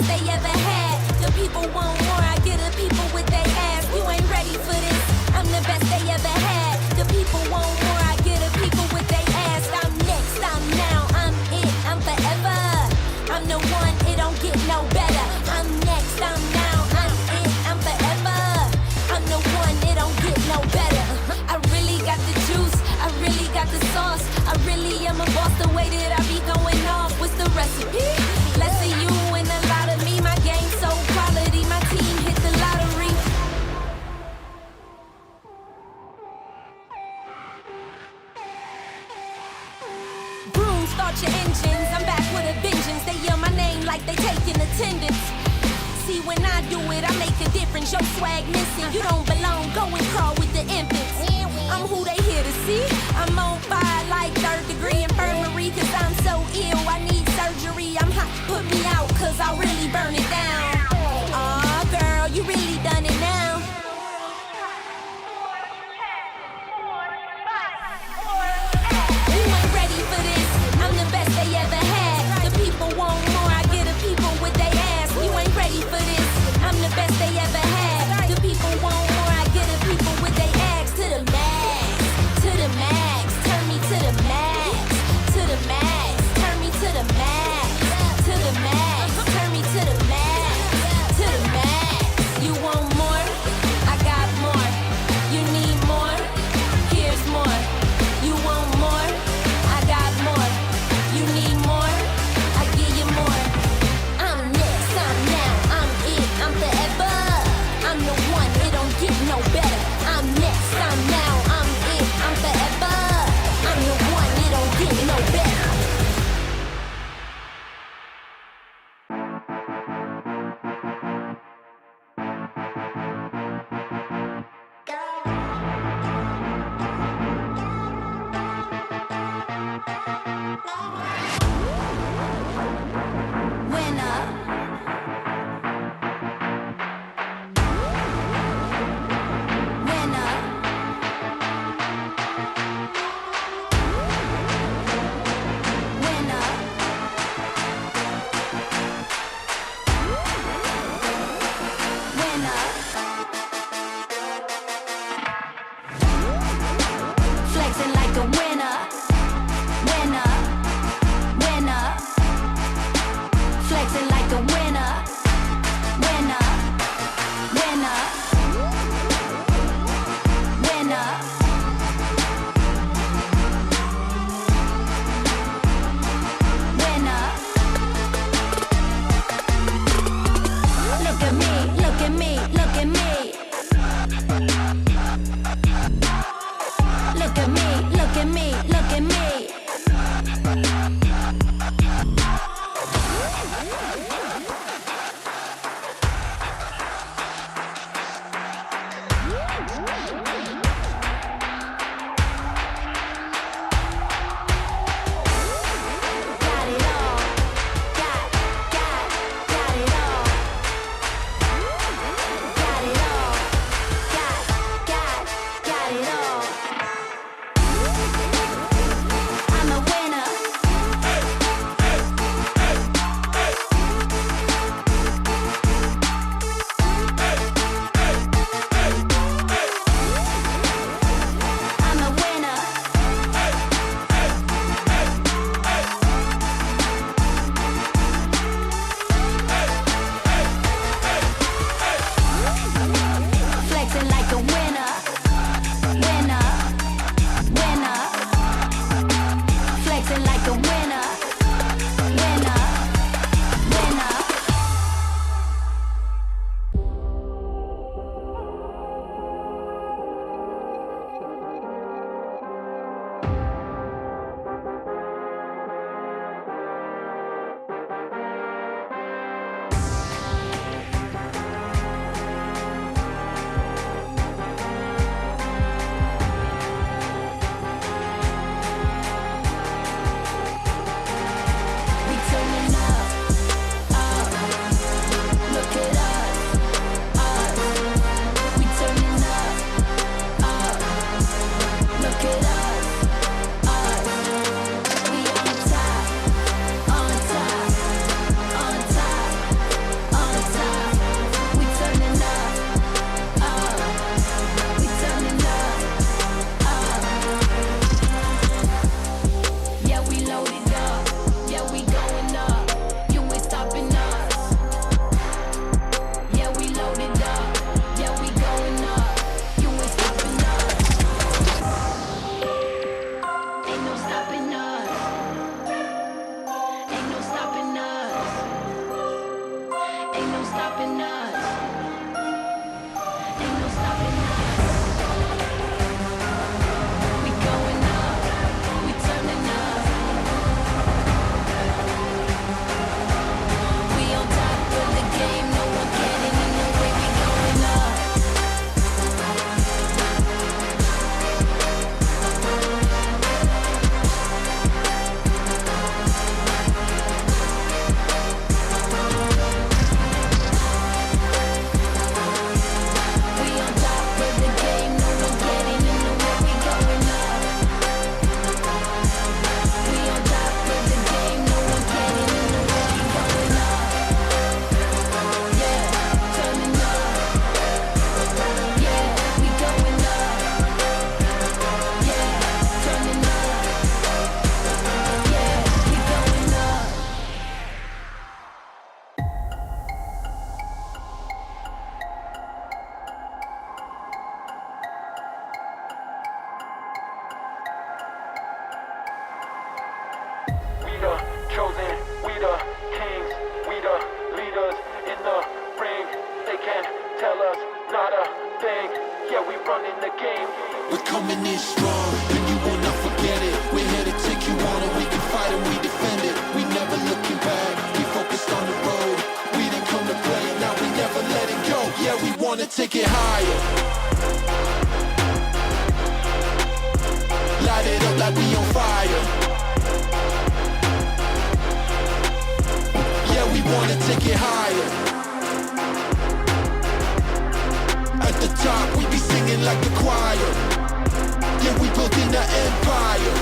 best they ever had. The people want more, I get the people with their ass. You ain't ready for this, I'm the best they ever had. The people want more, I get the people with their ass. I'm next, I'm now, I'm it, I'm forever. I'm the one, it don't get no better. I'm next, I'm now, I'm it, I'm forever. I'm the one, it don't get no better. I really got the juice, I really got the sauce. I really am a boss, the way that I be going off. What's the recipe? Less of you and a lot of me. My game so quality, my team hit the lottery. Broom, start your engines, I'm back with a vengeance. They yell my name like they taking attendance. See, when I do it, I make a difference. Your swag missing, you don't belong. Go and crawl with the infants. I'm who they here to see. I'm on fire like 3rd degree infirmary. Cause I'm so ill, I need surgery. I'm hot, put me out, cause I really burn it down. Aw, girl, you really done it now. You ain't ready for this, I'm the best they ever had. The people want more, I get the people with their ass. You ain't ready for this, I'm the best they ever had. The people want more, I get the people with their ass. To the max, to the max, turn me to the max, to the max, turn me to the max, to the max, turn me to the wanna take it higher. Light it up like we on fire. Yeah, we wanna take it higher. At the top, we be singing like the choir. Yeah, we building the empire.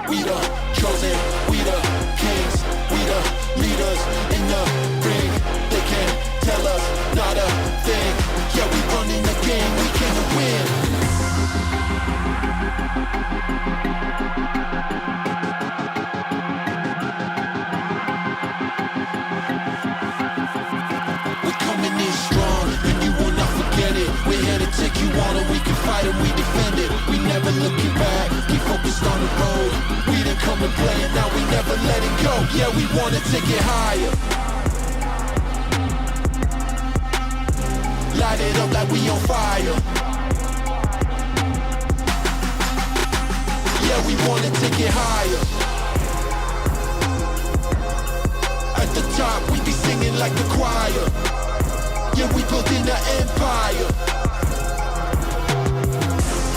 We the chosen, we the kings, we the leaders in the ring. They can't tell us not a thing. Yeah, we running the game, we came to win. We're coming in strong, and you will not forget it. We're here to take you on, and we can fight and we defend it. We never looking back, keep focused on the road. We didn't come and play, and now we never let it go. Yeah, we wanna take it higher. Light it up like we on fire. Yeah, we wanna take it higher. At the top, we be singing like the choir. Yeah, we building the empire.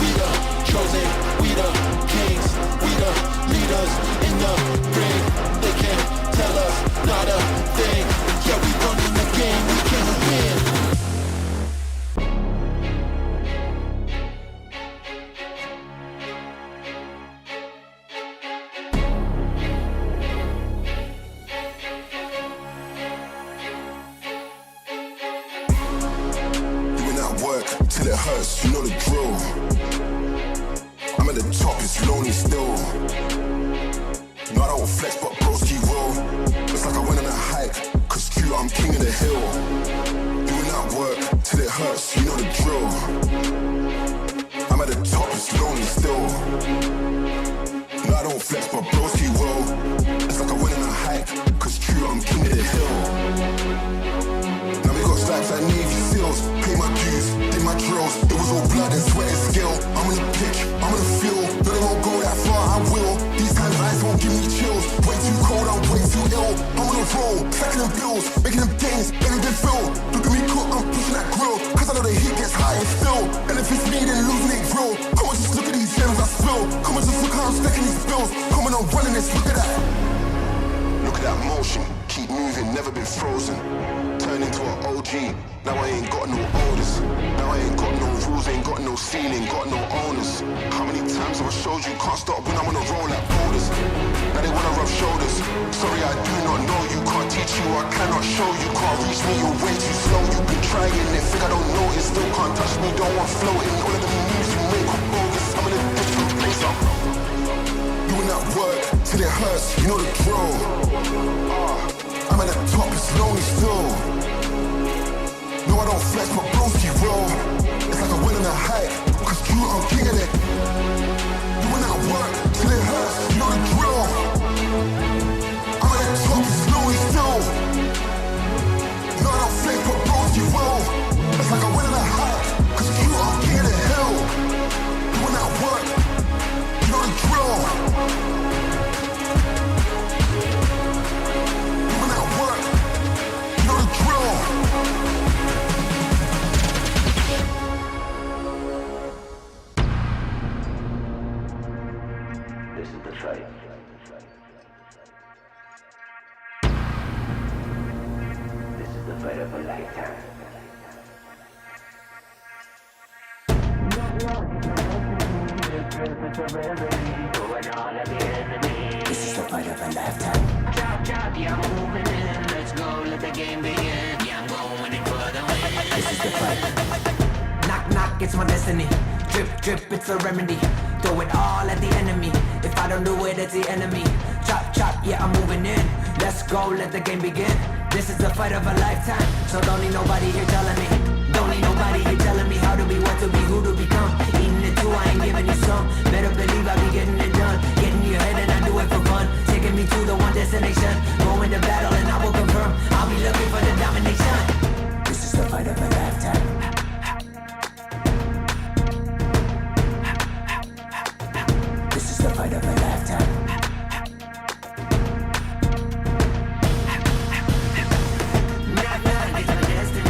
We the chosen, we the kings, we the leaders in the ring. They can't tell us not a thing. Yeah, we running the game, we came to win. Till it hurts, you know the drill. I'm at the top, it's lonely still. No, I don't flex, but broski roll. It's like I went on a hike, cause Q, I'm king of the hill. Doing that work, till it hurts, you know the drill. I'm at the top, it's lonely still. No, I don't flex, but broski roll. It's like I went on a hike, cause Q, I'm king of the hill. Now we got stripes like Navy SEALs. Pay my dues, did my drills. It was all blood and sweat and skill. I'm on the pitch, I'm on the field. No, they won't go that far, I will. These kind of eyes won't give me chills. Way too cold, I'm way too ill. I'm on a roll, stacking them bills, making them gains, letting them fill. Look at me cook, I'm pushing that grill. Cause I know the heat gets high and still. And if it's me, then losing it real. Come on, just look at these gems I spill. Come on, just look how I'm stacking these bills. Come on, I'm running this, look at that. Look at that motion, keep moving, never been frozen. Turn into an OG, now I ain't got no orders. Now I ain't got no rules, ain't got no ceiling, got no owners. How many times have I showed you can't stop when I'm on a roll like boulders? Now they wanna rub shoulders. Sorry, I do not know you, can't teach you, I cannot show you. Can't reach me, you're way too slow. You've been trying it, think I don't notice. Still can't touch me, don't want floating. All of the moves you make are bogus. I'm in a different place, I'm doing that work till it hurts, you know the drill. I'm at the top, it's lonely still. No, I don't flex, but broski roll. It's like I went on a hike, cause Q, I'm king of it. Doing that work till it hurts, you know the drill. I'm at the top, it's lonely still. No, I don't flex, but broski roll. It's like I went on a hike, cause Q, I'm king of the hill. Doing that work, you know the drill. Doing that work, you know the drill. This is the fight. This is the fight of a lifetime. This is the fight of a lifetime. Chop, yeah, I'm moving in. Let's go, let the game begin. Yeah, I'm going in for the win. This is the fight. Knock, knock, it's my destiny. Drip, drip, it's a remedy. Throw it all at the enemy. If I don't do it, it's the enemy. Chop, chop, yeah, I'm moving in. Let's go, let the game begin. This is the fight of a lifetime. So don't need nobody here telling me. Don't need nobody here telling me how to be, what to be, who to become. Eating it too, I ain't giving you some. Better believe I be getting it done. Getting your head and I do it for fun. Taking me to the one destination. Going to battle and I will confirm. I'll be looking for the domination. This is the fight of a lifetime. This is the fight of a lifetime. Knock, knock, it's my destiny.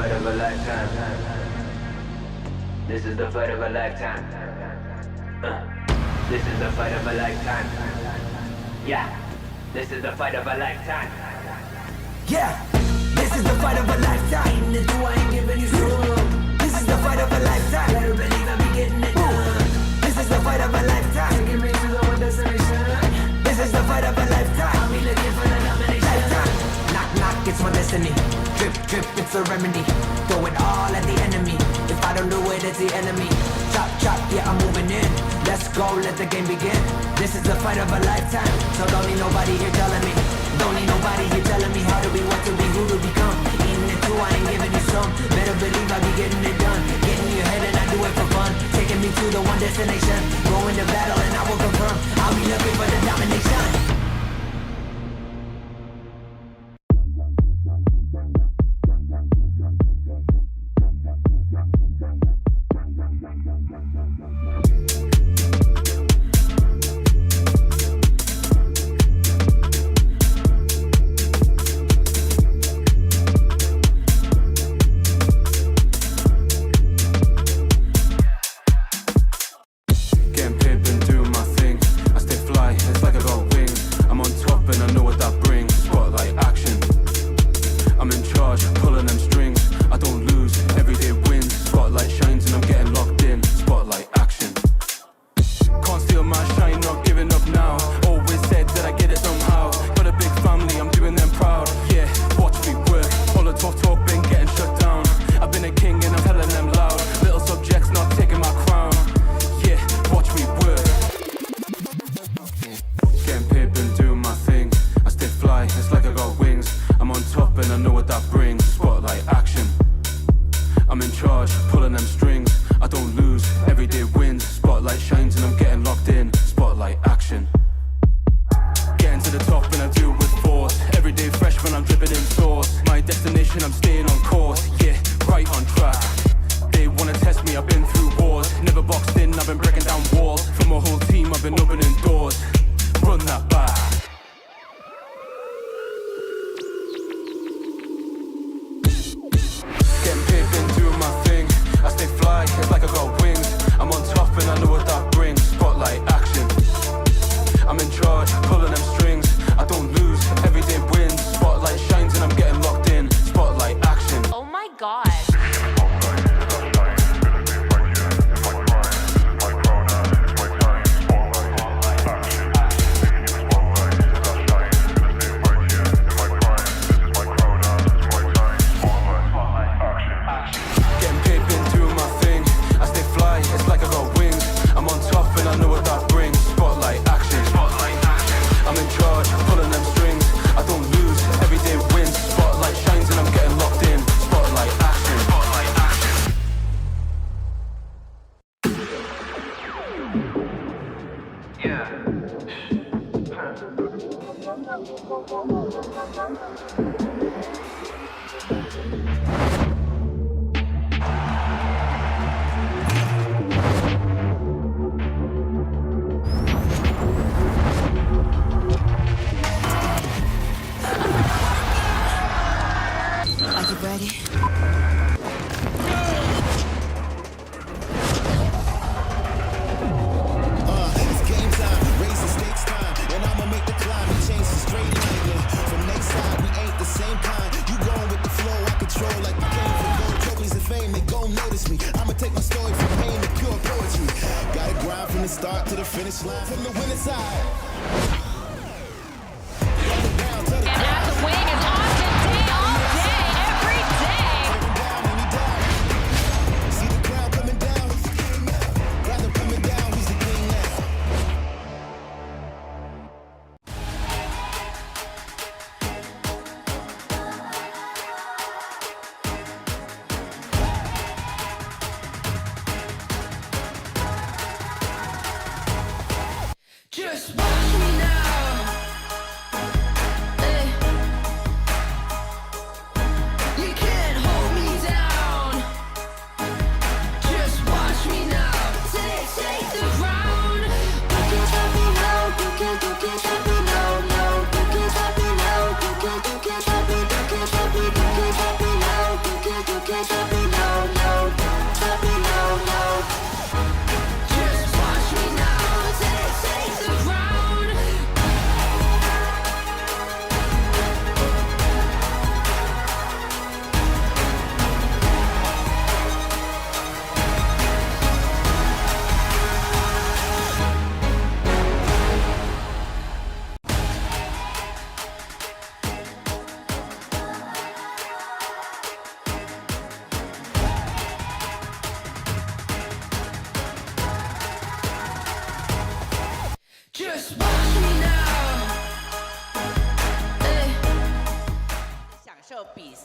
fight of a lifetime. This is the fight of a lifetime. This is the fight of a lifetime. Yeah, this is the fight of a lifetime. Yeah, this is the fight of a lifetime. The two I ain't giving you some. This is the fight of a lifetime. Better believe I'll be getting it done. This is the fight of a lifetime. Taking me to the one destination. This is the fight of a lifetime. I'll be looking for the domination. Lifetime. Knock, knock, it's my destiny. Drip, drip, it's a remedy. Throw it all at the enemy. If I don't do it, it's the enemy. Chop, chop, yeah, I'm moving in. Let's go, let the game begin. This is the fight of a lifetime. So don't need nobody here telling me. Don't need nobody here telling me how to be, what to be, who to become. Eating it too, I ain't giving you some. Better believe I'll be getting it done. Getting in your head and I do it for fun. Taking me to the one destination. Going to battle and I will confirm. I'll be looking for the domination. Just watch me now.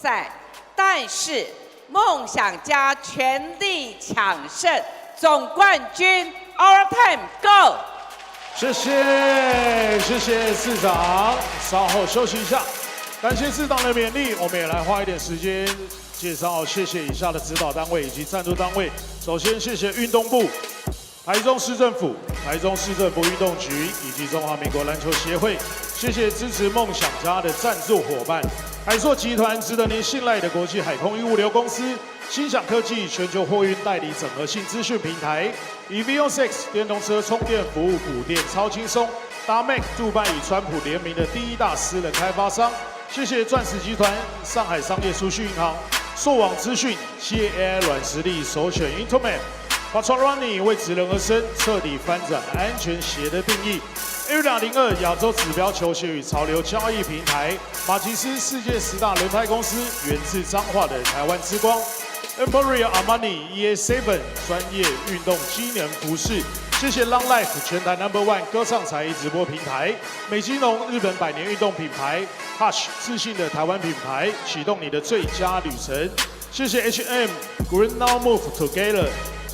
赛，但是梦想家全力抢胜总冠军 ，Our time go！ 谢谢市长，稍后休息一下。感谢市长的勉励，我们也来花一点时间介绍，谢谢以下的指导单位以及赞助单位。首先，谢谢运动部、台中市政府、台中市政府运动局以及中华民国篮球协会。谢谢支持梦想家的赞助伙伴，海硕集团值得您信赖的国际海空运物流公司。心想科技全球货运代理整合性资讯平台，以 V6 电动车充电服务补电超轻松。达 Mac 杜拜与川普联名的第一大私人开发商。谢谢钻石集团、上海商业储蓄银行、硕网资讯、企业 AI 软实力首选 Internet。Patrolrunning 为职人而生，彻底翻转安全鞋的定义。A202 亚洲指标球鞋与潮流交易平台，马吉斯世界10大轮胎公司，源自彰化的台湾之光。Emporio Armani EA7 专业运动机能服饰，谢谢 Long Life 全台 No.1 歌唱才艺直播平台，美津浓日本百年运动品牌 ，Hush 自信的台湾品牌，启动你的最佳旅程。谢谢 H&M Green Now Move Together，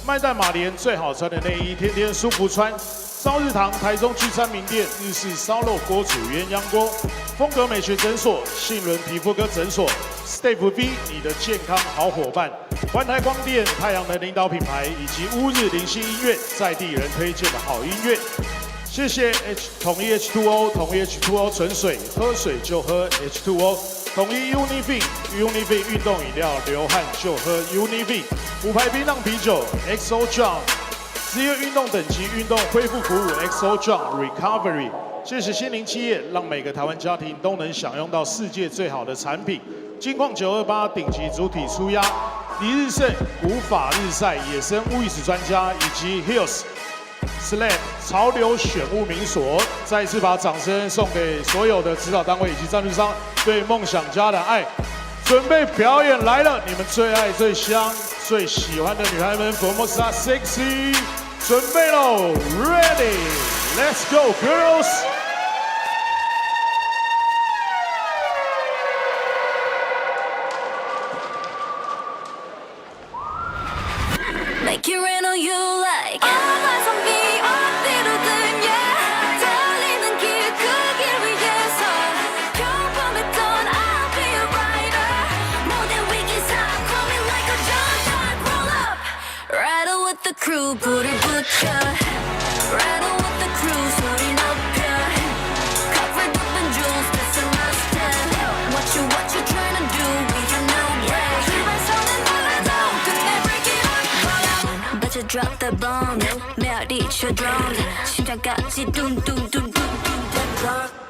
麦蛋马莲最好穿的内衣，天天舒服穿。朝日堂台中聚餐名店，日式烧肉锅煮鸳鸯锅。风格美学诊所，信伦皮肤科诊所 ，Step V 你的健康好伙伴。环台光电太阳能领导品牌，以及乌日灵犀医院在地人推荐的好音乐。谢谢统一 H2O， 统一 H2O 纯水，喝水就喝 H2O。统一 Univin 运动饮料，流汗就喝 Univin。五牌冰浪啤酒 XO John。职业运动等级运动恢复服务 XO John Recovery， 谢谢心灵企业，让每个台湾家庭都能享用到世界最好的产品。金矿928顶级主体舒压，一日盛、古法日晒、野生物意识专家以及 Hills Slam 潮流选物民所，再一次把掌声送给所有的指导单位以及赞助商对梦想家的爱。准备表演来了，你们最爱、最香、最喜欢的女孩们 ，Formosa Sexy。准备喽 ，Ready， Let's go girls！ Make it rain on you like All eyes on me 어디로든 yeah 달리는 길 그 길 위에서 평범했던 I'll be a rider 모든 위기사 call me like a jump roll up Rider with the crew 불을 붙여 Rider with the crew 소리 높여 Covered up in jewels this is my style What you trying to do we can know yeah 출발선은 달라져 끝내 break it up Better drop the bomb 메아리 쳐 drums 심장까지 둥둥둥둥둥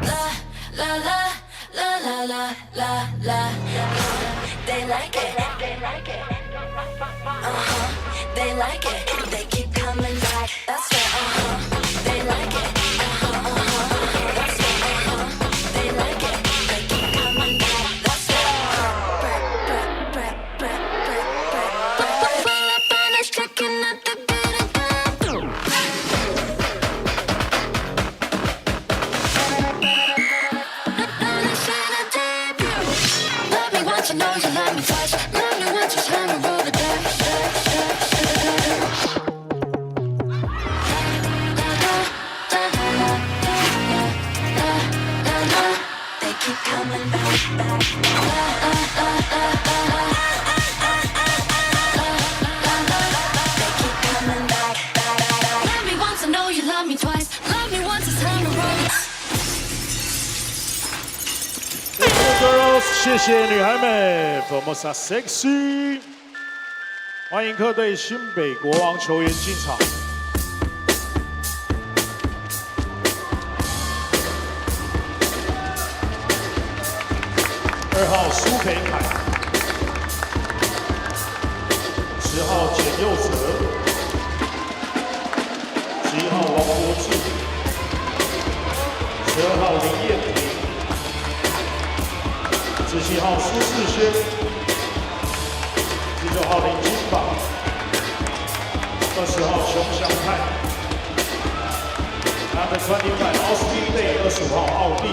La la la la la la la la They like it They like it They keep coming back That's right They like it That's right They like it They keep coming back That's right Pull up on us checking out the Love me once, I know you love me twice. Love me once, it's time to roll the dice. They keep coming back. They keep coming back. Love me once, I know you love me twice. Love me once, it's time to roll the dice. Girls， 谢谢女孩们 ，Formosa Sexy， 欢迎客队新北国王球员进场。2号苏培凯，10号简佑哲，11号王国志，12号林彦平。17号苏世轩，19号林金宝，20号熊祥泰，拿着穿牛版奥斯汀队，25号奥利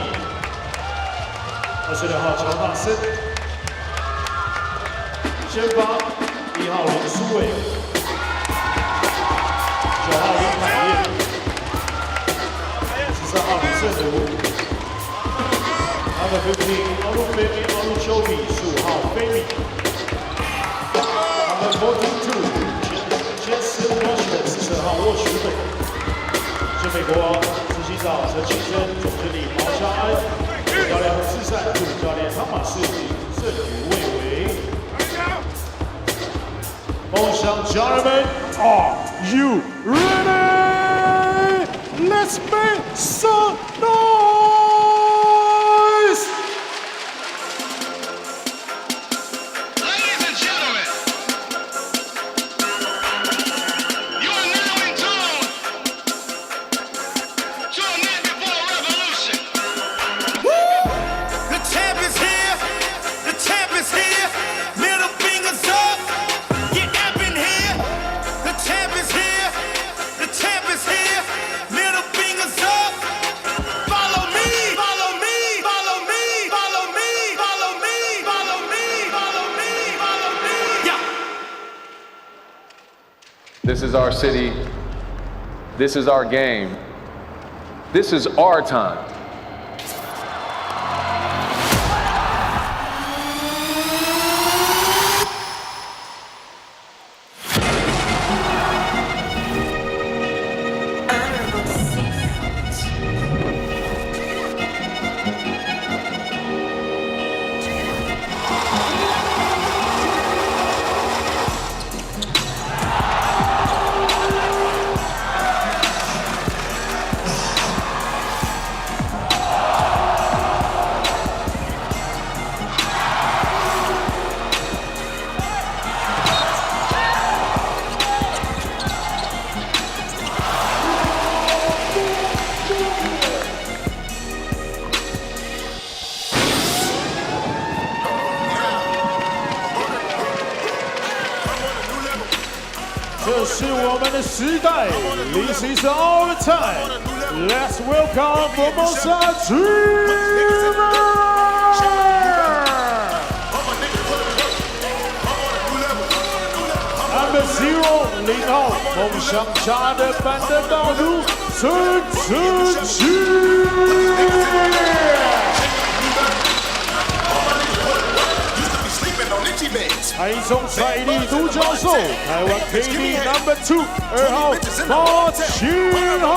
26号乔纳森，先发1号林书伟，9号林海燕，13号李胜儒，Number 15奥路菲米奥路丘比，15号菲米 ，Number 42坚持42号沃许本，新北国王执行长陈启生，总经理毛夏安，主教练洪志善，助理教练汤马士、郑宇魏伟。梦想家人们 ，Are you ready? Let's make some noise! Ladies and gentlemen, you are now in tune to a man before a revolution. The champ is here. The champ is here. Middle fingers up. Get up in here. The champ is here. The champ is here. Middle fingers up. Follow me. Follow me. Follow me. Follow me. Follow me. Follow me. Follow me. Follow me. Yeah. This is our city. This is our game. This is our time.这是我们的时代 ，This is our time. Let's welcome Formosa Dreamer. Number 0 0号梦想家的板凳道路陈晨曦。台中财力独角兽，台湾 KD Number 2 2号马7号，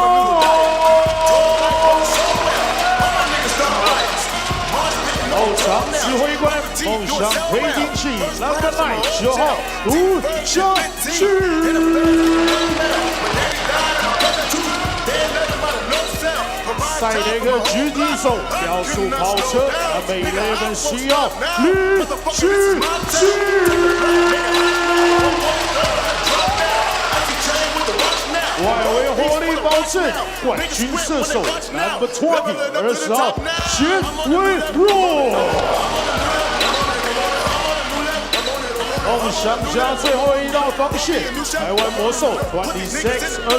后场指挥官梦想推进器 Number 9 9号吴湘旭。赛雷克狙击手，标速跑车，每11需要李旭基。外围火力保证，冠军射手 Number 20 20号钱伟若。梦想家最后一道防线，台湾魔兽26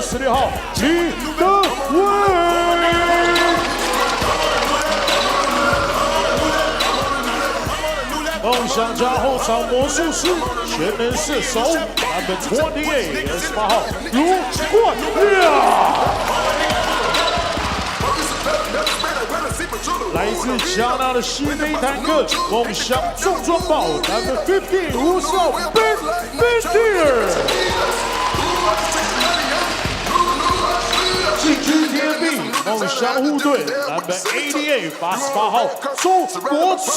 26号李德威。梦想家后场魔术师，全能射手 Number 28 28号卢冠亮。来自加纳的西非坦克，梦想重装堡 Number 15 5号 Ben Bendier。禁区贴壁，梦想护盾 Number 88 88号周国成。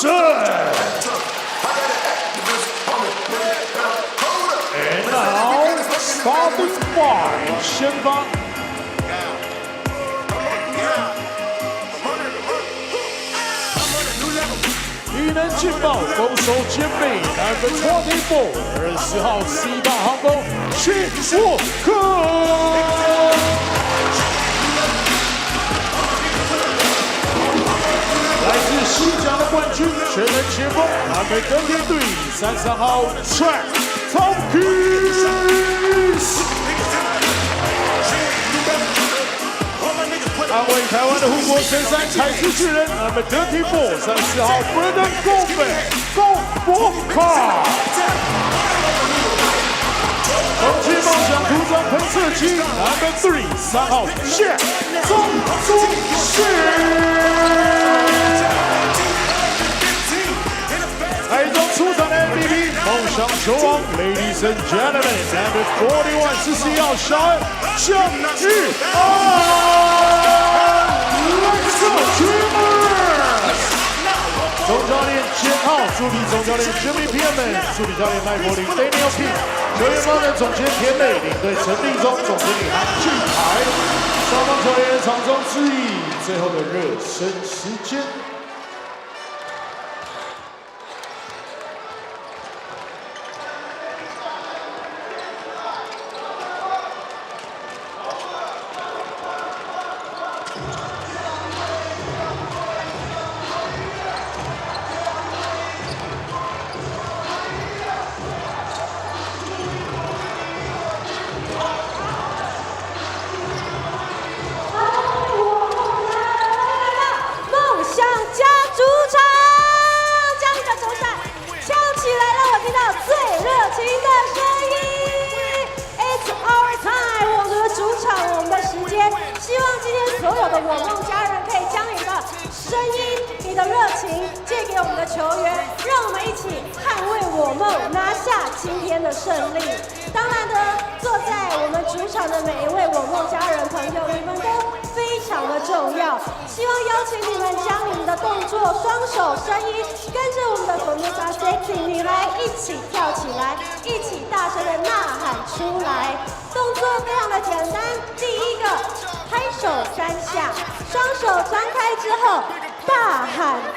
And now starting five 先发。体能劲爆，攻守兼备 ，Number 24 20号 C8 航空谢沃克。来自西甲的冠军，全能前锋，南北登天队33号 Track Tompkins。安慰台湾的护国神山凯斯巨人 ，Number 34 34号 Brandon Goldman 空气梦想涂装喷射机 ，Number 3 3号谢宗宪。台中出场的 MVP 梦想球王 ，Ladies and Gentlemen，Number 41 41号小恩江玉安 ，Let's go Dreamers！ 总教练简浩，助理总教练 Jimmy Pierman， 助理教练麦柏林 Daniel P， 球员方面总监田磊，领队陈立忠，总经理韩俊凯，双方球员场中致意，最后的热身时间。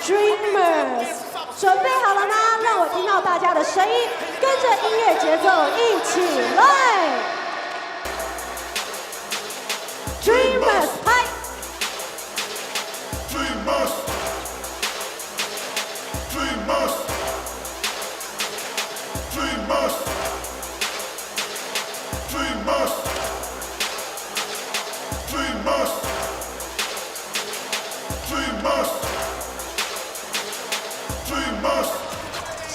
Dreamers， 准备好了吗？让我听到大家的声音，跟着音乐节奏一起来。Dreamers， 嗨 Dreamers, Dreamers, Dreamers, Dreamers, Dreamers, Dreamers.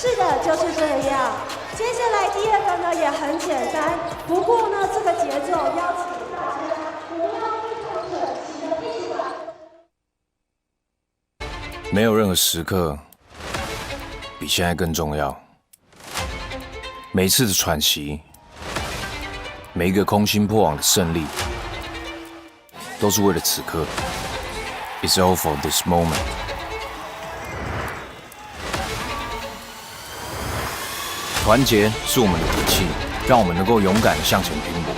是的，就是这样。接下来第二个呢也很简单，不过呢这个节奏邀请大家不要一头扯旗的一起来。没有任何时刻比现在更重要。每一次的喘息，每一个空心破网的胜利，都是为了此刻。It's all for this moment。团结是我们的底气，让我们能够勇敢向前拼搏。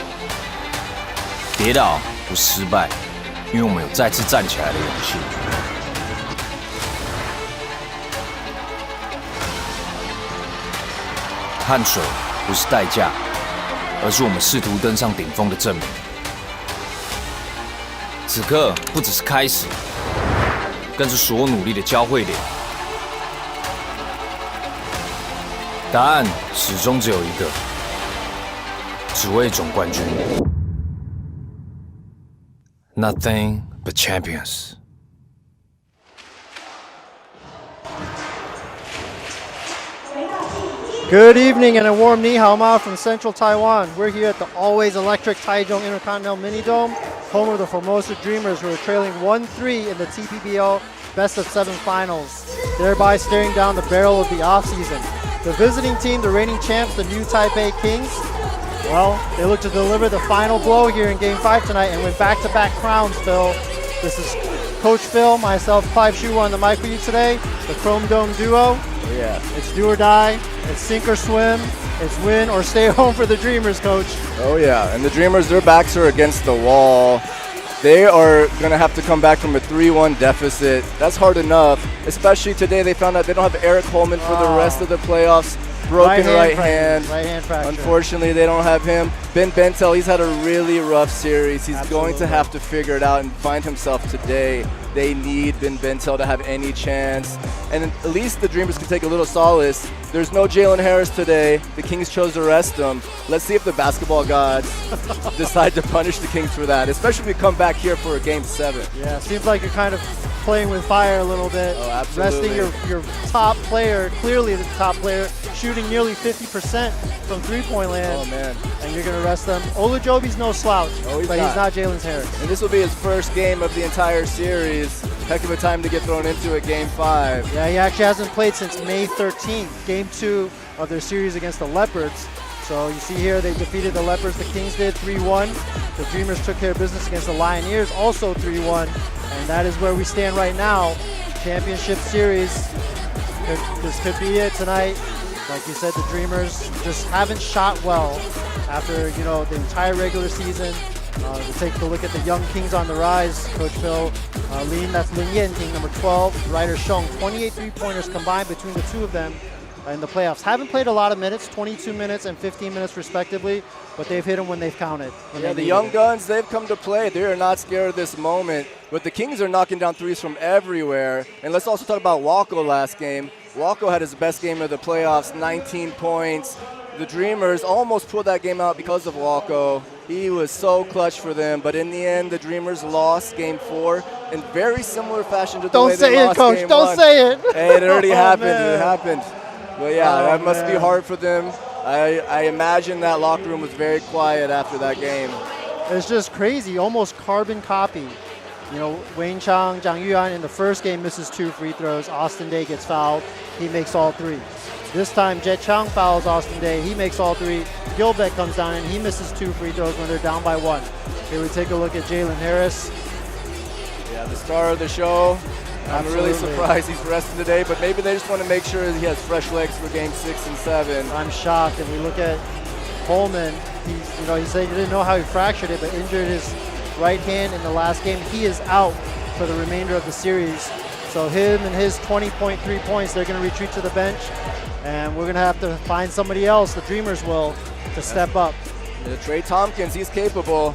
跌倒不失败，因为我们有再次站起来的勇气。汗水不是代价，而是我们试图登上顶峰的证明。此刻不只是开始，更是所有努力的交汇点。答案始终只有一个，只为总冠军。Nothing but champions. Good evening and a warm ni hao ma from Central Taiwan. We're here at the always electric Taichung Intercontinental Mini Dome, home of the Formosa Dreamers, who are trailing 1-3 in the TPBL Best of 7 Finals, thereby staring down the barrel of the offseason. The visiting team, the reigning champs, the new Taipei Kings, well, they look to deliver the final blow here in Game 5 tonight and win back-to-back crowns, Phil. This is Coach Phil, myself, Clive Schuwer on the mic for you today, the Chrome Dome duo. Yeah, it's do or die, it's sink or swim, it's win or stay home for the Dreamers, Coach. Oh yeah, and the Dreamers, their backs are against the wall. They are going to have to come back from a 3-1 deficit. That's hard enough, especially today they found out they don't have Eric Holman for the rest of the playoffs. broken right hand. Right hand fracture. Unfortunately, they don't have him. Ben Bentel, he's had a really rough series. He's going to have to figure it out and find himself today. They need Ben Bentel to have any chance. And at least the Dreamers can take a little solace. There's no Jalen Harris today. The Kings chose to rest him. Let's see if the basketball gods decide to punish the Kings for that, especially if we come back here for a Game 7. Yeah, seems like you're kind of playing with fire a little bit. Oh, absolutely. Resting your top player, clearly the top player, shooting nearly 50% from three-point land. Oh, man. And you're going to rest them. Olajobi's no slouch, he's not Jalen Harris. And this will be his first game of the entire series. Heck of a time to get thrown into a Game 5. Yeah, he actually hasn't played since May 13th, Game 2 of their series against the Leopards. So you see here, they defeated the Leopards. The Kings did 3-1. The Dreamers took care of business against the Lioneers, also 3-1. And that is where we stand right now. Championship series. This could be it tonight. Like you said, the Dreamers just haven't shot well after, the entire regular season. We'll take a look at the young Kings on the rise. Coach Phil, that's Lin Yanting, number 12. Ryder Shong, 28 three-pointers combined between the two of them in the playoffs. Haven't played a lot of minutes, 22 minutes and 15 minutes respectively, but they've hit them when they've counted. Yeah, the young guns, they've come to play. They are not scared of this moment. But the Kings are knocking down threes from everywhere. And let's also talk about Walko last game. Walko had his best game of the playoffs, 19 points. The Dreamers almost pulled that game out because of Walko. He was so clutch for them, but in the end, the Dreamers lost Game 4 in very similar fashion to the way they lost Game 1. Don't say it, Coach. Don't say it. Hey, it already happened. Man. It happened. But yeah, that must be hard for them. I imagine that locker room was very quiet after that game. It's just crazy, almost carbon copy. Wayne Chang, Zhang Yuan in the first game misses 2 free throws. Austin Day gets fouled. He makes all 3. This time, Jet Chang fouls Austin Day. He makes all 3. Gilbeck comes down and he misses 2 free throws when they're down by 1. Here we take a look at Jalen Harris. Yeah, the star of the show. I'm really surprised he's resting today, but maybe they just want to make sure he has fresh legs for Game 6 and 7. I'm shocked. And we look at Coleman. He said he didn't know how he fractured it, but injured his right hand in the last game. He is out for the remainder of the series. So him and his 20.3 points, they're going to retreat to the bench. And we're going to have to find somebody else, the Dreamers will, to step up. Yeah, Trey Tompkins, he's capable.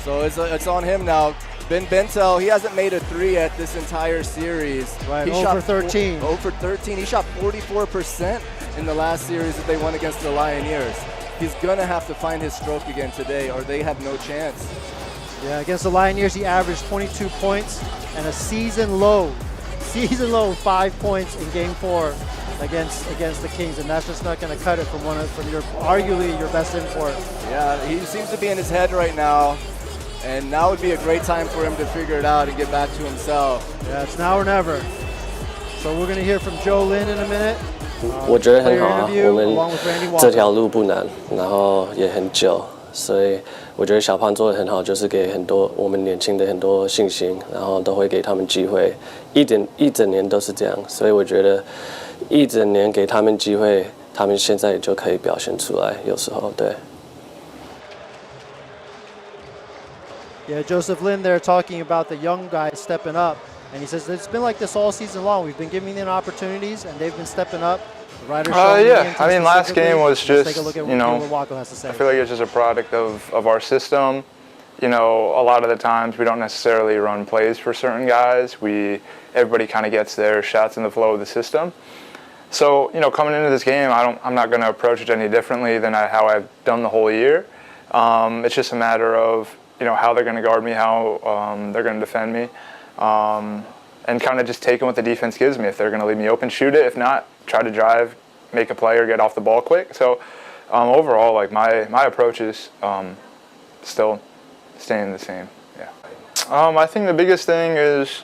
So it's on him now. Ben Bentel, he hasn't made a 3 yet this entire series. Right, he 0 shot for 13. 0 for 13. He shot 44% in the last series that they won against the Lioneers. He's going to have to find his stroke again today or they have no chance. Yeah, against the Lioneers, he averaged 22 points and a season low 5 points in Game 4 against the Kings, and that's just not going to cut it from your arguably your best import. Yeah, he seems to be in his head right now, and now would be a great time for him to figure it out and get back to himself. Yeah, it's now or never. So we're going to hear from Joe Lin in a minute. 我觉得很好啊，我们这条路不难，然后也很久，所以我觉得小胖做得很好，就是给很多我们年轻的很多信心，然后都会给他们机会，一整年都是这样，所以我觉得一整年给他们机会，他们现在就可以表现出来，有时候对。Yeah, Joseph Lin there talking about the young guys stepping up. And he says it's been like this all season long. We've been giving them opportunities, and they've been stepping up. Yeah, I mean, last game was just, take a look at what has to say. I feel like it's just a product of our system. A lot of the times we don't necessarily run plays for certain guys. Everybody kind of gets their shots in the flow of the system. So, coming into this game, I'm not going to approach it any differently than how I've done the whole year. It's just a matter of, how they're going to guard me, how they're going to defend me. And kind of just taking what the defense gives me. If they're going to leave me open, shoot it. If not, try to drive, make a play, or get off the ball quick. So overall, like my approach is still staying the same. Yeah. I think the biggest thing is,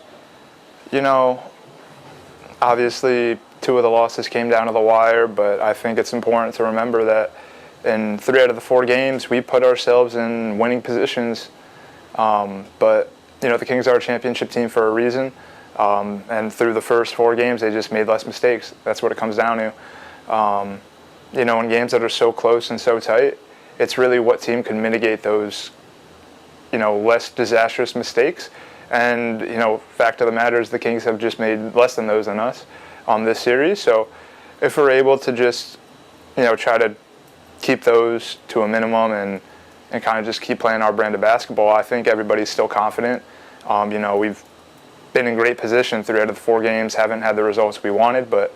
obviously 2 of the losses came down to the wire, but I think it's important to remember that in 3 out of the 4 games, we put ourselves in winning positions. But the Kings are a championship team for a reason. And through the first 4 games, they just made less mistakes. That's what it comes down to. In games that are so close and so tight, it's really what team can mitigate those, less disastrous mistakes. And, fact of the matter is the Kings have just made less than those than us on this series. So if we're able to just, try to keep those to a minimum and kind of just keep playing our brand of basketball. I think everybody's still confident. We've been in great position 3 out of the 4 games, haven't had the results we wanted, but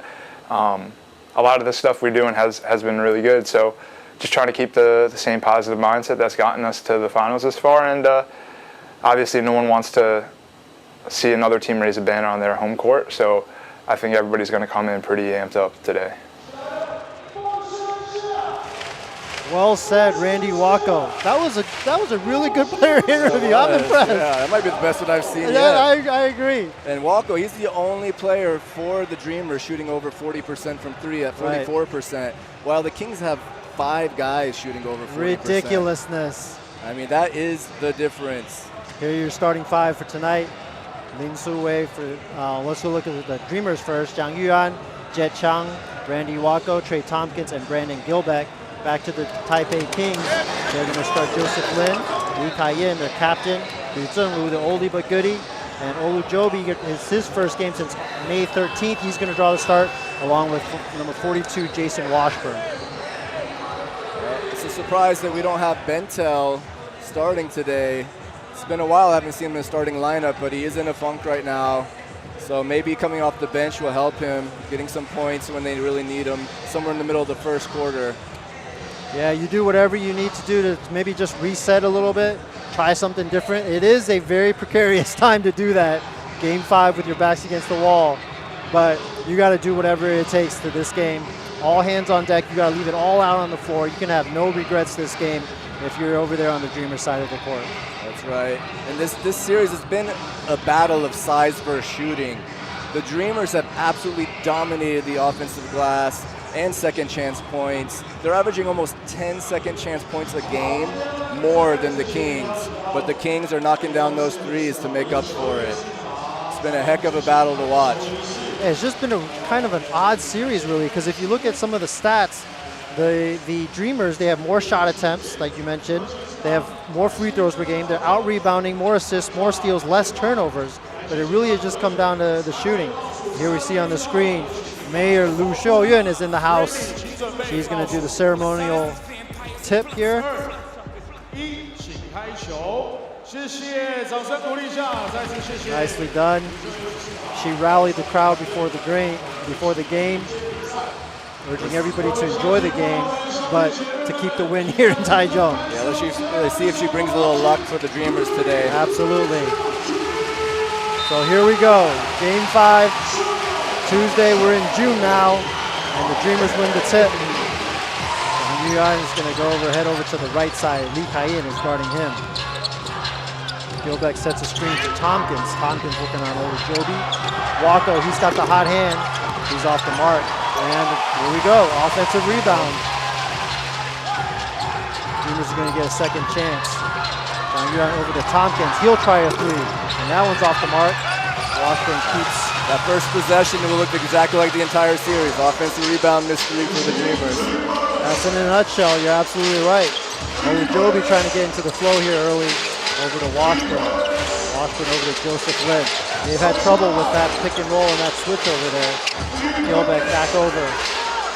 a lot of the stuff we're doing has been really good. So just trying to keep the same positive mindset that's gotten us to the finals this far. And obviously no one wants to see another team raise a banner on their home court. So I think everybody's going to come in pretty amped up today. Well said, Randy Wacko. That was a really good player interview. I'm impressed. Yeah, that might be the best that I've seen. Yeah, I agree. And Wacko, he's the only player for the Dreamers shooting over 40% from 3 at 44%, while the Kings have 5 guys shooting over 40%. Ridiculousness. I mean, that is the difference. Here are your starting 5 for tonight. Lin Su-wei for, let's go look at the Dreamers first. Jiang Yuan, Jet Chang, Randy Wacko, Trey Tompkins, and Brandon Gilbeck. Back to the Taipei Kings. They're going to start Joseph Lin, Lee Kai-yin, their captain, Yu Zhengwu, the oldie but goodie, and Olu Jobi. It's his first game since May 13th. He's going to draw the start, along with number 42, Jason Washburn. It's a surprise that we don't have Bentel starting today. It's been a while I haven't seen him in the starting lineup, but he is in a funk right now. So maybe coming off the bench will help him, getting some points when they really need him, somewhere in the middle of the first quarter. Yeah, you do whatever you need to do to maybe just reset a little bit, try something different. It is a very precarious time to do that, Game 5 with your backs against the wall. But you got to do whatever it takes to this game. All hands on deck. You got to leave it all out on the floor. You can have no regrets this game if you're over there on the Dreamer side of the court. That's right. And this series has been a battle of size versus shooting. The Dreamers have absolutely dominated the offensive glass and second chance points. They're averaging almost 10 second chance points a game, more than the Kings. But the Kings are knocking down those threes to make up for it. It's been a heck of a battle to watch. Yeah, it's just been a kind of an odd series, really, because if you look at some of the stats, the Dreamers, they have more shot attempts, like you mentioned. They have more free throws per game. They're out-rebounding, more assists, more steals, less turnovers. But it really has just come down to the shooting. Here we see on the screen, Mayor Lu Xiuyun is in the house. She's going to do the ceremonial tip here. Nicely done. She rallied the crowd before the game, urging everybody to enjoy the game, but to keep the win here in Taichung. Yeah, let's see if she brings a little luck for the Dreamers today. Absolutely. So here we go, Game 5. Tuesday, we're in June now, and the Dreamers win the tip. And Yuan is going to head over to the right side. Lee Kai-yin is guarding him. Gilbeck sets a screen for Tompkins. Tompkins working on Olu Jobi. Wacko, he's got the hot hand. He's off the mark. And here we go, offensive rebound. Dreamers are going to get a second chance. Yuan over to Tompkins. He'll try a 3, and that one's off the mark. Washburn keeps. That first possession will look exactly like the entire series. Offensive rebound, missed 3 for the Dreamers. That's in a nutshell. You're absolutely right. Olu Jobi trying to get into the flow here early. Over to Washburn. Washburn over to Joseph Lin. They've had trouble with that pick and roll and that switch over there. Gilbeck back over.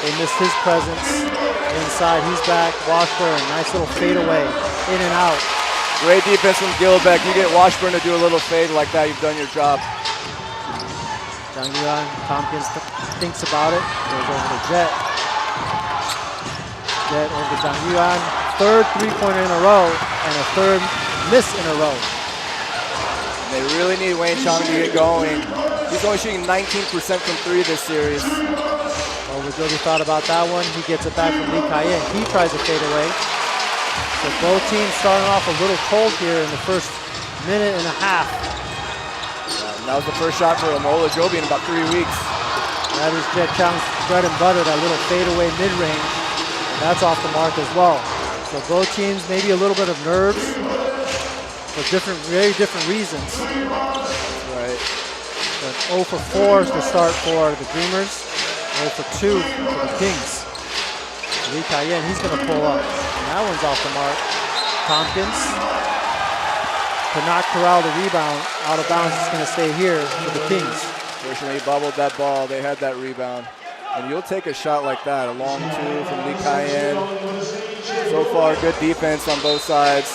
They missed his presence. Inside, he's back. Washburn, nice little fadeaway. In and out. Great defense from Gilbeck. You get Washburn to do a little fade like that, you've done your job. Zhang Yuan, Tompkins thinks about it. Goes over to Jet. Jet over to Zhang Yuan. Third three-pointer in a row, and a third miss in a row. They really need Wayne Chang to get going. He's only shooting 19% from 3 this series. Jobi thought about that one. He gets it back from Lee Kai-yin. He tries to fade away. So both teams starting off a little cold here in the first minute and a half. And that was the first shot for Olu Jobi in about 3 weeks. That is Jet Chang's bread and butter, that little fadeaway mid-range. That's off the mark as well. So both teams maybe a little bit of nerves for very different reasons. That's right. But 0 for 4 is the start for the Dreamers. 0 for 2 for the Kings. Lee Kai-yin, he's going to pull up. And that one's off the mark. Tompkins could not corral the rebound. Out of bounds, it's going to stay here for the Kings. Fortunately, he bubbled that ball. They had that rebound. And you'll take a shot like that, a long two from Lee Kai-in. So far, good defense on both sides.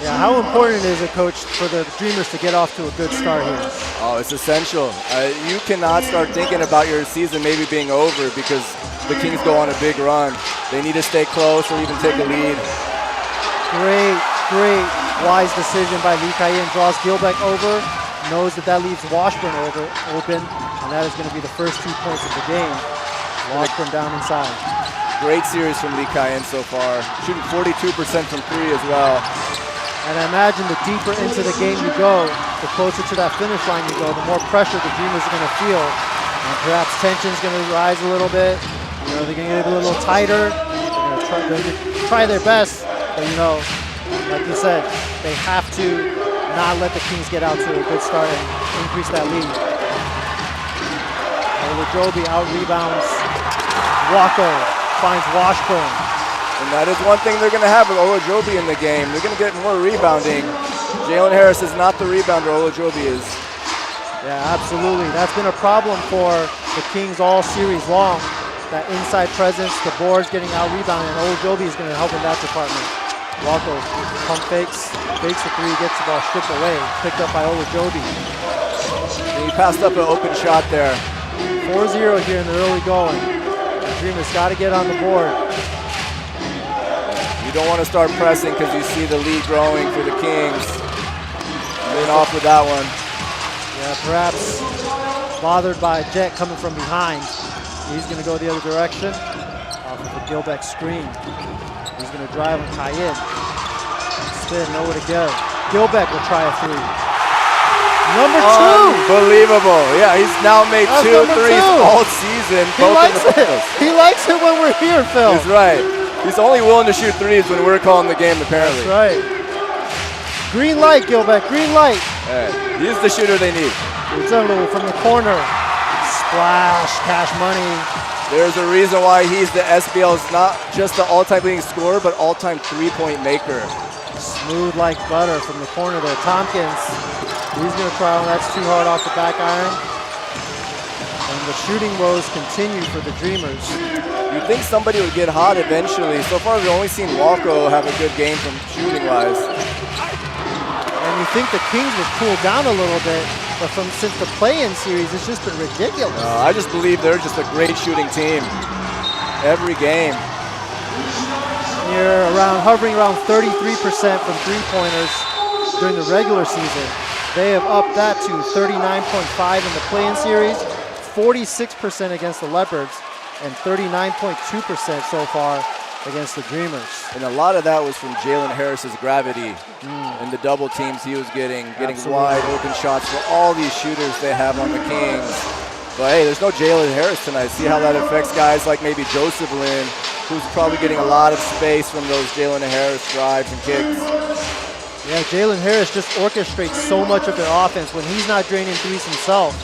Yeah, how important is it, Coach, for the Dreamers to get off to a good start here? Oh, it's essential. You cannot start thinking about your season maybe being over because the Kings go on a big run. They need to stay close or even take a lead. Great, wise decision by Lee Kai-in. Draws Gilbeck over, knows that leaves Washburn open, and that is going to be the first 2 points of the game. Washburn down inside. Great series from Lee Kai-in so far. Shooting 42% from three as well. And I imagine the deeper into the game you go, the closer to that finish line you go, the more pressure the Dreamers are going to feel. And perhaps tension's going to rise a little bit. You know, they're going to get a little tighter. They're going to try their best. But, you know, like you said, they have to not let the Kings get out to a good start and increase that lead. Olajobi out-rebounds Wako, finds Washburn. And that is one thing they're going to have with Olajobi in the game. They're going to get more rebounding. Jalen Harris is not the rebounder Olajobi is. Yeah, absolutely. That's been a problem for the Kings all series long. That inside presence, the boards getting out-rebounded, and Olajobi is going to help in that department. Wako pump fakes the three, gets the ball stripped away, picked up by Olajobi. And he passed up an open shot there. 4-0 here in the early going. The Dreamers got to get on the board. You don't want to start pressing because you see the lead growing for the Kings. Then off with that one. Yeah, perhaps bothered by Jet coming from behind. He's going to go the other direction off of the Gilbeck screen. He's going to drive on Kai-in. Spin, nowhere to go. Gilbeck will try a three. Number two! Unbelievable. Yeah, he's now made two threes all season. He likes it. He likes it when we're here, Phil. He's right. He's only willing to shoot threes when we're calling the game, apparently. That's right. Green light, Gilbeck, green light. Hey, he's the shooter they need. Uzunlu from the corner. Splash, Cash Money. There's a reason why he's the SBL's not just the all-time leading scorer, but all-time three-point maker. Smooth like butter from the corner there. Tompkins, he's going to try one. That's too hard off the back iron. And the shooting woes continue for the Dreamers. You'd think somebody would get hot eventually. So far, we've only seen Walko have a good game from shooting-wise. And you think the Kings would cool down a little bit, but since the play-in series, it's just been ridiculous. I just believe they're just a great shooting team. Every game. You're hovering around 33% from three-pointers during the regular season. They have upped that to 39.5 in the play-in series, 46% against the Leopards, and 39.2% so far against the Dreamers. And a lot of that was from Jalen Harris's gravity and the double teams he was getting wide open shots for all these shooters they have on the Kings. But hey, there's no Jalen Harris tonight. See how that affects guys like maybe Joseph Lynn, who's probably getting a lot of space from those Jalen Harris drives and kicks. Yeah, Jalen Harris just orchestrates so much of their offense when he's not draining threes himself.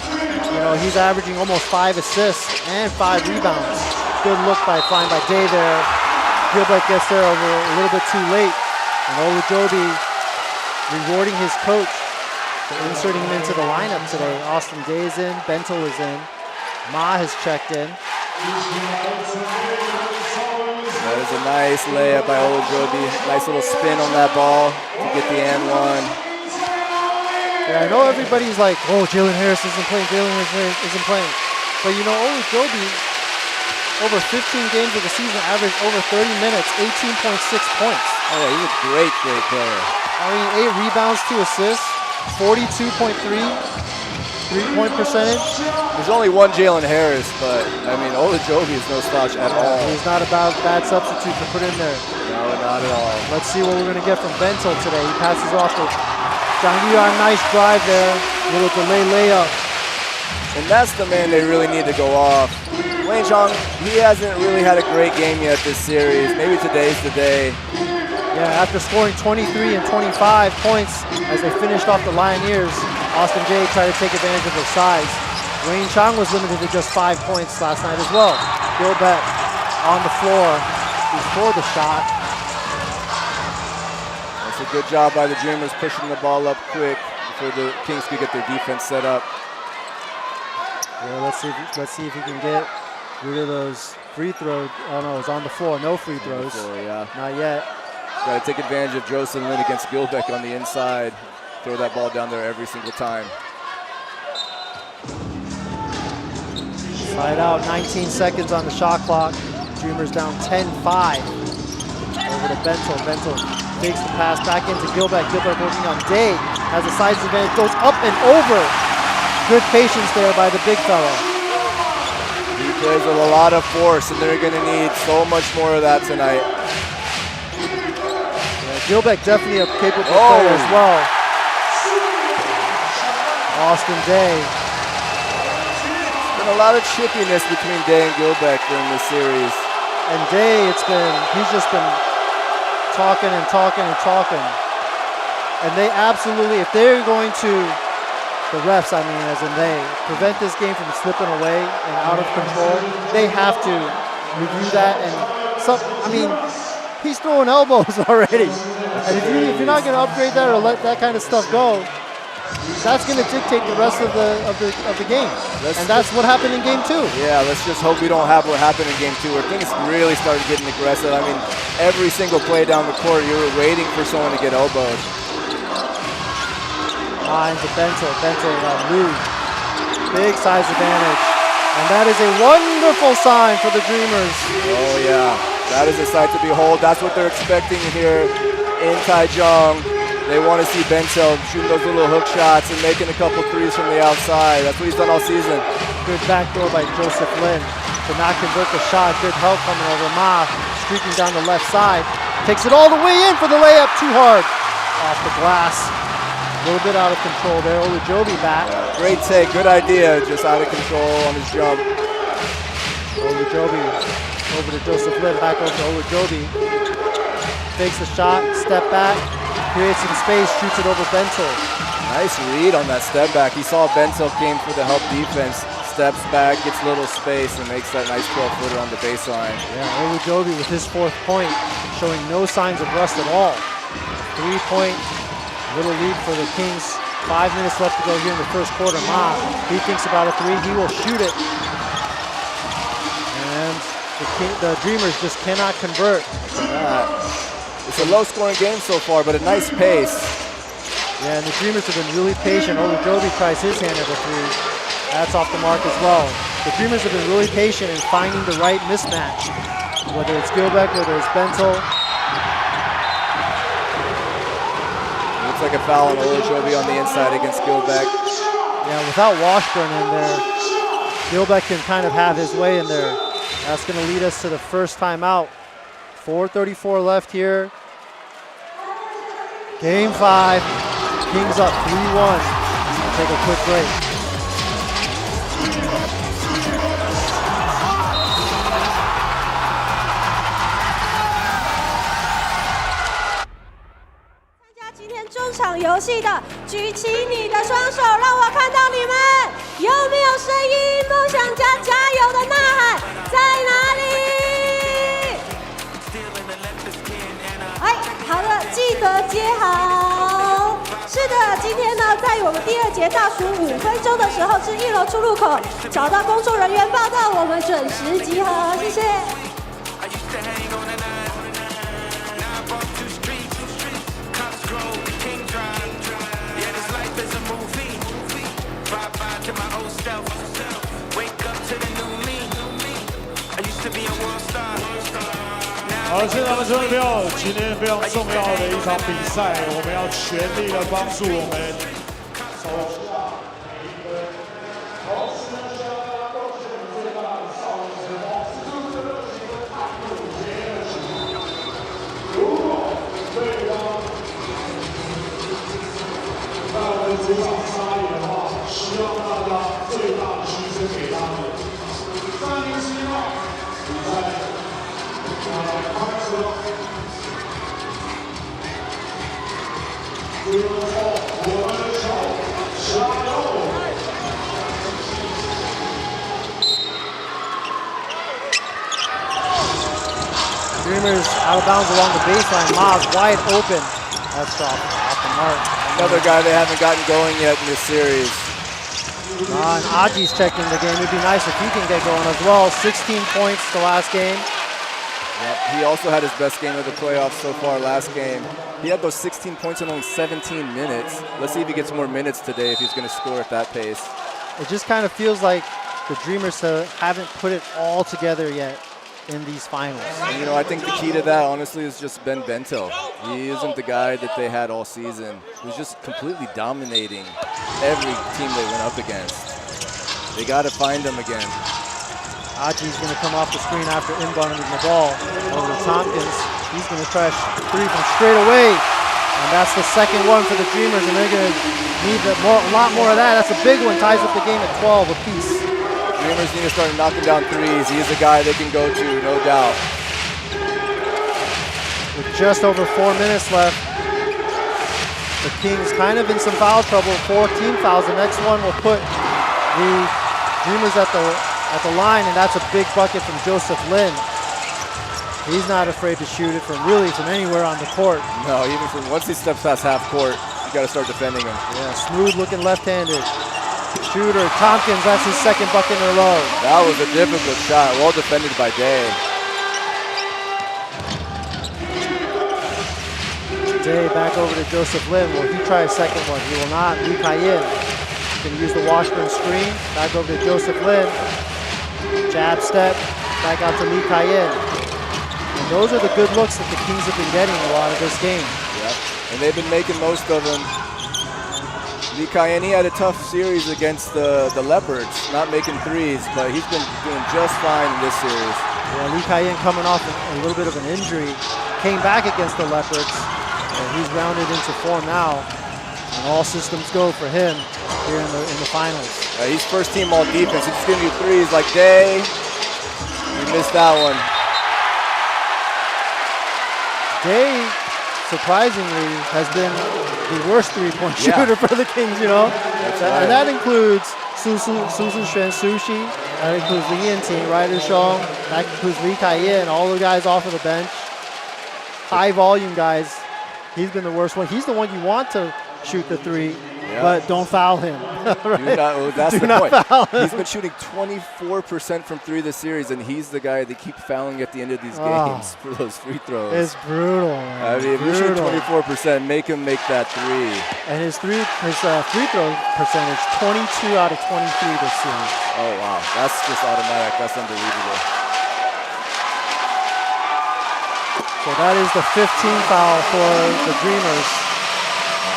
You know, he's averaging almost 5 assists and 5 rebounds. Good look by Day there. Gilbeck gets there over a little bit too late. And Olajobi rewarding his coach for inserting him into the lineup today. Austin Day is in, Bento is in, Ma has checked in. That is a nice layup by Olajobi. Nice little spin on that ball to get the and one. Yeah, I know everybody's like, oh, Jalen Harris isn't playing, But you know, Olajobi, over 15 games of the season, averaged over 30 minutes, 18.6 points. Oh yeah, he's a great player. I mean, 8 rebounds, 2 assists, 42.3 three-point percentage. There's only one Jalen Harris, but I mean, Olajobi is no slouch at all. He's not a bad substitute to put in there. No, not at all. Let's see what we're going to get from Bento today. He passes off to Jangyuan, nice drive there, little delay layup. And that's the man they really need to go off. Wayne Chong, he hasn't really had a great game yet this series. Maybe today's the day. Yeah, after scoring 23 and 25 points as they finished off the Lioneers, Austin Jay tried to take advantage of their size. Wayne Chong was limited to just 5 points last night as well. Gilbeck on the floor before the shot. That's a good job by the Dreamers pushing the ball up quick before the Kings could get their defense set up. Yeah, let's see if he can get rid of those free throws. Oh no, it's on the floor. No free throws. Yeah. Not yet. Got to take advantage of Joseph Lin against Gilbeck on the inside. Throw that ball down there every single time. Slide out, 19 seconds on the shot clock. Dreamers down 10-5. Over to Bentel. Bentel takes the pass back into Gilbeck. Gilbeck working on Day. Has a size advantage, goes up and over. Good patience there by the big fella. He plays with a lot of force, and they're going to need so much more of that tonight. Yeah, Gilbeck definitely a capable player as well. Austin Day. Been a lot of chippiness between Day and Gilbeck during this series. And Day, he's just been talking and talking and talking. And they absolutely, if they're going to, the refs, I mean, as in they, prevent this game from slipping away and out of control, they have to review that. And he's throwing elbows already. And if you're not going to upgrade that or let that kind of stuff go, that's going to dictate the rest of the game. And that's what happened in game 2. Yeah, let's just hope we don't have what happened in game 2 where things really started getting aggressive. I mean, every single play down the court, you were waiting for someone to get elbowed. Into Bentel. Bentel loose. Big size advantage. And that is a wonderful sign for the Dreamers. Oh yeah, that is a sight to behold. That's what they're expecting here in Taichung. They want to see Bentel shooting those little hook shots and making a couple threes from the outside. That's what he's done all season. Good backdoor by Joseph Lin to not convert the shot. Good help coming over. Ma streaking down the left side. Takes it all the way in for the layup. Too hard. Off the glass. A little bit out of control there. Olujobi back. Great take. Good idea. Just out of control on his jump. Olujobi over to Joseph Lin. Back over to Olujobi. Takes the shot. Step back. Creates some space, shoots it over Bentel. Nice read on that step back. He saw Bentel came for the help defense, steps back, gets a little space, and makes that nice 12-footer on the baseline. Yeah, Olujobi with his 4th point, showing no signs of rust at all. 3-point, little lead for the Kings. 5 minutes left to go here in the first quarter. Ma, he thinks about a 3, he will shoot it. And the Dreamers just cannot convert. It's a low-scoring game so far, but a nice pace. Yeah, and the Dreamers have been really patient. Olujobi tries his hand at a 3. That's off the mark as well. The Dreamers have been really patient in finding the right mismatch. Whether it's Gilbeck, whether it's Bentel. Looks like a foul on Olujobi on the inside against Gilbeck. Yeah, without Washburn in there, Gilbeck can kind of have his way in there. That's going to lead us to the first timeout. 4:34 left here. Game 5. Kings up 3-1. We'll take a quick break.中场游戏的，举起你的双手，让我看到你们。有没有声音？梦想家加油的呐喊在哪里？好的，记得接好。是的，今天呢，在我们第2节倒数5分钟的时候，至1楼出入口找到工作人员报到，我们准时集合，谢谢。好，现场的球迷朋友，今天非常重要的一场比赛，我们要全力的帮助我们手下每一个，同时呢，希望大家都是我们最大的少年时光，这热情和踏入节的情况。如果对方在我们主场杀力的话，希望大家最大的牺牲给他们。3名希望比赛。Dreamers out of bounds along the baseline. Ma's wide open. That's off the mark. Another guy they haven't gotten going yet in this series. And Aji's checked in the game. It'd be nice if he can get going as well. 16 points the last game. Yep. He also had his best game of the playoffs so far last game. He had those 16 points in only 17 minutes. Let's see if he gets more minutes today if he's going to score at that pace. It just kind of feels like the Dreamers haven't put it all together yet in these finals. And, you know, I think the key to that, honestly, is just Ben Bento. He isn't the guy that they had all season. He was just completely dominating every team they went up against. They got to find him again. Aji's going to come off the screen after inbounding the ball over to Tompkins. He's going to try three from straight away. And that's the second one for the Dreamers, and they're going to need a lot more of that. That's a big one, ties up the game at 12 apiece. Dreamers need to start knocking down threes. He's a guy they can go to, no doubt. With just over 4 minutes left, the Kings kind of in some foul trouble. 4 team fouls. The next one will put the Dreamers at the line, and that's a big bucket from Joseph Lin. He's not afraid to shoot it from anywhere on the court. No, even from once he steps past half court, you got to start defending him. Yeah, smooth looking left-handed. Shooter, Tompkins, that's his second bucket in a row. That was a difficult shot, well defended by Day. Day back over to Joseph Lim. Will he try a second one? He will not. Lee Kai-in can use the Washburn screen. Back over to Joseph Lim. Jab step, back out to Lee Kai-in. And those are the good looks that the Kings have been getting a lot of this game. Yep, and they've been making most of them. Lee Kai-in, he had a tough series against the Leopards, not making threes, but he's been doing just fine in this series. Yeah, Lee Kai-in coming off a little bit of an injury, came back against the Leopards, and he's rounded into form now. And all systems go for him here in the finals. He's first team all defense. He's just giving you threes like Day. You missed that one. Day, surprisingly, has been the worst three-point shooter for the Kings, you know. And that includes Susan Xuan Sushi, that includes Li Yinting, Ryder Shong, that includes Lee Kai-in, all the guys off of the bench. High volume guys. He's been the worst one. He's the one you want to shoot the three, but don't foul him. Right? That's Do the not point. foul him. He's been shooting 24% from three this series, and he's the guy they keep fouling at the end of these games for those free throws. It's brutal, man. I mean, if you're shooting 24%, make him make that three. And his free throw percentage, 22 out of 23 this series. Oh, wow. That's just automatic. That's unbelievable. So that is the 15th foul for the Dreamers.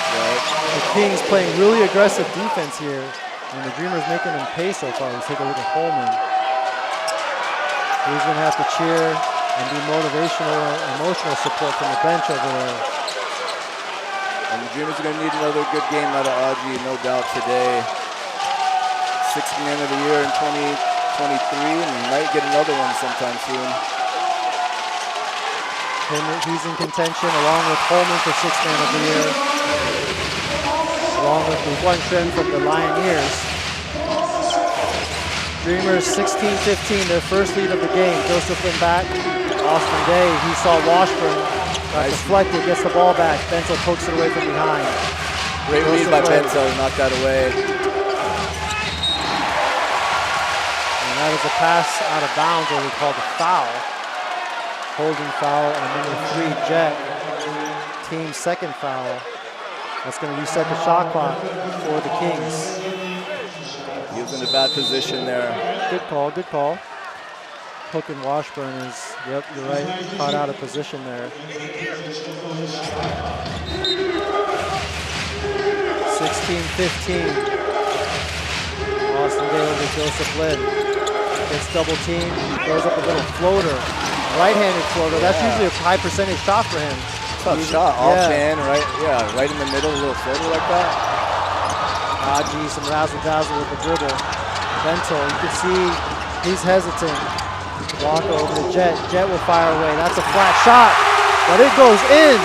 Right. The Kings playing really aggressive defense here, and the Dreamers making them pay so far. Let's take a look at Holman. He's going to have to cheer and be motivational and emotional support from the bench over there. And the Dreamers are going to need another good game out of Aji, no doubt, today. 6th man of the year in 2023, and he might get another one sometime soon. He's in contention along with Holman for 6th man of the year, along with Guan Shen from the Lioneers. Dreamers 16-15, their first lead of the game. Joseph Lin back, Austin Day, he saw Washburn, got deflected, gets the ball back. Bento pokes it away from behind. Great read by Bento, knock that away. And that is a pass out of bounds, or we call the foul. Holding foul on number 3, Jet. Team's second foul. That's going to reset the shot clock for the Kings. He was in a bad position there. Good call, good call. Hook and Washburn is, yep, you're right, caught out of position there. 16-15. Austin Day over Joseph Lin. Gets double team, throws up a little floater. Right-handed floater. That's usually a high percentage shot for him. Tough shot, offhand, right? Yeah, right in the middle, a little floater like that. Aji, some razzle-dazzle with the dribble. Bento, you can see he's hesitant. Walker over to Jet. Jet will fire away. That's a flat shot, but it goes in.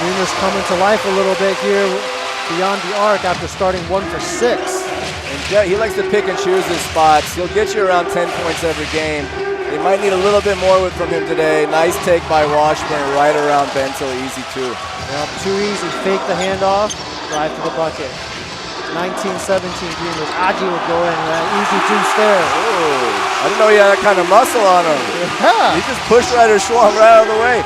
Dreamers coming to life a little bit here beyond the arc after starting 1 for 6. And Jet, he likes to pick and choose his spots. He'll get you around 10 points every game. They might need a little bit more from him today. Nice take by Washburn, right around Bento, easy too. Yep, too easy. Fake the handoff, drive to the bucket. 1917 Dreamers. Aji would go in with that easy juice there. I didn't know he had that kind of muscle on him. Yeah. He just pushed Ryder Schwong right out of the way.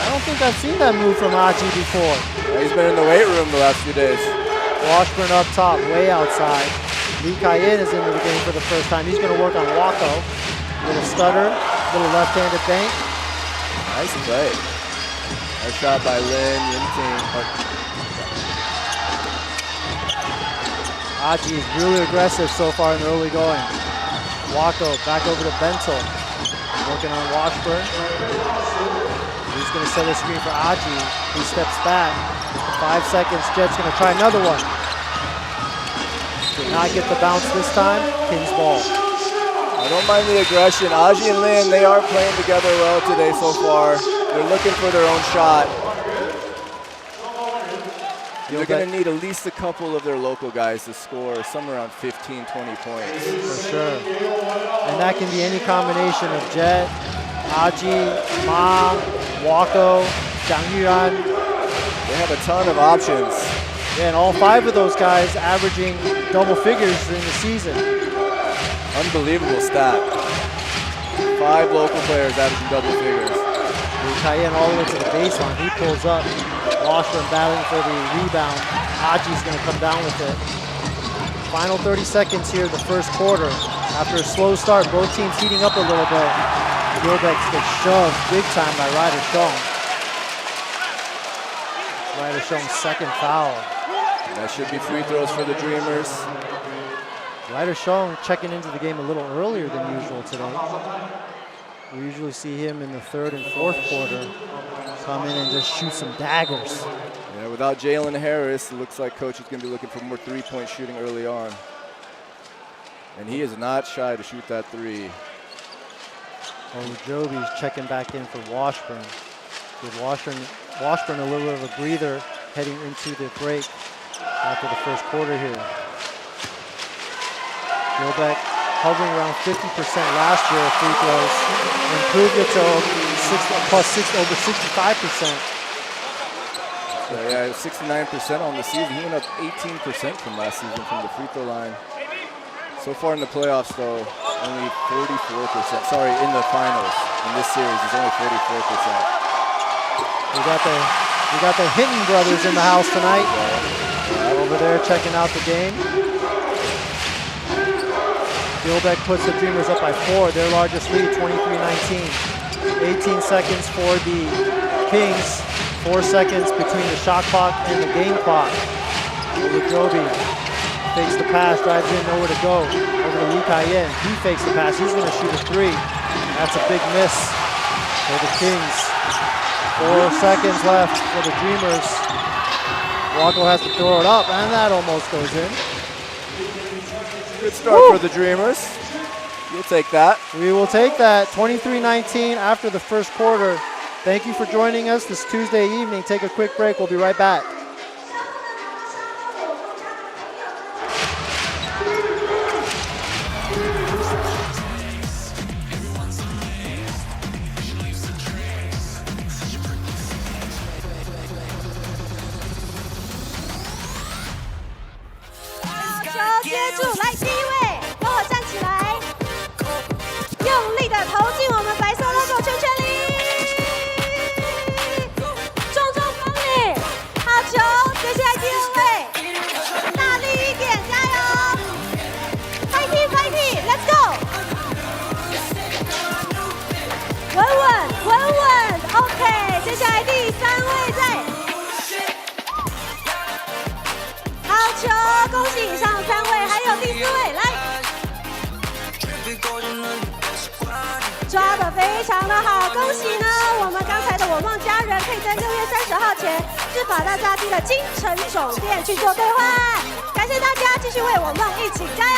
I don't think I've seen that move from Aji before. Yeah, he's been in the weight room the last few days. Washburn up top, way outside. Lee Kai-in is into the game for the first time. He's going to work on Wako. Little stutter, little left-handed bank. Nice play. Nice shot by Lin Yinting. Aji is really aggressive so far in the early going. Wako back over to Bento. Working on Washburn. He's going to set a screen for Aji. He steps back. 5 seconds. Jet's going to try another one. Did not get the bounce this time. King's ball. I don't mind the aggression. Aji and Lin, they are playing together well today so far. They're looking for their own shot. They're going to need at least a couple of their local guys to score somewhere around 15, 20 points. For sure. And that can be any combination of Jet, Aji, Ma, Wako, Zhang Yuan. They have a ton of options. Yeah, and all 5 of those guys averaging double figures in the season. Unbelievable stat. 5 local players averaging double figures. Kai-in all the way to the baseline. He pulls up. Washburn battling for the rebound. Aji's going to come down with it. Final 30 seconds here, the first quarter. After a slow start, both teams heating up a little bit. Gilbeck gets shoved big time by Ryder Schwong. Ryder Schwong's second foul. That should be free throws for the Dreamers. Ryder Schwong checking into the game a little earlier than usual today. We usually see him in the 3rd and 4th quarter come in and just shoot some daggers. Yeah, without Jalen Harris, it looks like coach is going to be looking for more three-point shooting early on. And he is not shy to shoot that 3. Ojobi's checking back in for Washburn. Give Washburn a little bit of a breather heading into the break after the first quarter here. Gilbeck hovering around 50% last year of free throws, improved it to over 65%. So yeah, 69% on the season. He went up 18% from last season from the free throw line. So far in the playoffs, though, only 44%. Sorry, in the finals in this series, it's only 44%. We got the Hinton brothers in the house tonight. Over there checking out the game. Gilbeck puts the Dreamers up by 4, their largest lead, 23-19. 18 seconds for the Kings, 4 seconds between the shot clock and the game clock. Ojobi fakes the pass, drives in, nowhere to go. Over to Lee Kai-in, he fakes the pass, he's gonna shoot a 3. That's a big miss for the Kings. 4 seconds left for the Dreamers. Wako has to throw it up, and that almost goes in. Good start for the Dreamers. You'll take that. We will take that. 23-19 after the first quarter. Thank you for joining us this Tuesday evening. Take a quick break. We'll be right back.抓得非常的好，恭喜呢！我们刚才的我梦家人可以在6月30号前至法大炸鸡的金城总店去做兑换。感谢大家继续为我梦一起加油！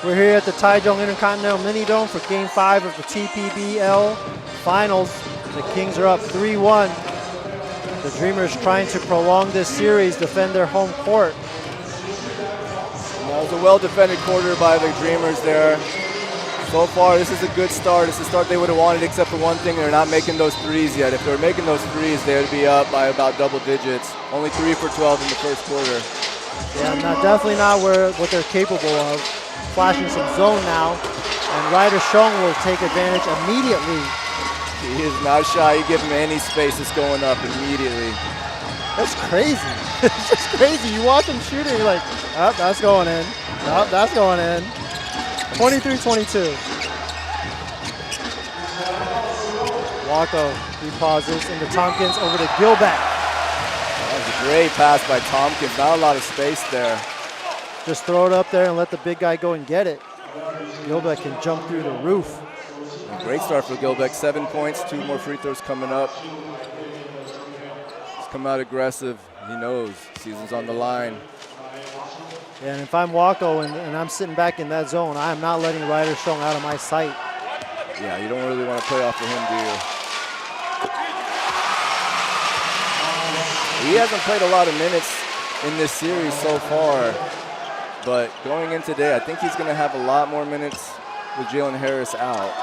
We're here at the Taichung Intercontinental Mini Dome for Game 5 of the TPBL Finals. The Kings are up 3-1. The Dreamers trying to prolong this series, defend their home court. That was a well-defended quarter by the Dreamers there. So far, this is a good start. It's the start they would have wanted, except for one thing, they're not making those threes yet. If they were making those threes, they would be up by about double digits. Only 3 for 12 in the first quarter. Yeah, definitely not what they're capable of. Flashing some zone now, and Ryder Shong will take advantage immediately. He is not shy. You give him any space, it's going up immediately. That's crazy. It's just crazy. You watch him shoot it, you're like, oh, that's going in. Oh, that's going in. 23-22. Wako, he pauses into Tompkins over to Gilbeck. That was a great pass by Tompkins. Not a lot of space there. Just throw it up there and let the big guy go and get it. Gilbeck can jump through the roof. Great start for Gilbeck. 7 points, 2 more free throws coming up. He's come out aggressive. He knows season's on the line. Yeah, and if I'm Wako and I'm sitting back in that zone, I am not letting Ryder Shong out of my sight. Yeah, you don't really want to play off of him, do you? He hasn't played a lot of minutes in this series so far. But going in today, I think he's going to have a lot more minutes with Jalen Harris out.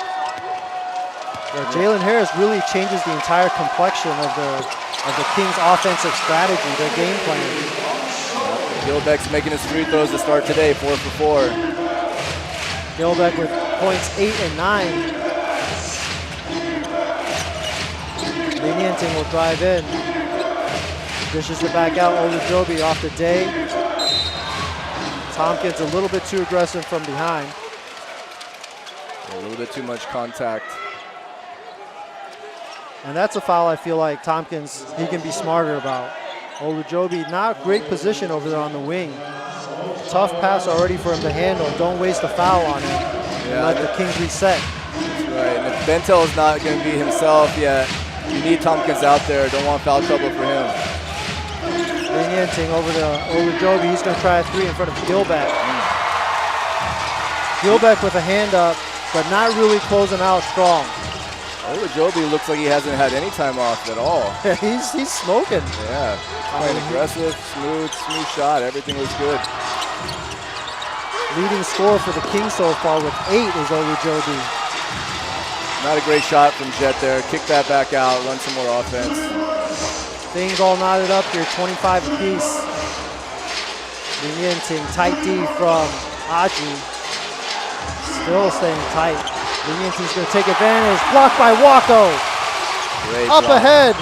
Yeah, Jalen Harris really changes the entire complexion of the Kings' offensive strategy, their game plan. Gilbeck's making his free throws to start today, 4 for 4. Gilbeck with points 8 and 9. Linienting will drive in. Dishes it back out. Olujobi off the day. Tompkins a little bit too aggressive from behind. A little bit too much contact. And that's a foul I feel like Tompkins, he can be smarter about. Olujobi, not great position over there on the wing. Tough pass already for him to handle. Don't waste a foul on him. Yeah, let the Kings reset. That's right, and if Bentel is not going to be himself yet, you need Tompkins out there. Don't want foul trouble for him. Linienting over to Olujobi. He's going to try a 3 in front of Gilbeck. Gilbeck with a hand up, but not really closing out strong. Olujobi looks like he hasn't had any time off at all. Yeah, he's smoking. Yeah, playing aggressive, smooth shot. Everything was good. Leading scorer for the Kings so far with 8 is Olujobi. Not a great shot from Jet there. Kick that back out, run some more offense. Things all knotted up here, 25 apiece. Linienting, tight D from Aji. Still staying tight. Linienting's going to take advantage. Blocked by Wako. Great Up block. ahead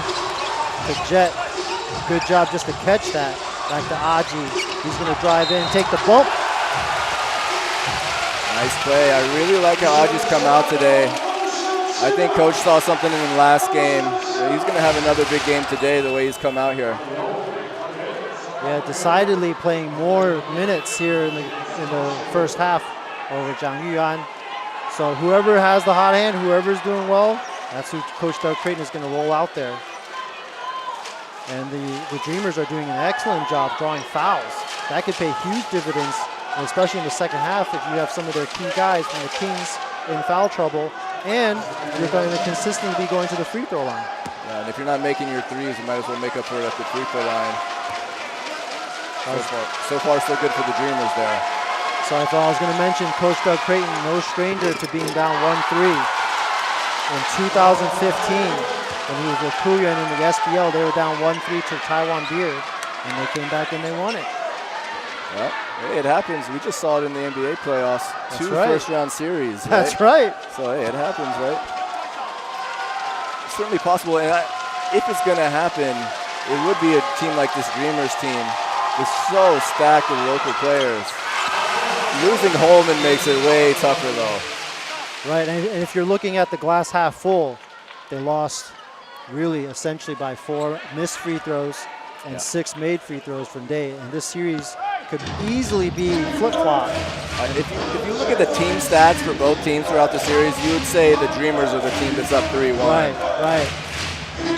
to Jet. Good job just to catch that. Back to Aji. He's going to drive in, take the bump. Nice play. I really like how Aji's come out today. I think Coach saw something in the last game. He's going to have another big game today the way he's come out here. Yeah, decidedly playing more minutes here in the first half over Zhang Yuan. So whoever has the hot hand, whoever's doing well, that's who Coach Doug Creighton is going to roll out there. And the Dreamers are doing an excellent job drawing fouls. That could pay huge dividends, especially in the second half if you have some of their key guys from the Kings in foul trouble, and you're going to consistently be going to the free throw line. Yeah, and if you're not making your threes, you might as well make up for it at the free throw line. So far, so good for the Dreamers there. So I thought I was going to mention Coach Doug Creighton, no stranger to being down 1-3. In 2015, when he was with Puyan in the SBL, they were down 1-3 to Taiwan Beer, and they came back and they won it. Well, hey, it happens. We just saw it in the NBA playoffs. That's 2 right. first-round series. Right? That's right. So, hey, it happens, right? It's certainly possible. And if it's going to happen, it would be a team like this Dreamers team. It's so stacked with local players. Losing Holman makes it way tougher, though. Right, and if you're looking at the glass half full, they lost really essentially by 4 missed free throws and 6 made free throws from Day. And this series could easily be flip-flopped. If you look at the team stats for both teams throughout the series, you would say the Dreamers are the team that's up 3-1. Right.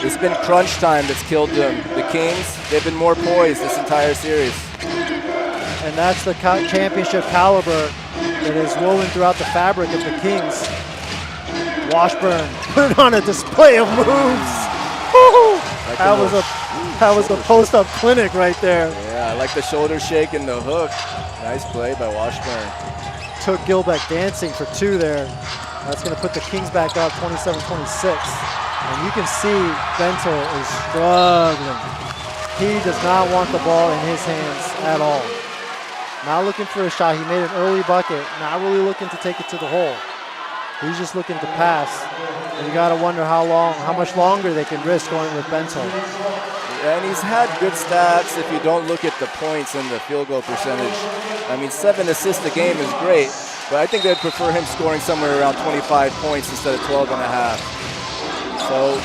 It's been crunch time that's killed them. The Kings, they've been more poised this entire series. And that's the championship caliber that is woven throughout the fabric of the Kings. Washburn put on a display of moves. Like that was a post-up clinic right there. Yeah, I like the shoulder shake and the hook. Nice play by Washburn. Took Gilbeck dancing for 2 there. That's going to put the Kings back up 27-26. And you can see Bento is struggling. He does not want the ball in his hands at all. Not looking for a shot. He made an early bucket. Not really looking to take it to the hole. He's just looking to pass. And you got to wonder how much longer they can risk going with Bento. And he's had good stats if you don't look at the points and the field goal percentage. I mean, 7 assists a game is great, but I think they'd prefer him scoring somewhere around 25 points instead of 12.5. So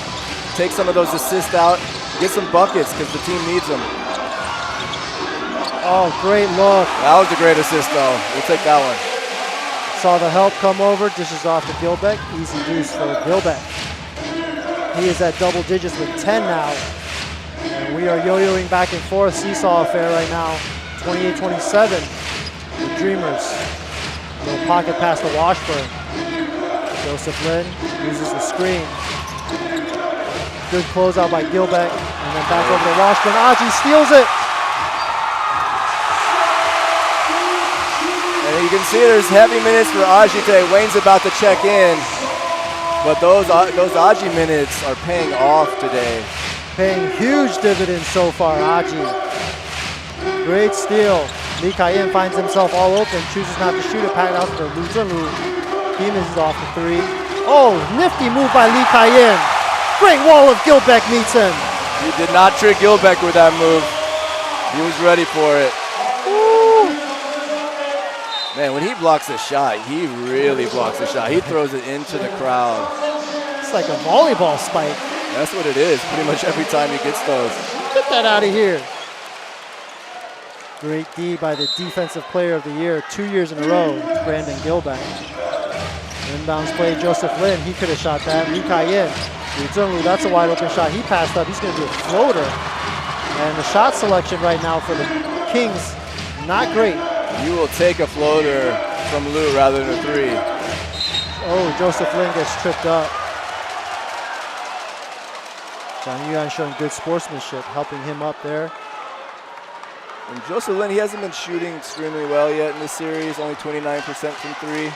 take some of those assists out, get some buckets because the team needs them. Oh, great look. That was a great assist though. We'll take that one. Saw the help come over, dishes off to Gilbeck. Easy deuce for Gilbeck. He is at double digits with 10 now. And we are yo-yoing back and forth, seesaw affair right now. 28-27, the Dreamers. Little pocket pass to Washburn. Joseph Lin uses the screen. Good closeout by Gilbeck. And then back over to Washburn. Aji steals it. And you can see there's heavy minutes for Aji today. Wayne's about to check in. But those Aji minutes are paying off today. Paying huge dividends so far, Aji. Great steal. Lee Kai-in finds himself all open, chooses not to shoot it, packed out for Lu Zhenlu. He misses off the 3. Oh, nifty move by Lee Kai-in. Great wall of Gilbeck meets him. He did not trick Gilbeck with that move. He was ready for it. Ooh. Man, when he blocks a shot, he really blocks a shot. He throws it into the crowd. It's like a volleyball spike. That's what it is, pretty much every time he gets those. Get that out of here. Great D by the Defensive Player of the Year 2 years in a row, Brandon Gilbeck. Inbounds play, Joseph Lin, he could have shot that. Lee Kai-in, that's a wide open shot. He passed up, he's going to do a floater. And the shot selection right now for the Kings, not great. You will take a floater from Lou rather than a 3. Oh, Joseph Lin gets tripped up. Zhang Yuan showing good sportsmanship, helping him up there. And Joseph Lin, he hasn't been shooting extremely well yet in this series, only 29% from 3.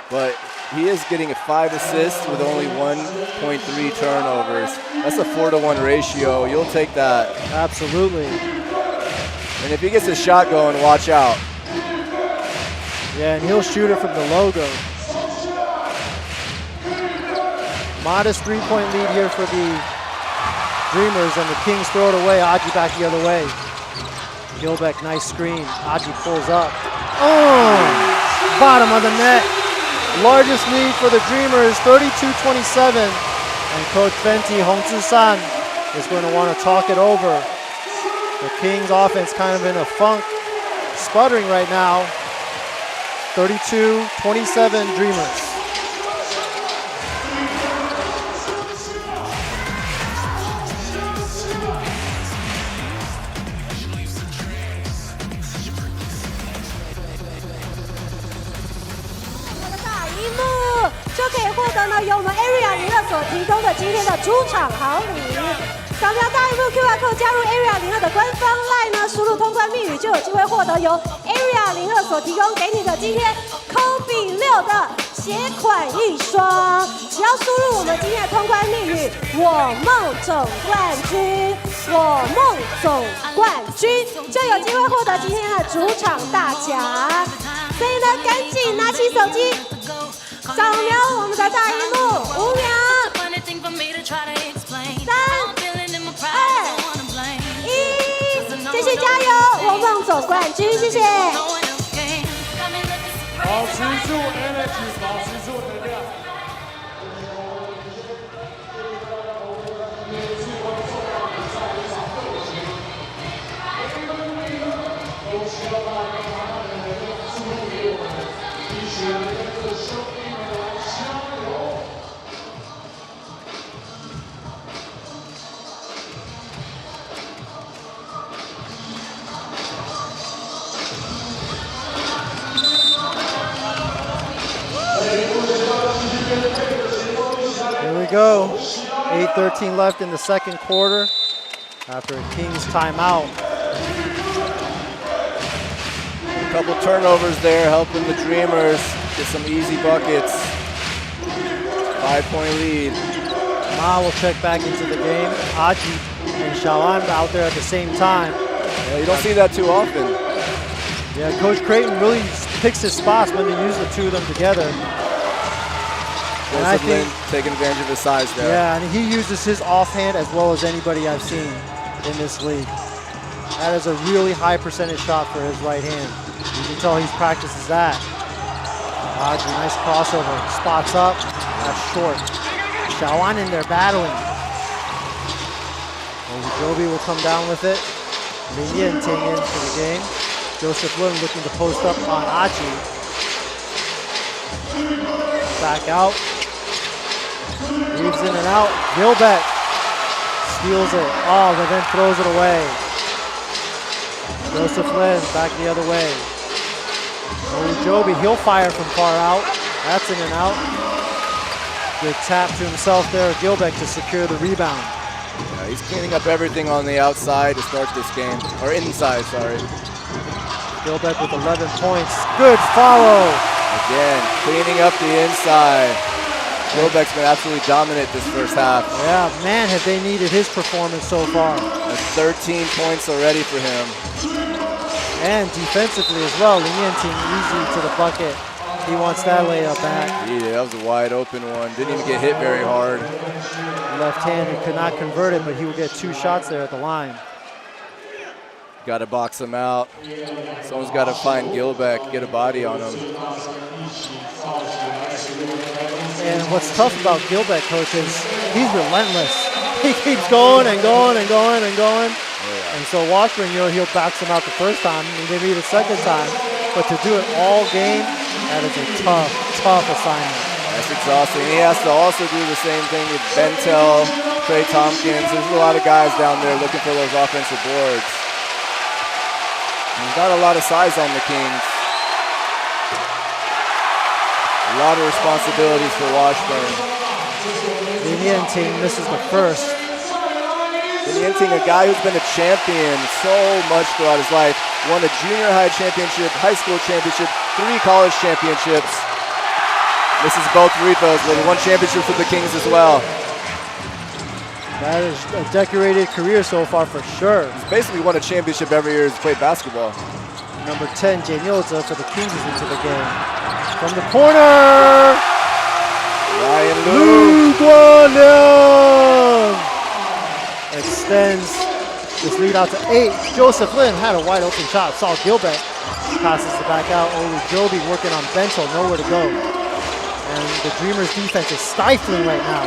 But he is getting 5 assists with only 1.3 turnovers. That's a 4-to-1 ratio. You'll take that. Absolutely. And if he gets a shot going, watch out. Yeah, and he'll shoot it from the logo. Modest 3-point lead here for the Dreamers, and the Kings throw it away. Aji back the other way. Gilbeck, nice screen. Aji pulls up. Oh, bottom of the net. Largest lead for the Dreamers, 32-27. And Coach Fenty, Hong Tzu-san, is going to want to talk it over. The Kings offense kind of in a funk, sputtering right now. 32-27 Dreamers.由我们 Area 01所提供的今天的出场好礼，扫描大荧幕 QR code 加入 Area 02的官方 LINE 呢，输入通关密语就有机会获得由 Area 02所提供给你的今天 Kobe 6的鞋款一双。只要输入我们今天的通关密语“我梦总冠军”，我梦总冠军，就有机会获得今天的主场大奖。所以呢，赶紧拿起手机。扫描我们的大荧幕，5秒，3、2、1，继续加油，我梦总冠军，谢谢。保持住 energy， 保持住能量。go. 8:13 left in the second quarter after a Kings timeout. A couple turnovers there helping the Dreamers get some easy buckets. 5-point lead. Ma will check back into the game. Aji and Shawan out there at the same time. Yeah, you don't see that too often. Yeah, Coach Creighton really picks his spots when they use the two of them together. And I think taking advantage of his size there. Yeah, and he uses his offhand as well as anybody I've seen in this league. That is a really high percentage shot for his right hand. You can tell he's practices that. Aji, nice crossover, spots up, that's short. Shawan in there battling. Joby will come down with it. Lin Yenting in for the game. Joseph Lim looking to post up on Aji. Back out. Weaves in and out. Gilbeck steals it. Oh, but then throws it away. Joseph Lim back the other way. Joby, he'll fire from far out. That's in and out. Good tap to himself there, Gilbeck, to secure the rebound. Yeah, he's cleaning up everything on the outside to start this game. Or inside, sorry. Gilbeck with 11 points. Good follow. Again, cleaning up the inside. Gilbeck's been absolutely dominant this first half. Yeah, man, have they needed his performance so far. That's 13 points already for him. And defensively as well, Lin Yenting easy to the bucket. He wants that layup back. Yeah, that was a wide open one. Didn't even get hit very hard. Left-handed could not convert it, but he will get 2 shots there at the line. Got to box him out. Someone's got to find Gilbeck, get a body on him. And what's tough about Gilbeck, Coach, is he's relentless. He keeps going and going and going and going. Yeah. And so Washburn, you know, he'll box him out the first time, and maybe the second time. But to do it all game, that is a tough, tough assignment. That's exhausting. He has to also do the same thing with Bentel, Trey Tompkins. There's a lot of guys down there looking for those offensive boards. There's not a lot of size on the Kings. A lot of responsibilities for Washburn. Lin Yenting misses the first. Lin Yenting, a guy who's been a champion so much throughout his life. Won a junior high championship, high school championship, 3 college championships. Misses both free throws, but he won championships with the Kings as well. That is a decorated career so far for sure. He's basically won a championship every year he's played basketball. Number 10, Janyota for the Kings is into the game. From the corner! Ryan Lu Guanyang extends this lead out to 8. Joseph Lin had a wide open shot. Saw Gilbeck. Passes it back out. Joby working on Bentel, nowhere to go. And the Dreamers defense is stifling right now.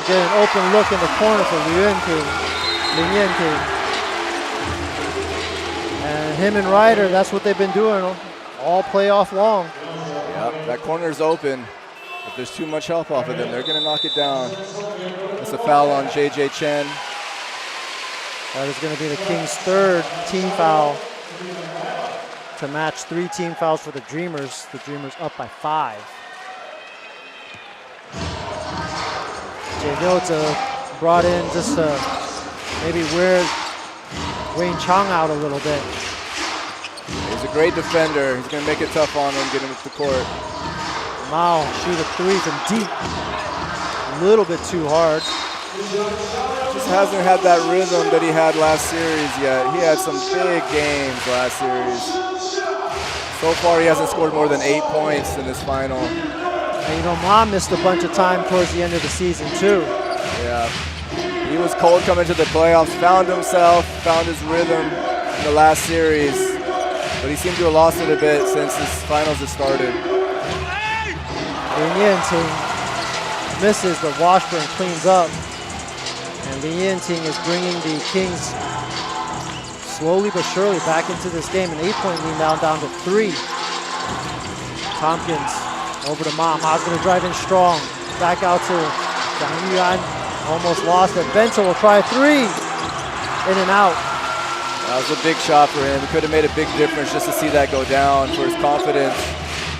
Get an open look in the corner for Lin Yenting. And him and Ryder, that's what they've been doing all playoff long. Yep, that corner's open. If there's too much help off of them, they're gonna knock it down. That's a foul on JJ Chen. That is gonna be the Kings' 3rd team foul to match 3 team fouls for the Dreamers. The Dreamers up by 5. Janyota brought in just to maybe wear Wayne Chong out a little bit. He's a great defender. He's going to make it tough on him, get him to the court. Mao shoot a 3 from deep. A little bit too hard. Just hasn't had that rhythm that he had last series yet. He had some big games last series. So far, he hasn't scored more than 8 points in this final. And you know, Ma missed a bunch of time towards the end of the season too. Yeah, he was cold coming to the playoffs, found himself, found his rhythm in the last series, but he seemed to have lost it a bit since his finals have started. Lin Yenting misses, but Washburn cleans up. And Lin Yenting is bringing the Kings slowly but surely back into this game. An 8-point lead now down to 3. Tompkins over to Ma. Ma's going to drive in strong. Back out to Zhang Yuan. Almost lost it. Bentel will try 3. In and out. That was a big shot for him. It could have made a big difference just to see that go down for his confidence.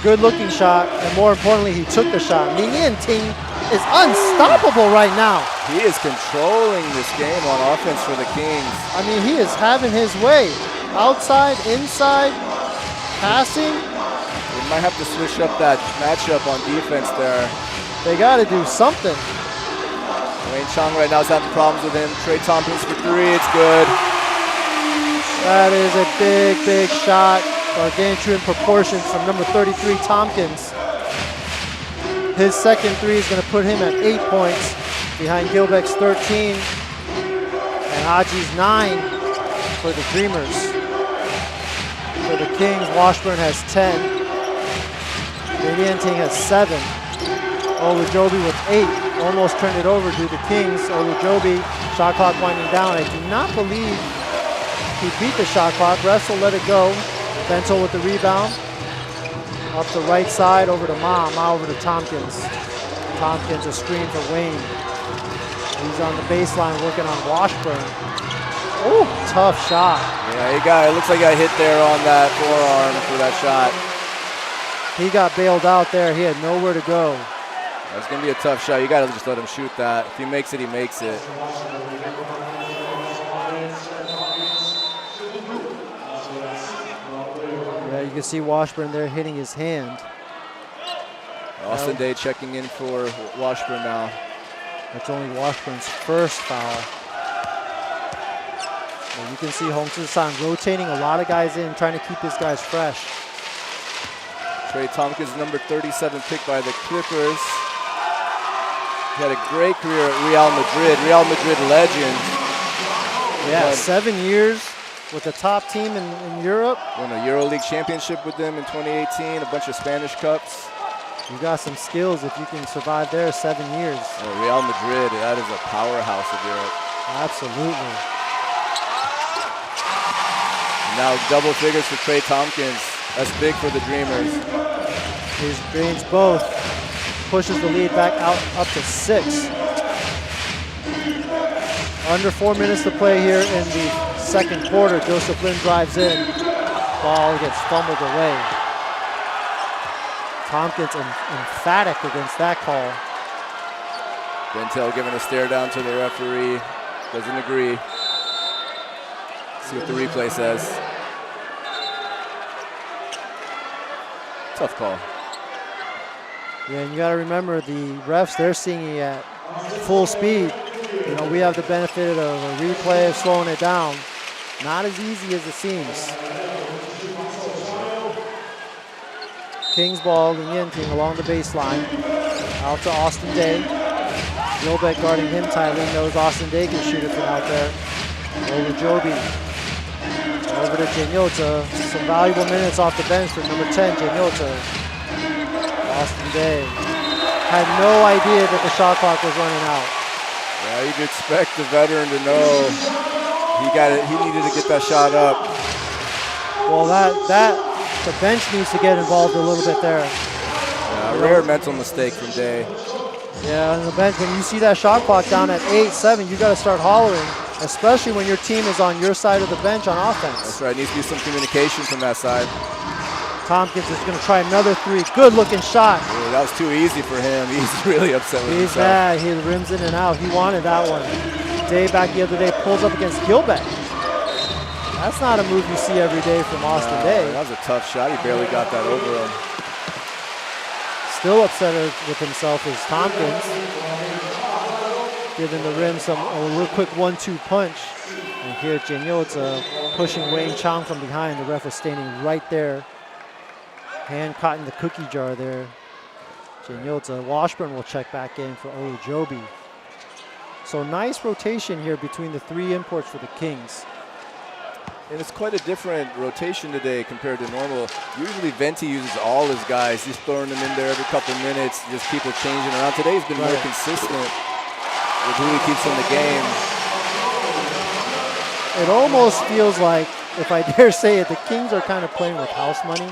Good looking shot, and more importantly, he took the shot. Lin Yenting is unstoppable right now. He is controlling this game on offense for the Kings. I mean, he is having his way. Outside, inside, passing. They might have to switch up that matchup on defense there. They got to do something. Wayne Chang right now is having problems with him. Trey Tompkins for three, it's good. That is a big, big shot. Gargantuan proportions from number 33, Tompkins. His second three is going to put him at 8 points behind Gilbeck's 13 and Haji's 9 for the Dreamers. For the Kings, Washburn has 10. Vivianting has 7. Olujobi with 8. Almost turned it over to the Kings. Olujobi, shot clock winding down. I do not believe he beat the shot clock. Refs will let it go. Bento with the rebound. Up the right side over to Ma. Ma over to Tompkins. Tompkins a screen for Wayne. He's on the baseline working on Washburn. Oh, tough shot. Yeah, it looks like he got hit there on that forearm for that shot. He got bailed out there. He had nowhere to go. That's going to be a tough shot. You got to just let him shoot that. If he makes it, he makes it. Yeah, you can see Washburn there hitting his hand. Austin Day checking in for Washburn now. That's only Washburn's first foul. And you can see Hong San rotating a lot of guys in, trying to keep his guys fresh. Trey Tompkins, number 37 pick by the Clippers. He had a great career at Real Madrid legend. Yeah, 7 years with the top team in Europe. Won a EuroLeague championship with them in 2018, a bunch of Spanish Cups. You got some skills if you can survive there 7 years. Oh, Real Madrid, that is a powerhouse of Europe. Absolutely. And now double figures for Trey Tompkins. That's big for the Dreamers. He drains both. Pushes the lead back out up to 6. Under 4 minutes to play here in the second quarter. Joseph Lin drives in. Ball gets fumbled away. Tompkins emphatic against that call. Bentel giving a stare down to the referee. Doesn't agree. See what the replay says. Tough call. Yeah, and you got to remember the refs, they're seeing it at full speed. You know, we have the benefit of a replay of slowing it down. Not as easy as it seems. Kings ball, Lienting along the baseline. Out to Austin Day. Gilbeck guarding him tightly, knows Austin Day can shoot it from out there. Olujobi. Over to Jenyota. Some valuable minutes off the bench for number 10, Jenyota. Austin Day had no idea that the shot clock was running out. Yeah, you'd expect the veteran to know he needed to get that shot up. Well, the bench needs to get involved a little bit there. Yeah, rare mental mistake from Day. Yeah, on the bench, when you see that shot clock down at 8-7, you got to start hollering, especially when your team is on your side of the bench on offense. That's right, needs to be some communication from that side. Tompkins is going to try another three. Good looking shot. Ooh, that was too easy for him. He's really upset with himself. He's mad. He rims in and out. He wanted that one. Day back the other day pulls up against Gilbeck. That's not a move you see every day from Austin Day. That was a tough shot. He barely got that over him. Still upset with himself is Tompkins. Giving the rim a real quick 1-2 punch. And here Jenyota pushing Wayne Chang from behind. The ref was standing right there. Hand caught in the cookie jar there. Jenyota. Washburn will check back in for Olujobi. So nice rotation here between the three imports for the Kings. And it's quite a different rotation today compared to normal. Usually Venti uses all his guys. He's throwing them in there every couple minutes, just people changing around. Today's been more consistent with who he keeps in the game. It almost feels like, if I dare say it, the Kings are kind of playing with house money.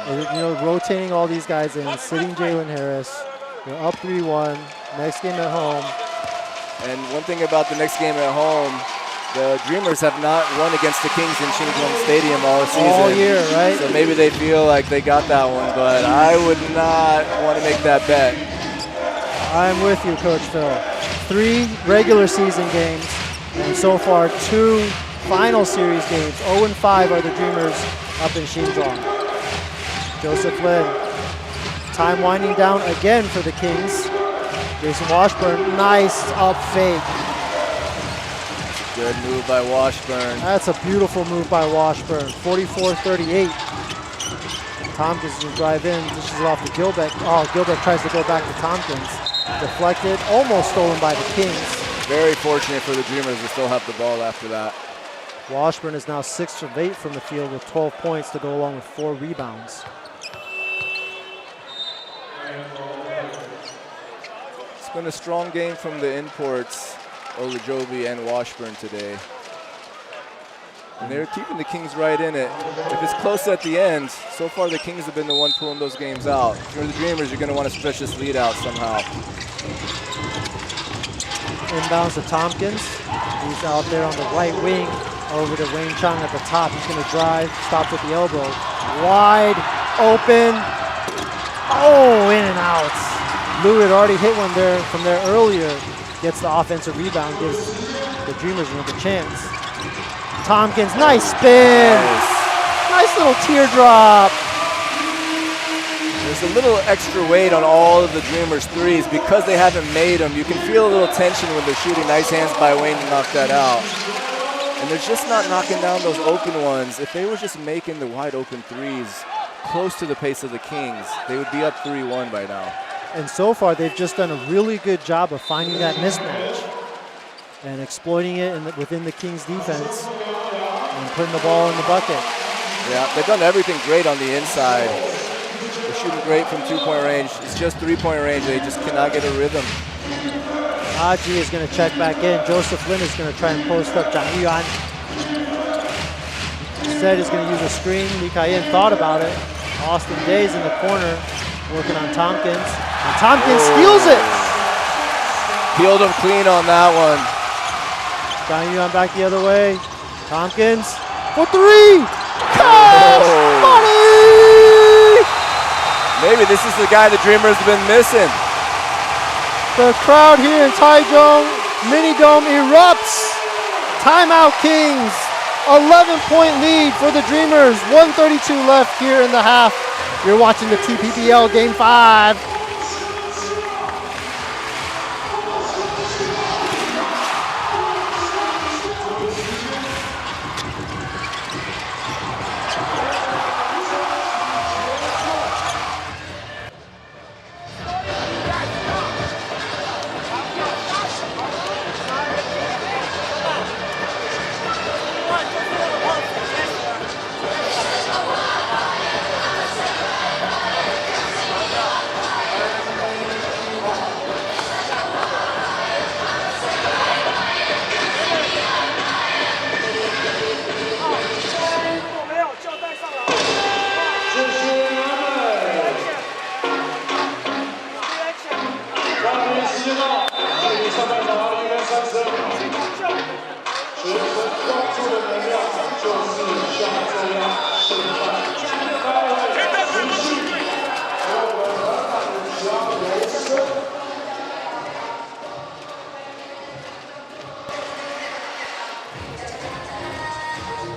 You know, rotating all these guys in, sitting Jalen Harris. They're up 3-1, next game at home. And one thing about the next game at home, the Dreamers have not won against the Kings in Shinjuku Stadium all season. All year, right? So maybe they feel like they got that one, but I would not want to make that bet. I'm with you, Coach Phil. 3 regular season games, and so far 2 final series games. 0-5 are the Dreamers up in Xinzhuang. Joseph Lin. Time winding down again for the Kings. Jason Washburn, nice up fake. Good move by Washburn. That's a beautiful move by Washburn. 44-38. Tompkins will drive in, dishes it off to Gilbeck. Oh, Gilbeck tries to go back to Tompkins. Deflected, almost stolen by the Kings. Very fortunate for the Dreamers to still have the ball after that. Washburn is now 6 of 8 from the field with 12 points to go along with 4 rebounds. It's been a strong game from the imports, Olajobi and Washburn today. And they're keeping the Kings right in it. If it's close at the end, so far the Kings have been the one pulling those games out. If you're the Dreamers, you're going to want to stretch this lead out somehow. Inbounds to Tompkins. He's out there on the right wing. Over to Wayne Chang at the top. He's going to drive, stops at the elbow. Wide open. Oh, in and out. Lou had already hit one there from there earlier. Gets the offensive rebound, gives the Dreamers another chance. Tompkins, nice spin. Nice little teardrop. There's a little extra weight on all of the Dreamers' threes because they haven't made them. You can feel a little tension when they're shooting. Nice hands by Wayne to knock that out. And they're just not knocking down those open ones. If they were just making the wide open threes close to the pace of the Kings, they would be up 3-1 by now. And so far, they've just done a really good job of finding that mismatch and exploiting it within the Kings' defense and putting the ball in the bucket. Yeah, they've done everything great on the inside. They're shooting great from 2-point range. It's just 3-point range. They just cannot get a rhythm. Aji is going to check back in. Joseph Lin is going to try and post up Zhang Yuan. Instead, he's going to use a screen. Li Kai-yin thought about it. Austin Day's in the corner working on Tompkins. And Tompkins steals it. Peeled him clean on that one. Zhang Yuan back the other way. Tompkins for 3. Cash money! Maybe this is the guy the Dreamers have been missing. The crowd here in Taichung Mini Dome erupts. Timeout Kings. 11-point lead for the Dreamers. 1:32 left here in the half. You're watching the TPBL Game 5.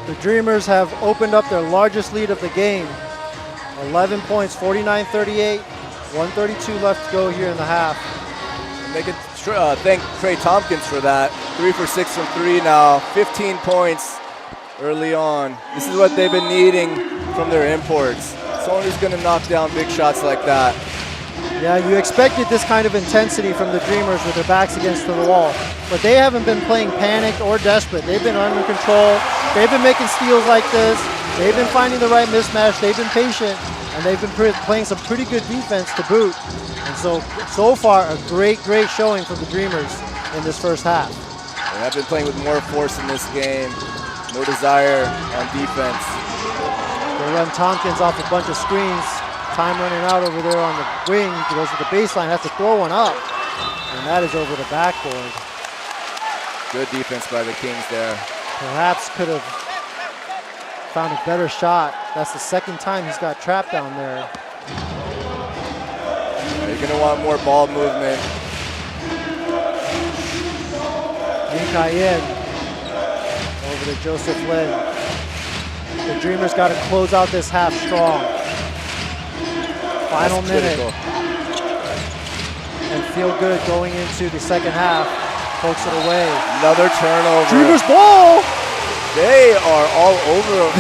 The Dreamers have opened up their largest lead of the game. 11 points, 49-38, 1:32 left to go here in the half. And they can thank Trey Tompkins for that. 3 for 6 from 3 now, 15 points early on. This is what they've been needing from their imports. Someone who's going to knock down big shots like that. Yeah, you expected this kind of intensity from the Dreamers with their backs against the wall, but they haven't been playing panicked or desperate. They've been under control. They've been making steals like this. They've been finding the right mismatch. They've been patient, and they've been playing some pretty good defense to boot. And so far, a great showing from the Dreamers in this first half. They have been playing with more force in this game, more desire on defense. They run Tompkins off a bunch of screens. Time running out over there on the wing. He goes to the baseline, has to throw one up. And that is over the backboard. Good defense by the Kings there. Perhaps could have found a better shot. That's the second time he's got trapped down there. You're going to want more ball movement Lee over to Joseph Lin. The Dreamers got to close out this half strong. Final minute. And feel good going into the second half. Pokes it away. Another turnover. Dreamers ball! They are all over.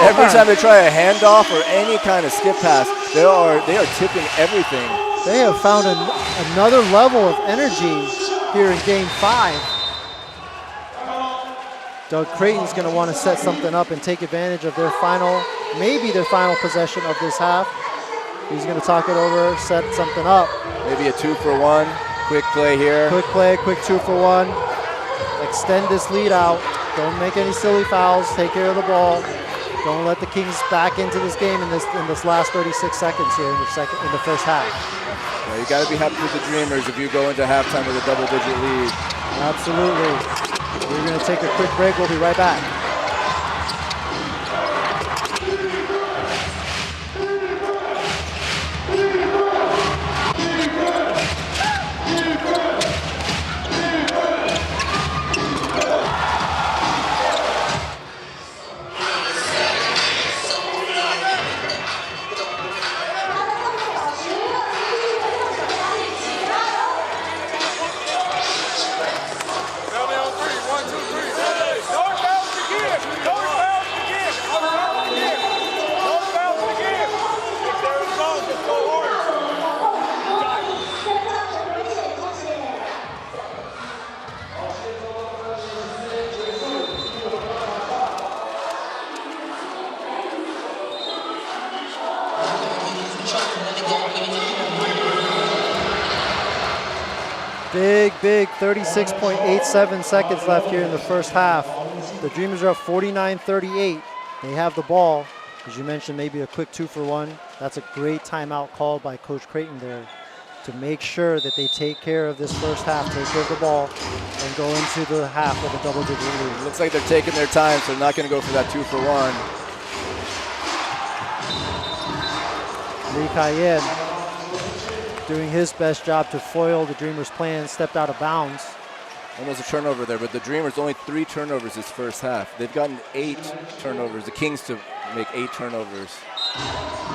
Every time they try a handoff or any kind of skip pass, they are tipping everything. They have found another level of energy here in Game 5. Doug Creighton's going to want to set something up and take advantage of maybe their final possession of this half. He's going to talk it over, set something up. Maybe a 2-for-1. Quick play here. Quick play, quick 2-for-1. Extend this lead out. Don't make any silly fouls. Take care of the ball. Don't let the Kings back into this game in this last 36 seconds here in the first half. Yeah, you got to be happy with the Dreamers if you go into halftime with a double-digit lead. Absolutely. We're going to take a quick break. We'll be right back. Big 36.87 seconds left here in the first half. The Dreamers are up 49-38. They have the ball. As you mentioned, maybe a quick 2-for-1. That's a great timeout called by Coach Creighton there to make sure that they take care of this first half, take care of the ball, and go into the half with a double-digit lead. Looks like they're taking their time, so they're not going to go for that 2-for-1. Lee Kai-yen doing his best job to foil the Dreamers' plan, stepped out of bounds. Almost a turnover there, but the Dreamers only 3 turnovers this first half. They've gotten 8 turnovers. The Kings to make 8 turnovers.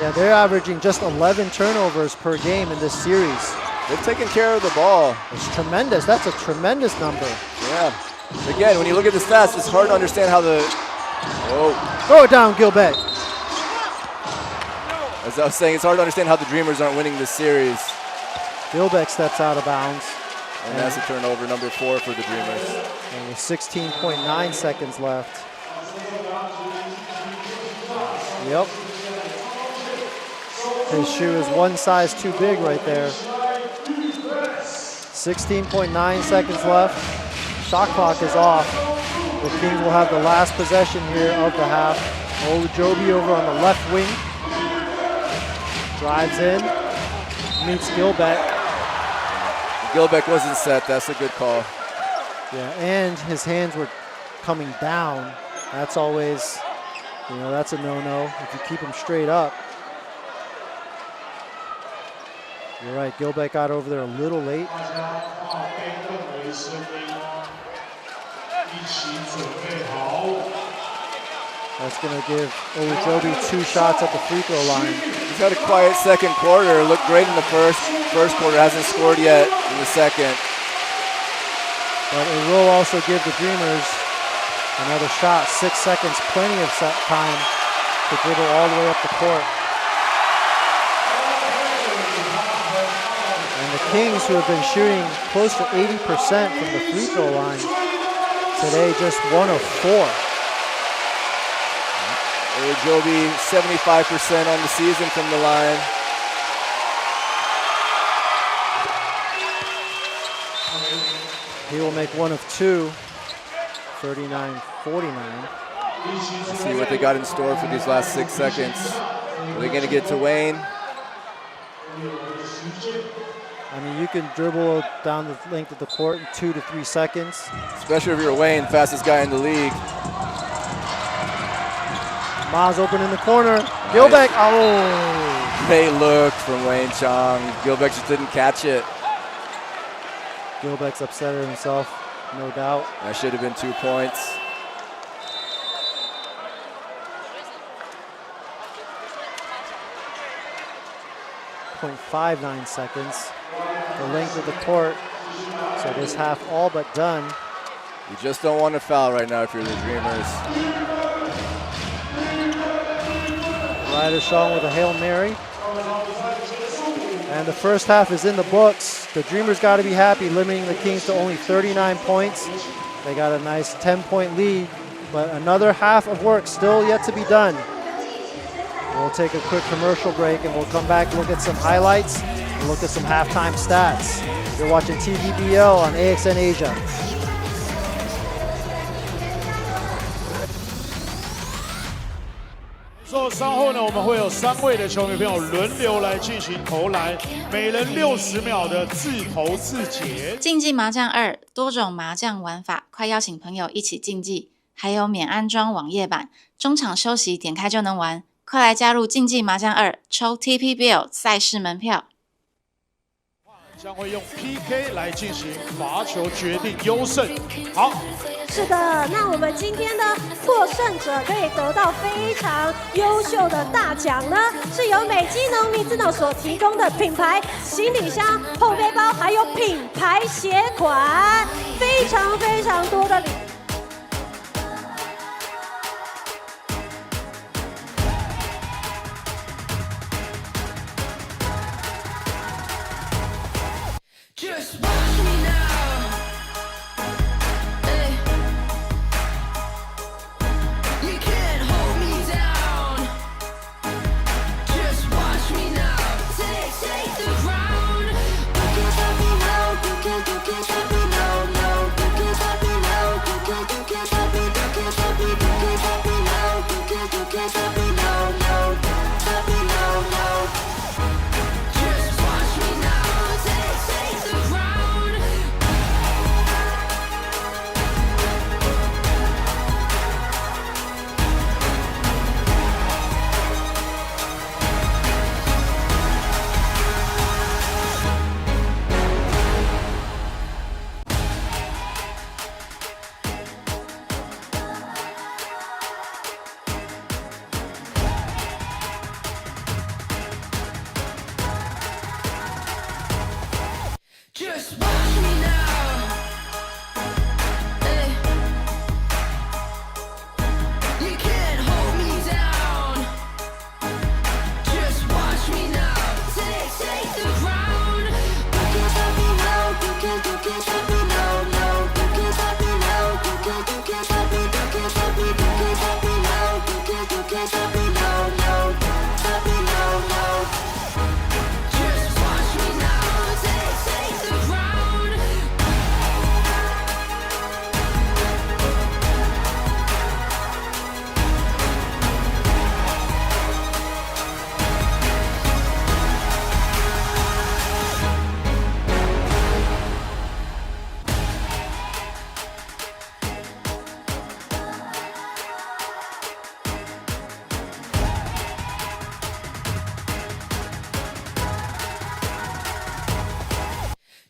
Yeah, they're averaging just 11 turnovers per game in this series. They've taken care of the ball. It's tremendous. That's a tremendous number. Yeah. Again, when you look at the stats, it's hard to understand how the... Oh. Throw it down, Gilbert. As I was saying, it's hard to understand how the Dreamers aren't winning this series. Gilbert steps out of bounds. And that's a turnover, number 4 for the Dreamers. And with 16.9 seconds left. Yep. His shoe is one size too big right there. 16.9 seconds left. Shot clock is off. The Kings will have the last possession here of the half. Olujobi over on the left wing. Drives in. Meets Gilbert. Gilbert wasn't set. That's a good call. Yeah, and his hands were coming down. That's always, that's a no-no if you keep them straight up. You're right, Gilbert got over there a little late. That's going to give Olujobi 2 shots at the free throw line. He's had a quiet second quarter. Looked great in the first quarter. Hasn't scored yet in the second. But it will also give the Dreamers another shot. 6 seconds, plenty of time to dribble all the way up the court. And the Kings, who have been shooting close to 80% from the free throw line, today just 1 of 4. Olujobi 75% on the season from the line. He will make 1 of 2, 39-49. Let's see what they got in store for these last 6 seconds. Are they going to get to Wayne? I mean, you can dribble down the length of the court in 2 to 3 seconds. Especially if you're Wayne, fastest guy in the league. Ma's open in the corner. Gilbert, oh! Great look from Wayne Chong. Gilbert just didn't catch it. Gilbert's upset at himself. No doubt. That should have been 2 points. .59 seconds. The length of the court. So this half all but done. You just don't want to foul right now if you're the Dreamers. Ryder Shaw with a Hail Mary. And the first half is in the books. The Dreamers got to be happy limiting the Kings to only 39 points. They got a nice 10-point lead, but another half of work still yet to be done. We'll take a quick commercial break and we'll come back, look at some highlights, and look at some halftime stats. You're watching TPBL on AXN Asia. 稍后呢，我们会有3位的球迷朋友轮流来进行投篮，每人60秒的自投自解。竞技麻将2，多种麻将玩法，快邀请朋友一起竞技，还有免安装网页版，中场休息点开就能玩。快来加入竞技麻将2，抽 TPBL 赛事门票。将会用 PK 来进行罚球决定优胜。好，是的，那我们今天呢，获胜者可以得到非常优秀的大奖呢，是由美基农民自动所提供的品牌行李箱、后背包，还有品牌鞋款，非常非常多的礼。Just watch me now. Hey. You can't hold me down. Just watch me now. Take the ground. You can't stop me now. You can't stop me now. No. You can't stop me now. You can't stop me. You can't stop me. You can't stop me now. You can't stop me now. No. Stop me now. No. Just watch me now. Take the ground. Just watch me now. Hey. You can't hold me down. Just watch me now. Take the ground. You can't stop me now. You can't stop me now. No. You can't stop me now. You can't stop me. You can't stop me. You can't stop me now. You can't stop me now. No. Stop me now. No. Just watch me now. Take the ground.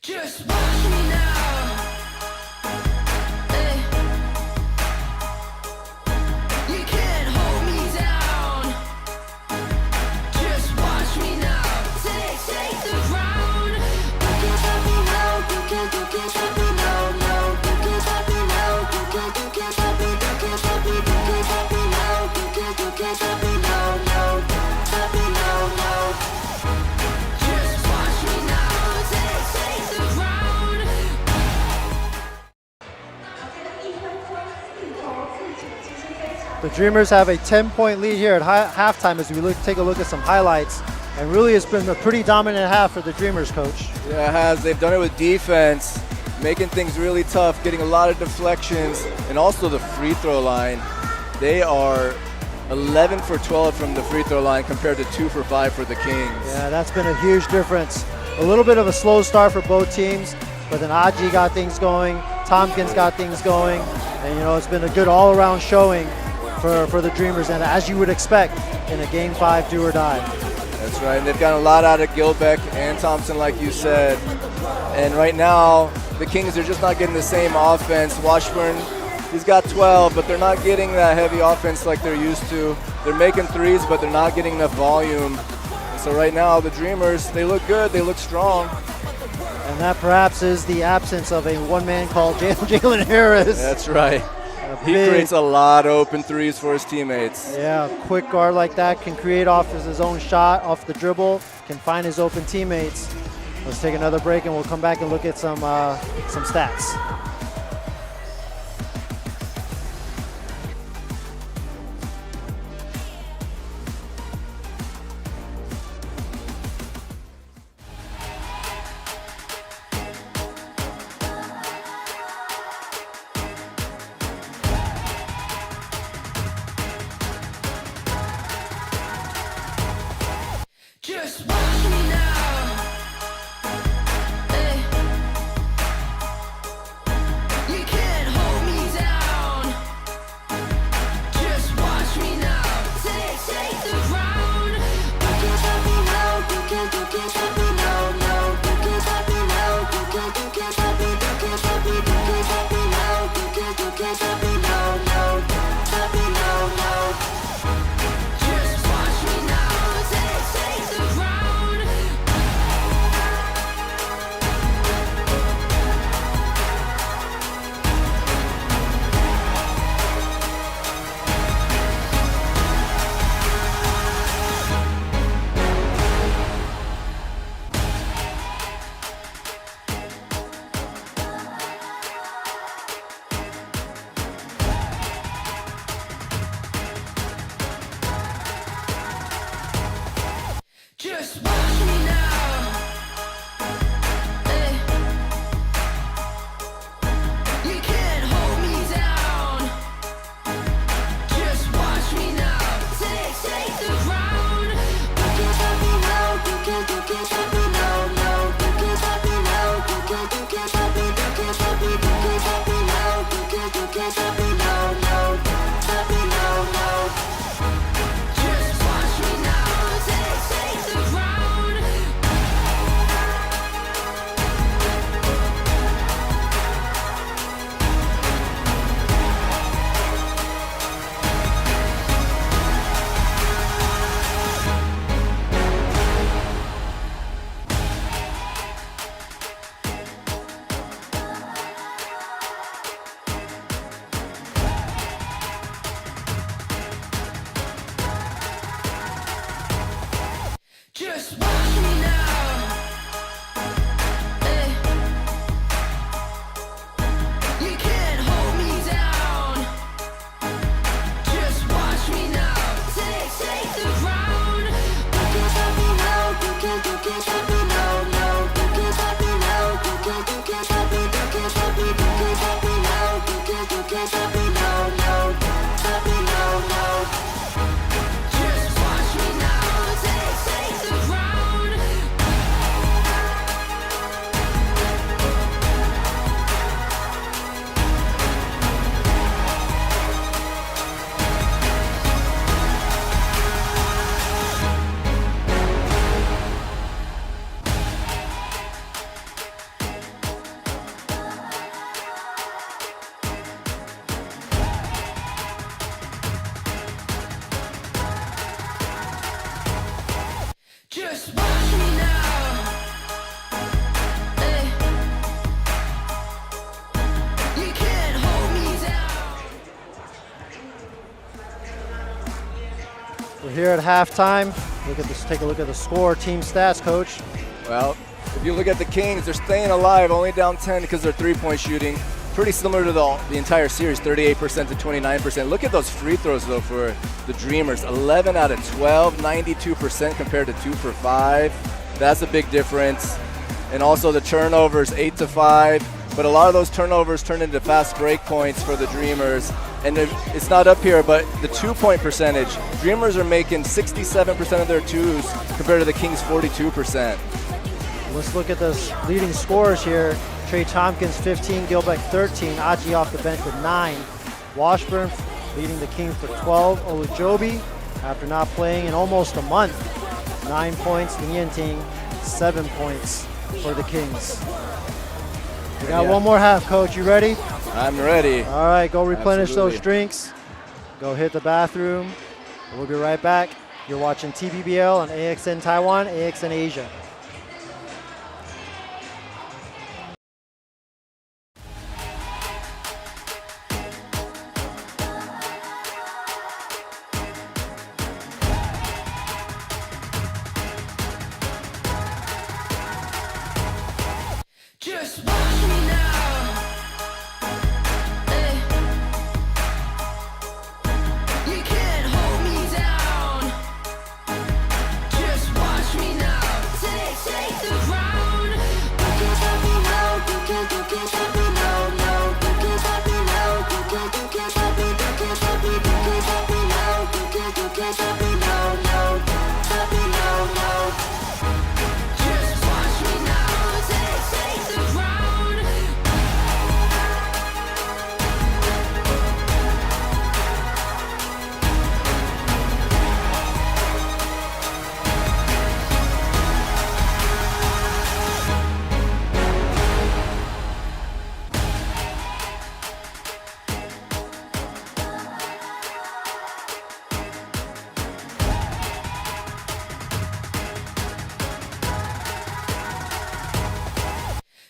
Just watch me now. Hey. You can't hold me down. Just watch me now. Take the ground. You can't stop me now. You can't stop me now. No. You can't stop me now. You can't stop me. You can't stop me. You can't stop me now. You can't stop me now. No. Stop me now. No. Just watch me now. Take the ground. The Dreamers have a 10-point lead here at halftime as we take a look at some highlights. And really it's been a pretty dominant half for the Dreamers, Coach. Yeah, it has. They've done it with defense, making things really tough, getting a lot of deflections, and also the free throw line. They are 11 for 12 from the free throw line compared to 2 for 5 for the Kings. Yeah, that's been a huge difference. A little bit of a slow start for both teams, but then Aji got things going, Tompkins got things going, and you know, it's been a good all-around showing for the Dreamers, and as you would expect in a Game 5 do or die. That's right, and they've gotten a lot out of Gilbeck and Thompson, like you said. And right now, the Kings are just not getting the same offense. Washburn, he's got 12, but they're not getting that heavy offense like they're used to. They're making threes, but they're not getting enough volume. And so right now, the Dreamers, they look good, they look strong. And that perhaps is the absence of a one-man called Jalen Harris. That's right. He creates a lot of open threes for his teammates. Yeah, a quick guard like that can create off his own shot, off the dribble, can find his open teammates. Let's take another break and we'll come back and look at some stats. Just watch me now. Hey. You can't hold me down. Just watch me now. Take the ground. You can't stop me now. You can't stop me now. No, you can't stop me now. You can't stop me. You can't stop me. You can't stop me now. You can't stop me now. No, stop me now. No. Just watch me now. Take the ground. Just watch me now. Hey. You can't hold me down. Just watch me now. Take the ground. You can't stop me now. You can't stop me now. No, you can't stop me now. You can't stop me. You can't stop me. You can't stop me now. You can't stop me now. No, stop me now. No. Just watch me now. Take the ground. Just watch me now. Hey. You can't hold me down. Just watch me now. Take the ground. You can't stop me now. You can't stop me now. No, you can't stop me now. You can't stop me. You can't stop me. You can't stop me now. You can't stop me now. No, stop me now. No. Just watch me now. Take the ground. Just watch me now. Hey. You can't hold me down. We're here at halftime. Take a look at the score, team stats, Coach. Well, if you look at the Kings, they're staying alive, only down 10 because they're three-point shooting. Pretty similar to the entire series, 38% to 29%. Look at those free throws, though, for the Dreamers. 11 out of 12, 92% compared to 2 for 5. That's a big difference. And also the turnovers, 8 to 5. But a lot of those turnovers turn into fast break points for the Dreamers. And it's not up here, but the two-point percentage. Dreamers are making 67% of their twos compared to the Kings' 42%. Let's look at the leading scorers here. Trey Tompkins, 15, Gilbeck, 13. Aji off the bench with 9. Washburn leading the Kings for 12. Olujobi, after not playing in almost a month, 9 points. Nianting, 7 points for the Kings. We got one more half, Coach. You ready? I'm ready. All right, go replenish Absolutely. those drinks. Go hit the bathroom. We'll be right back. You're watching TPBL on AXN Taiwan, AXN Asia. Just watch me now. Hey. You can't hold me down. Just watch me now. Take the ground. You can't stop me now. You can't stop me now. No, you can't stop me now. You can't stop me. You can't stop me. You can't stop me now. You can't stop me now. No, stop me now. No. Just watch me now. Take the ground.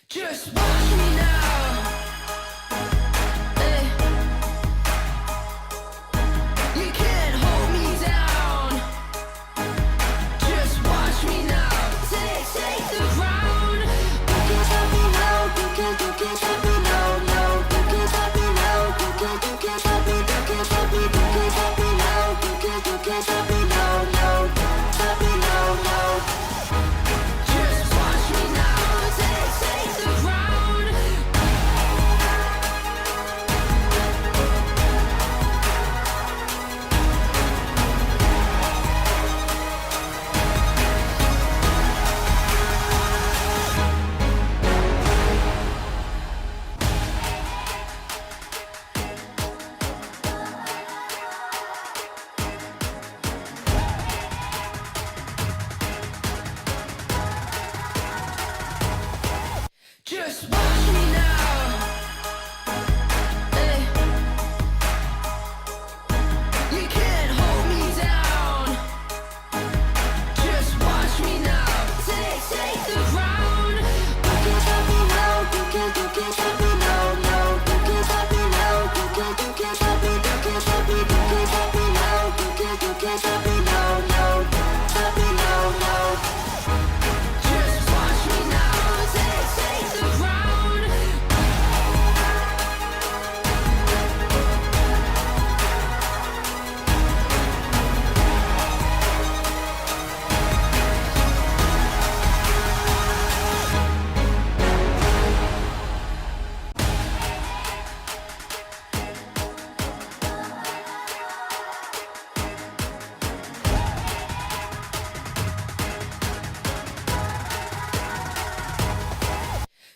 Just watch me now. Hey. You can't hold me down. Just watch me now. Take the ground. You can't stop me now. You can't stop me now. No, you can't stop me now. You can't stop me. You can't stop me. You can't stop me now. You can't stop me now. No, stop me now. No. Just watch me now. Take the ground. Just watch me now. Hey. You can't hold me down. Just watch me now. Take the ground. You can't stop me now. You can't stop me now. No, you can't stop me now. You can't stop me. You can't stop me. You can't stop me now. You can't stop me now. No, stop me now. No. Just watch me now. Take the ground.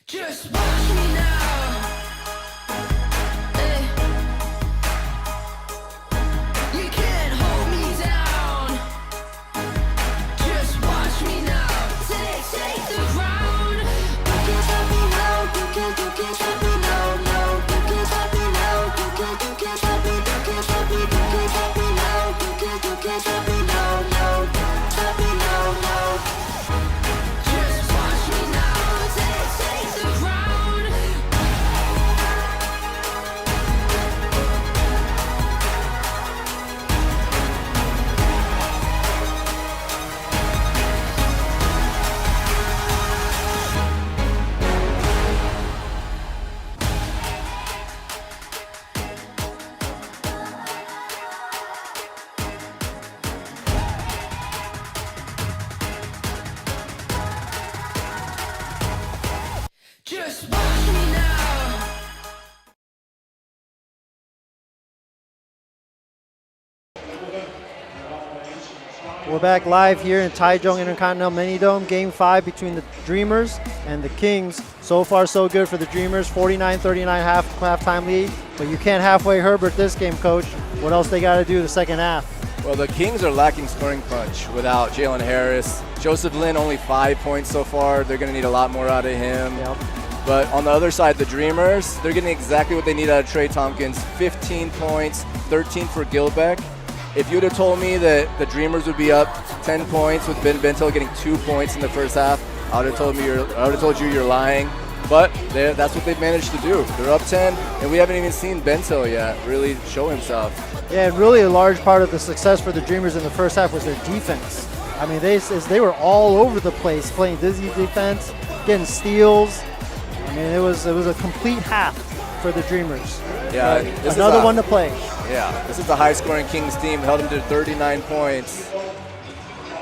Just watch me now. Hey. You can't hold me down. Just watch me now. Take the ground. You can't stop me now. You can't stop me now. No, you can't stop me now. You can't stop me. You can't stop me. You can't stop me now. You can't stop me now. No, stop me now. No. Just watch me now. Take the ground. Just watch me now. We're back live here in Taichung Intercontinental Mini Dome. Game 5 between the Dreamers and the Kings. So far, so good for the Dreamers. 49-39 halftime lead. But you can't halfway Herbert this game, Coach. What else they got to do the second half? Well, the Kings are lacking scoring punch without Jalen Harris. Joseph Lin only 5 points so far. They're going to need a lot more out of him. Yep. But on the other side, the Dreamers, they're getting exactly what they need out of Trey Tompkins. 15 points, 13 for Gilbeck. If you would have told me that the Dreamers would be up 10 points with Ben Bentil getting 2 points in the first half, I would have told you you're lying. But that's what they've managed to do. They're up 10, and we haven't even seen Bentil yet really show himself. Yeah, and really a large part of the success for the Dreamers in the first half was their defense. I mean, they were all over the place playing dizzy defense, getting steals. I mean, it was a complete half for the Dreamers. Yeah, another one to play. Yeah, this is a high-scoring Kings team. Held them to 39 points.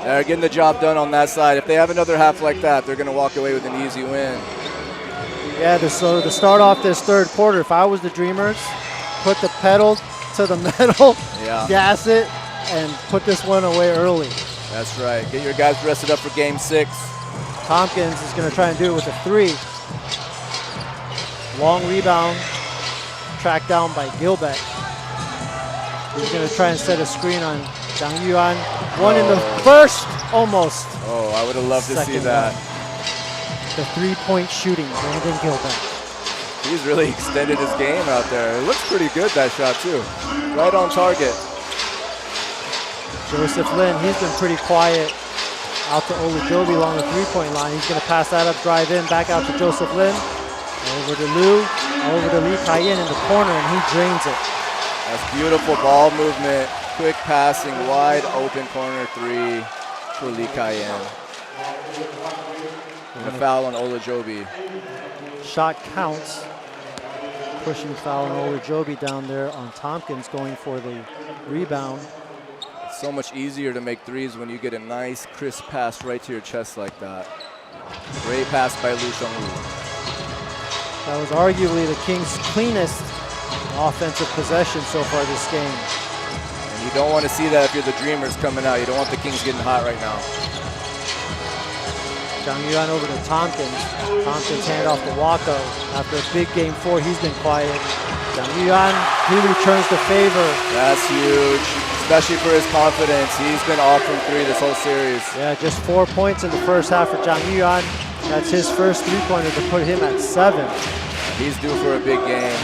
They're getting the job done on that side. If they have another half like that, they're going to walk away with an easy win. Yeah, so to start off this third quarter, if I was the Dreamers, put the pedal to the metal, gas it, and put this one away early. That's right. Get your guys rested up for Game 6. Tompkins is going to try and do it with a 3. Long rebound, tracked down by Gilbeck. He's going to try and set a screen on Zhang Yuan. One in the first, almost. Oh, I would have loved to see that. The 3-point shooting, Brandon Gilbeck. He's really extended his game out there. It looks pretty good, that shot, too. Right on target. Joseph Lin, he's been pretty quiet. Out to Olajobi along the 3-point line. He's going to pass that up, drive in, back out to Joseph Lin. Over to Liu, over to Lee Kai-yin in the corner, and he drains it. That's beautiful ball movement. Quick passing, wide open corner 3 for Lee Kai-yin. And a foul on Olajobi. Shot counts. Pushing foul on Olajobi down there on Tompkins going for the rebound. It's so much easier to make threes when you get a nice, crisp pass right to your chest like that. Great pass by Liu Shengwu. That was arguably the Kings' cleanest offensive possession so far this game. And you don't want to see that if you're the Dreamers coming out. You don't want the Kings getting hot right now. Zhang Yuan over to Tompkins. Tompkins hand off to Wako. After a big Game 4, he's been quiet. Zhang Yuan, he returns the favor. That's huge, especially for his confidence. He's been off from 3 this whole series. Yeah, just 4 points in the first half for Zhang Yuan. That's his first 3-pointer to put him at 7. He's due for a big game.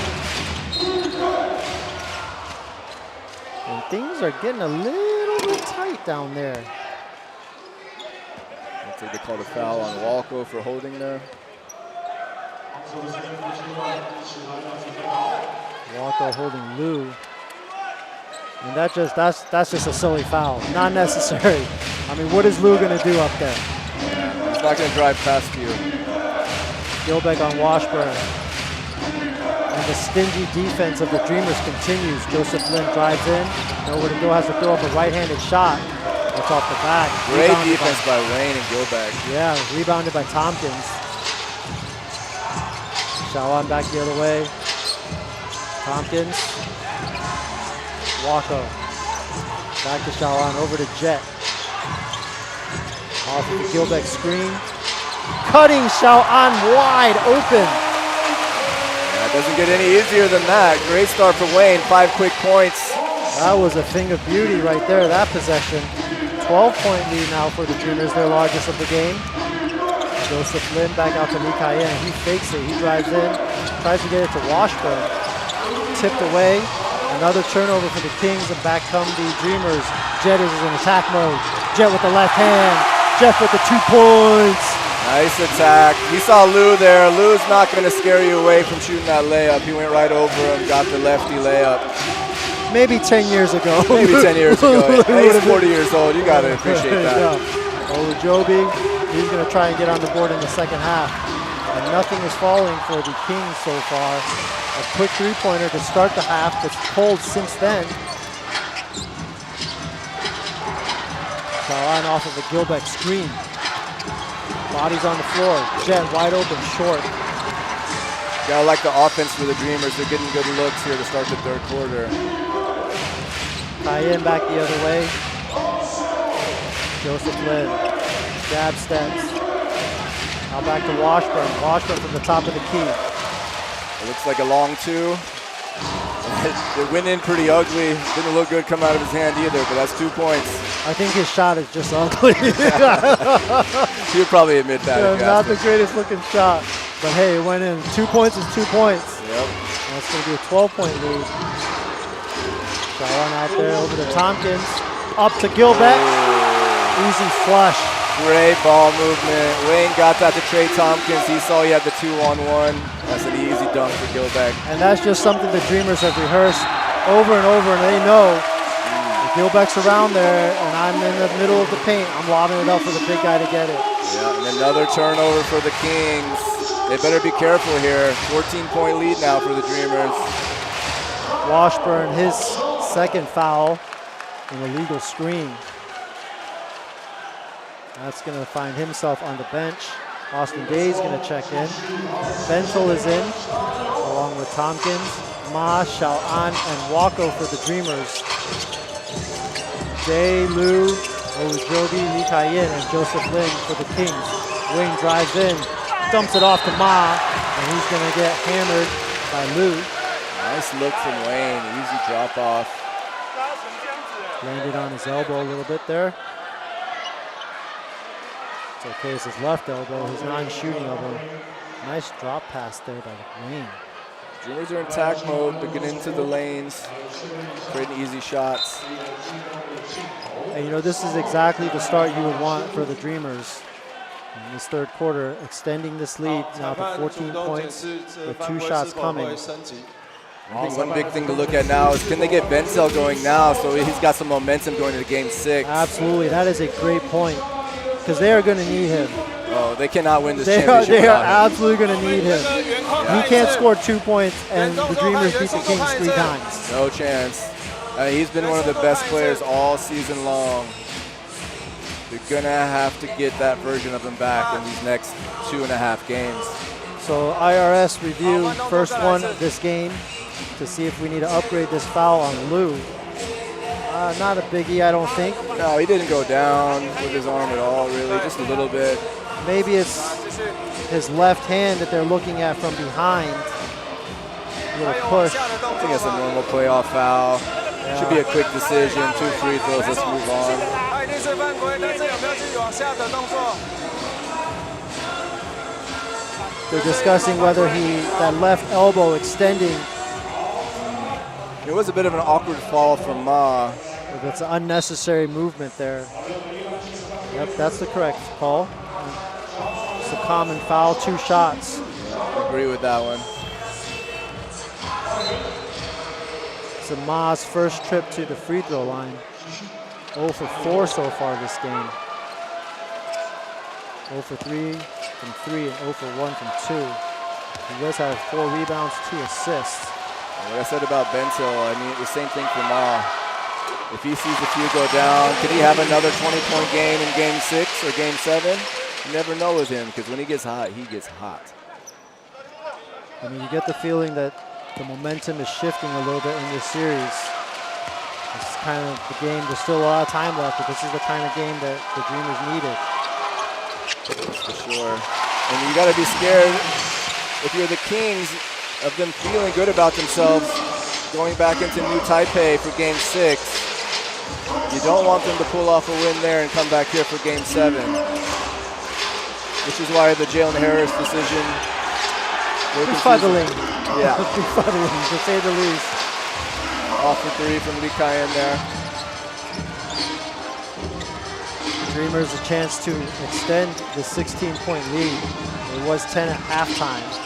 And things are getting a little bit tight down there. Looks like they called a foul on Walco for holding there. Walco holding Liu. And that's just a silly foul. Not necessary. I mean, what is Liu going to do up there? He's not going to drive past you. Gilbeck on Washburn. And the stingy defense of the Dreamers continues. Joseph Lin drives in. Nowhere to go, has to throw up a right-handed shot. It's off the back. Great defense by Wayne and Gilbeck. Yeah, rebounded by Tompkins. Shawan back the other way. Tompkins. Wako. Back to Shawan, over to Jet. Off of the Gilbeck screen. Cutting Shawan wide open. It doesn't get any easier than that. Great start for Wayne, 5 quick points. That was a thing of beauty right there, that possession. 12-point lead now for the Dreamers, their largest of the game. Joseph Lin back out to Lee Kai-yin. He fakes it, he drives in, tries to get it to Washburn. Tipped away. Another turnover for the Kings, and back come the Dreamers. Jet is in attack mode. Jet with the left hand. Jeff with the 2 points. Nice attack. He saw Liu there. Liu's not going to scare you away from shooting that layup. He went right over him, got the lefty layup. Maybe 10 years ago. Maybe 10 years ago. He's 40 years old. You got to appreciate that. Yeah. Olajobi, he's going to try and get on the board in the second half. And nothing is falling for the Kings so far. A quick 3-pointer to start the half that's pulled since then. Shawan off of the Gilbeck screen. Bodies on the floor. Jet wide open, short. Gotta like the offense for the Dreamers. They're getting good looks here to start the third quarter. Kai-yin back the other way. Joseph Lin. Jab steps. Now back to Washburn. Washburn from the top of the key. It looks like a long 2. It went in pretty ugly. Didn't look good come out of his hand either, but that's 2 points. I think his shot is just ugly. He'll probably admit that. Yeah, not the greatest looking shot. But hey, it went in. 2 points is 2 points. Yep. That's going to be a 12-point lead. Shawan out there over to Tompkins. Up to Gilbeck. Easy flush. Great ball movement. Wayne got that to Trey Tompkins. He saw he had the 2-on-1. That's an easy dunk for Gilbeck. And that's just something the Dreamers have rehearsed over and over, and they know if Gilbeck's around there and I'm in the middle of the paint, I'm lobbing it up for the big guy to get it. Yeah, and another turnover for the Kings. They better be careful here. 14-point lead now for the Dreamers. Washburn, his second foul, an illegal screen. That's going to find himself on the bench. Austin Day's going to check in. Bentel is in, along with Tompkins, Ma, Xiaoan, and Wako for the Dreamers. Day, Liu, Ojobi, Lee Kai-yin, and Joseph Lin for the Kings. Wing drives in, dumps it off to Ma, and he's going to get hammered by Liu. Nice look from Wayne, easy drop off. Landed on his elbow a little bit there. It's okay, it's his left elbow, his non-shooting elbow. Nice drop pass there by Wayne. Dreamers are in attack mode, they're getting into the lanes, creating easy shots. And you know, this is exactly the start you would want for the Dreamers. In this third quarter, extending this lead now to 14 points with 2 shots coming. I think one big thing to look at now is can they get Benzel going now so he's got some momentum going into game 6. Absolutely, that is a great point because they are going to need him. Oh, they cannot win this championship. They are absolutely going to need him. He can't score 2 points and the Dreamers beat the Kings 3 times. No chance. He's been one of the best players all season long. They're going to have to get that version of him back in these next 2.5 games. So IRS review first one of this game to see if we need to upgrade this foul on Liu. Not a biggie, I don't think. No, he didn't go down with his arm at all, really, just a little bit. Maybe it's his left hand that they're looking at from behind. A little push. I think it's a normal playoff foul. Yeah. Should be a quick decision, 2 free throws, let's move on. They're discussing whether that left elbow extending. It was a bit of an awkward fall from Ma. That's an unnecessary movement there. Yep, that's the correct call. It's a common foul, 2 shots. Yeah, I agree with that one. It's Ma's first trip to the free throw line. 0 for 4 so far this game. 0 for 3 from 3 and 0 for 1 from 2. He does have 4 rebounds, 2 assists. What I said about Bentil, I mean, the same thing for Ma. If he sees the few go down, can he have another 20-point game in game 6 or game 7? You never know with him, because when he gets hot, he gets hot. I mean, you get the feeling that the momentum is shifting a little bit in this series. This is kind of the game, there's still a lot of time left, but this is the kind of game that the Dreamers needed. For sure. And you got to be scared, if you're the Kings, of them feeling good about themselves going back into New Taipei for game 6. You don't want them to pull off a win there and come back here for game 7. Which is why the Jalen Harris decision. Befuddling. Yeah. Befuddling, to say the least. Off for 3 from Lee Kai-in there. Dreamers a chance to extend the 16-point lead. It was 10 at halftime.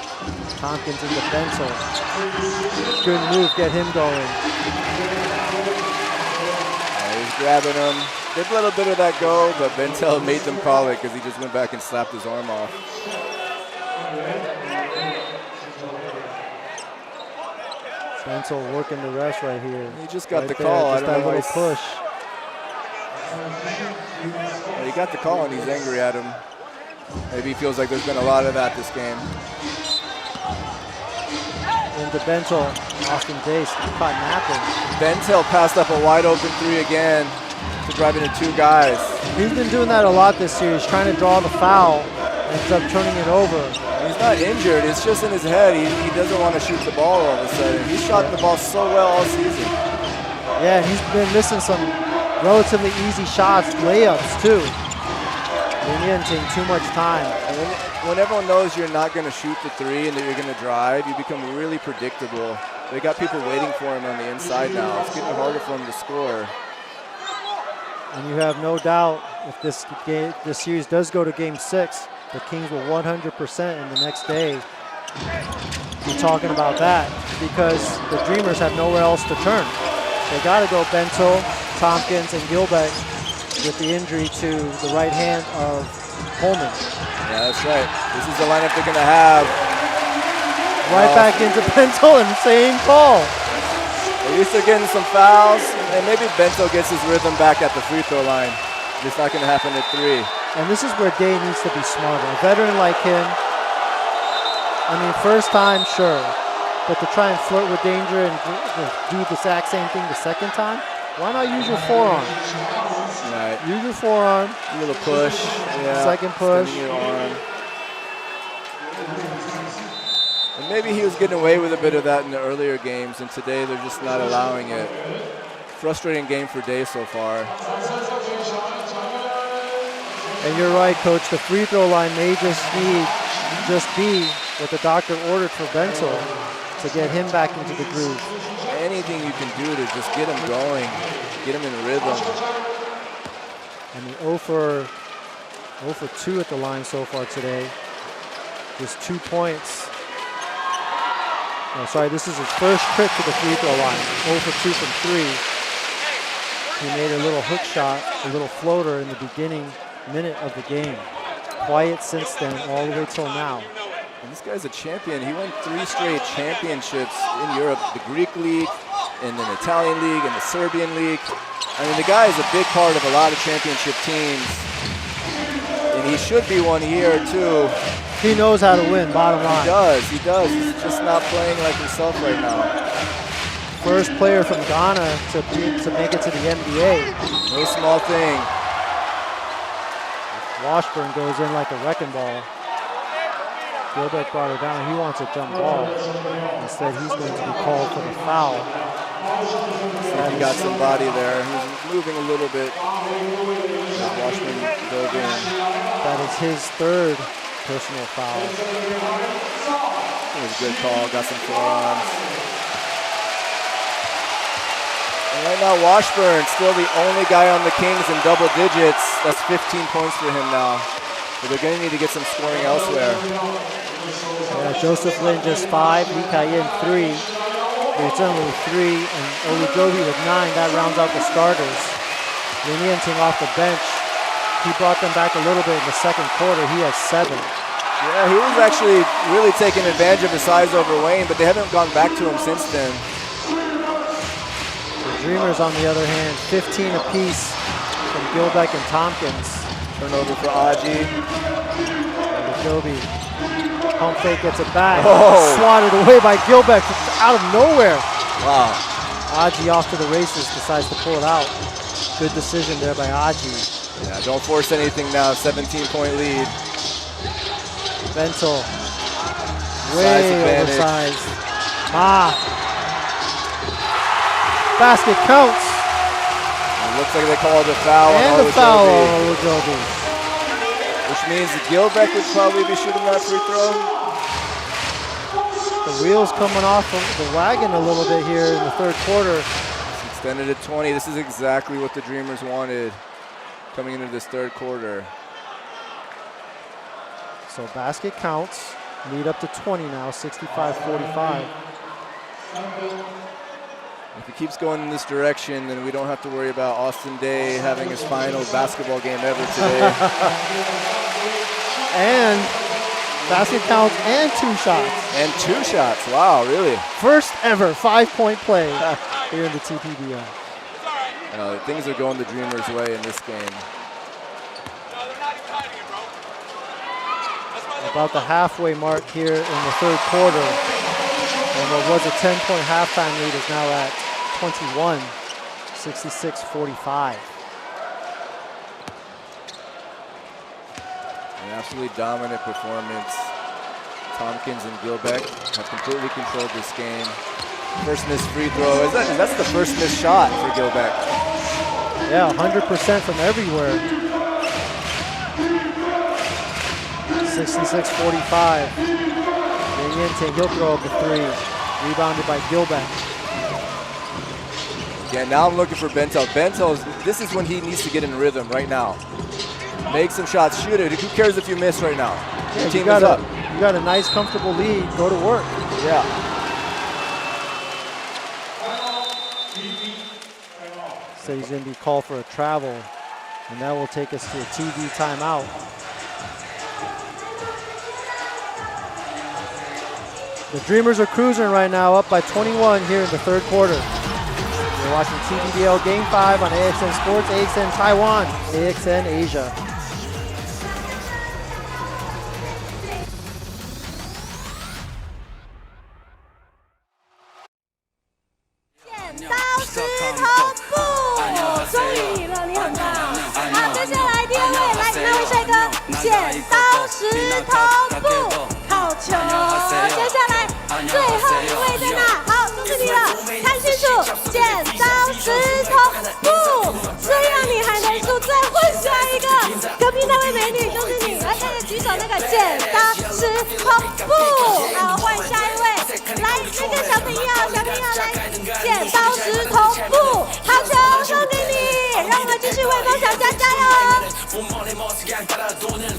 Tompkins into Bentel. Good move, get him going. He's grabbing him. They've let a bit of that go, but Bentel made them call it because he just went back and slapped his arm off. Bentel working the rest right here. He just got right the there, call. just that little push. Well, he got the call and he's angry at him. Maybe he feels like there's been a lot of that this game. Into Bentel, Austin Dace caught napping. Bentel passed up a wide open 3 again to drive into 2 guys. He's been doing that a lot this series, trying to draw the foul, ends up turning it over. He's not injured, it's just in his head. He doesn't want to shoot the ball all of a sudden. He's shot the ball so well all season. Yeah, and he's been missing some relatively easy shots, layups too. taking too much time. And when everyone knows you're not going to shoot the three and that you're going to drive, you become really predictable. They got people waiting for him on the inside now. It's getting harder for him to score. And you have no doubt if this series does go to Game 6, the Kings will 100% in the next day be talking about that because the Dreamers have nowhere else to turn. They got to go Bento, Tompkins, and Gilbeck with the injury to the right hand of Coleman. Yeah, that's right. This is the lineup they're going to have. Right back into Bento and same call. At least they're getting some fouls, and maybe Bento gets his rhythm back at the free throw line. It's not going to happen at 3. And this is where Day needs to be smarter. A veteran like him, I mean, first time, sure. But to try and flirt with danger and do the exact same thing the second time, why not use your forearm? Right. Use your forearm. A little push. Yeah. Second push. Your arm. And maybe he was getting away with a bit of that in the earlier games, and today they're just not allowing it. Frustrating game for Day so far. And you're right, Coach. The free throw line may just be what the doctor ordered for Bento to get him back into the groove. Anything you can do to just get him going, get him in rhythm. I mean, 0 for 2 at the line so far today. Just 2 points. Oh, sorry, this is his first trip to the free throw line. 0 for 2 from 3. He made a little hook shot, a little floater in the beginning minute of the game. Quiet since then, all the way till now. And this guy's a champion. He won 3 straight championships in Europe, the Greek League, and an Italian League, and the Serbian League. I mean, the guy is a big part of a lot of championship teams. And he should be one here, too. He knows how to win, bottom line. He does. He's just not playing like himself right now. First player from Ghana to make it to the NBA. No small thing. Washburn goes in like a wrecking ball. Gilbeck brought it down. He wants a jump ball. Instead, he's going to be called for the foul. He got some body there. He was moving a little bit. Washburn dove in. That is his 3rd personal foul. It was a good call. Got some forearms. And right now, Washburn still the only guy on the Kings in double digits. That's 15 points for him now. But they're going to need to get some scoring elsewhere. Yeah, Joseph Lin just 5, Mikayen 3, Rizun with 3, and Olujobi with 9. That rounds out the starters. Linienting off the bench. He brought them back a little bit in the second quarter. He has 7. Yeah, he was actually really taking advantage of his size over Wayne, but they haven't gone back to him since then. The Dreamers, on the other hand, 15 apiece from Gilbeck and Tompkins. Turnover for Aji. Olujobi. Pump fake gets it back. Swatted away by Gilbeck out of nowhere. Wow. Aji off to the races, decides to pull it out. Good decision there by Aji. Yeah, don't force anything now. 17-point lead. Bento. Way oversized. Basket counts. It looks like they called a foul and on a foul on Olujobi. Which means that Gilbeck would probably be shooting that free throw. The wheels coming off of the wagon a little bit here in the 3rd quarter. It's extended to 20. This is exactly what the Dreamers wanted coming into this 3rd quarter. So basket counts. Lead up to 20 now, 65-45. If he keeps going in this direction, then we don't have to worry about Austin Day having his final basketball game ever today. And basket counts and 2 shots. And 2 shots, wow, really? First ever 5-point play here in the TPBL. Things are going the Dreamers' way in this game. About the halfway mark here in the 3rd quarter. And what was a 10-point halftime lead is now at 21, 66-45. An absolutely dominant performance. Tompkins and Gilbeck have completely controlled this game. First missed free throw. That's the first missed shot for Gilbeck. Yeah, 100% from everywhere. 66-45. Yeniente, he'll throw up a three. Rebounded by Gilbeck. Yeah, now I'm looking for Bentel. This is when he needs to get in rhythm right now. Make some shots, shoot it. Who cares if you miss right now? Yeah, Your team is up. You got a nice, comfortable lead. Go to work. Yeah. So he's going to be called for a travel, and that will take us to a TV timeout. The Dreamers are cruising right now, up by 21 here in the third quarter. You're watching TPBL Game 5 on AXN Sports, AXN Taiwan, AXN Asia.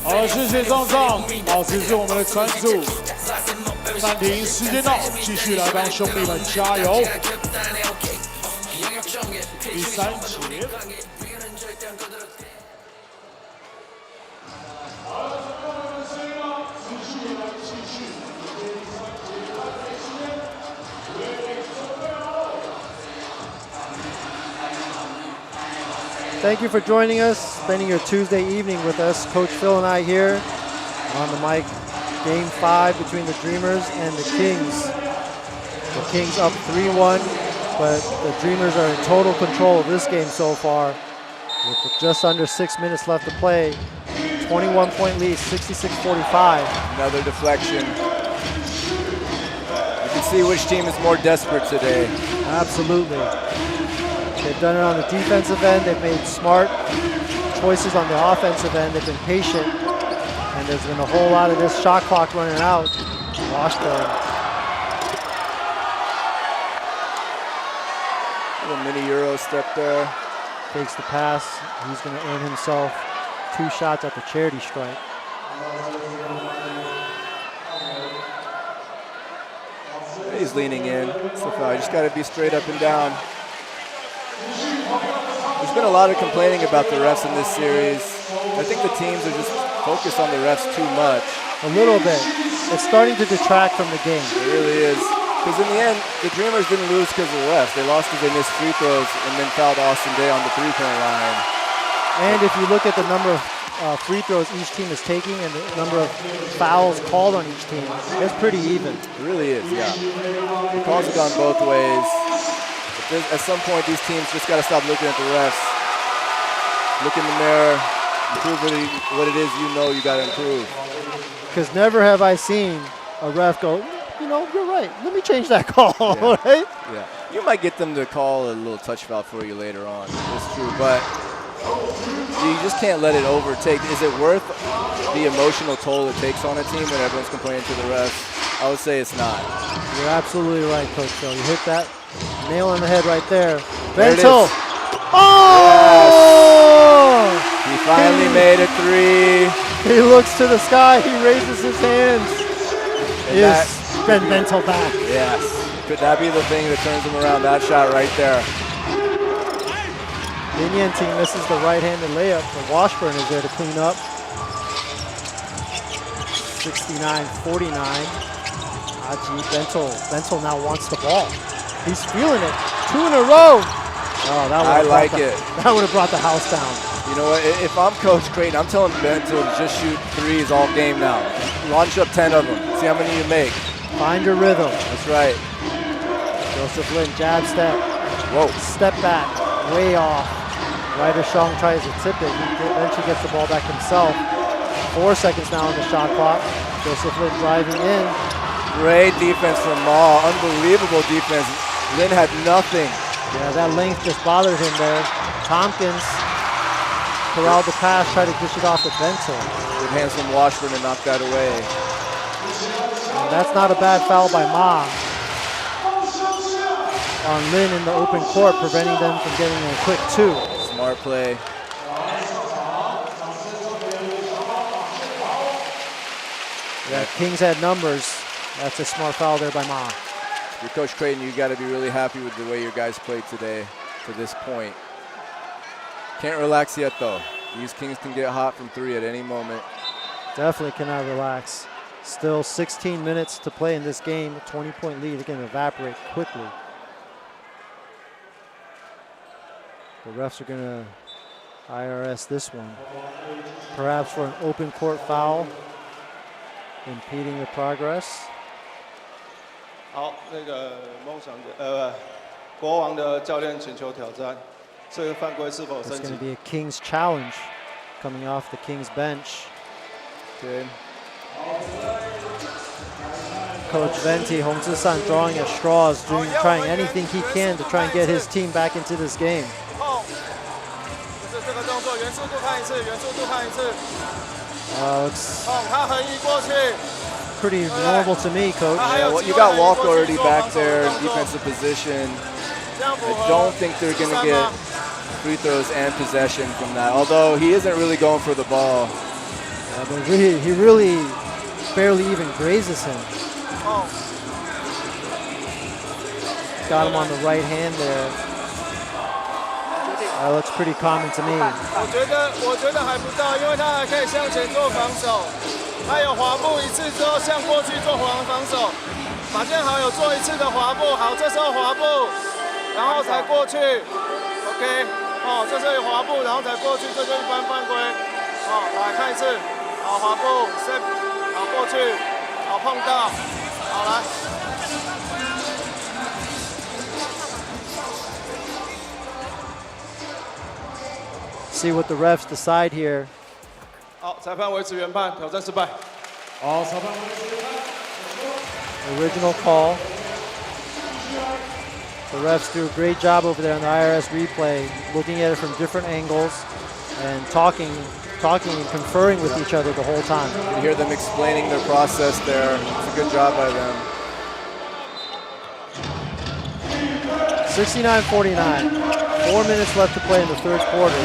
好，谢谢上上，保持住我们的专注。暂停，时间到，继续来帮兄弟们加油。第3节。Thank you for joining us, spending your Tuesday evening with us. Coach Phil and I here on the mic. Game 5 between the Dreamers and the Kings. The Kings up 3-1, but the Dreamers are in total control of this game so far. With just under 6 minutes left to play. 21-point lead, 66-45. Another deflection. You can see which team is more desperate today. Absolutely. They've done it on the defensive end. They've made smart choices on the offensive end. They've been patient. And there's been a whole lot of this shot clock running out. Washburn. Little mini Euro step there. Takes the pass. He's going to earn himself 2 shots at the charity stripe. He's leaning in. So far, you just got to be straight up and down. There's been a lot of complaining about the refs in this series. I think the teams are just focused on the refs too much. A little bit. It's starting to detract from the game. It really is. Because in the end, the Dreamers didn't lose because of the refs. They lost because they missed free throws and then fouled Austin Day on the 3-point line. And if you look at the number of free throws each team is taking and the number of fouls called on each team, it's pretty even. It really is, yeah. The calls have gone both ways. At some point, these teams just got to stop looking at the refs. Look in the mirror, improve what it is you know you got to improve. Because never have I seen a ref go, you know, you're right, let me change that call, Yeah. right? Yeah. You might get them to call a little touch foul for you later on. It's true, but you just can't let it overtake. Is it worth the emotional toll it takes on a team when everyone's complaining to the refs? I would say it's not. You're absolutely right, Coach Phil. You hit that nail on the head right there. There it Bentel. is. Oh! He finally made a 3. He looks to the sky. He raises his hands. Is Ben Bentel back? Yes. Could that be the thing that turns him around? That shot right there. Indian team misses the right-handed layup, but Washburn is there to clean up. 69-49. Haji Bentel now wants the ball. He's feeling it. 2 in a row. Oh, I like it. That would have brought the house down. You know what? If I'm Coach Creighton, I'm telling Bentel to just shoot 3s all game now. Launch up 10 of them. See how many you make. Find your rhythm. That's right. Joseph Lin, jab step. Whoa. Step back. Way off. Ryder Shong tries to tip it. He eventually gets the ball back himself. 4 seconds now on the shot clock. Joseph Lin driving in. Great defense from Ma. Unbelievable defense. Lin had nothing. Yeah, that length just bothered him there. Tompkins corralled the pass, tried to dish it off to Bentel. hands from Washburn to knock that away. And that's not a bad foul by Ma on Lin in the open court, preventing them from getting a quick 2. Smart play. Yeah, Kings had numbers. That's a smart foul there by Ma. Your Coach Creighton, you got to be really happy with the way your guys played today to this point. Can't relax yet, though. These Kings can get hot from 3 at any moment. Definitely cannot relax. Still 16 minutes to play in this game. A 20-point lead can evaporate quickly. The refs are going to IRS this one. Perhaps for an open court foul, impeding the progress. 好，那个梦想国王的教练请求挑战，这个犯规是否 It's 升 going 级 to？be a Kings challenge coming off the Kings bench. Good. Coach Venti, Hong Zhi-san drawing at straws, trying anything he can to try and get his team back into this game. 就是这个动作，原速度看一次，原速度看一次。It's 他横移过去。 pretty normal to me, Coach. Yeah, well, you got Walker already back there in defensive position. I don't think they're going to get free throws and possession from that, although he isn't really going for the ball. Yeah, but he really barely even grazes him. Got him on the right hand there. That looks pretty common to me. 我觉得还不到，因为他还可以向前做防守。 他有滑步一次之后向过去做防守，马建豪有做一次的滑步，好，这时候滑步，然后才过去 ，OK， 这时候有滑步，然后才过去，这就一般犯规，来看一次，好，滑步 ，set， 好过去，好碰到，好来。See what the refs decide here. 好，裁判维持原判，挑战失败。好，裁判维持原判。 Original call. The refs do a great job over there on the IRS replay, looking at it from different angles and talking and conferring with each other the whole time. You can hear them explaining their process there. It's a good job by them. 69-49. 4 minutes left to play in the third quarter.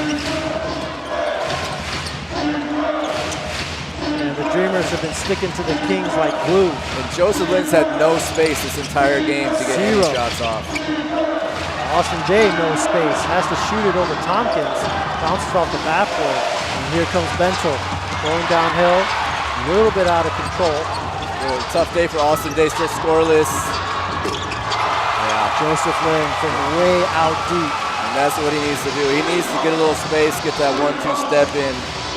The Dreamers have been sticking to the Kings like glue. And Joseph Lin's had no space this entire game to get any shots off. Austin J, no space, has to shoot it over Tompkins. Bounces off the backboard. And here comes Bento going downhill, a little bit out of control. Tough day for Austin Day, still scoreless. Yeah, Joseph Lin from way out deep. And that's what he needs to do. He needs to get a little space, get that 1-2 step in.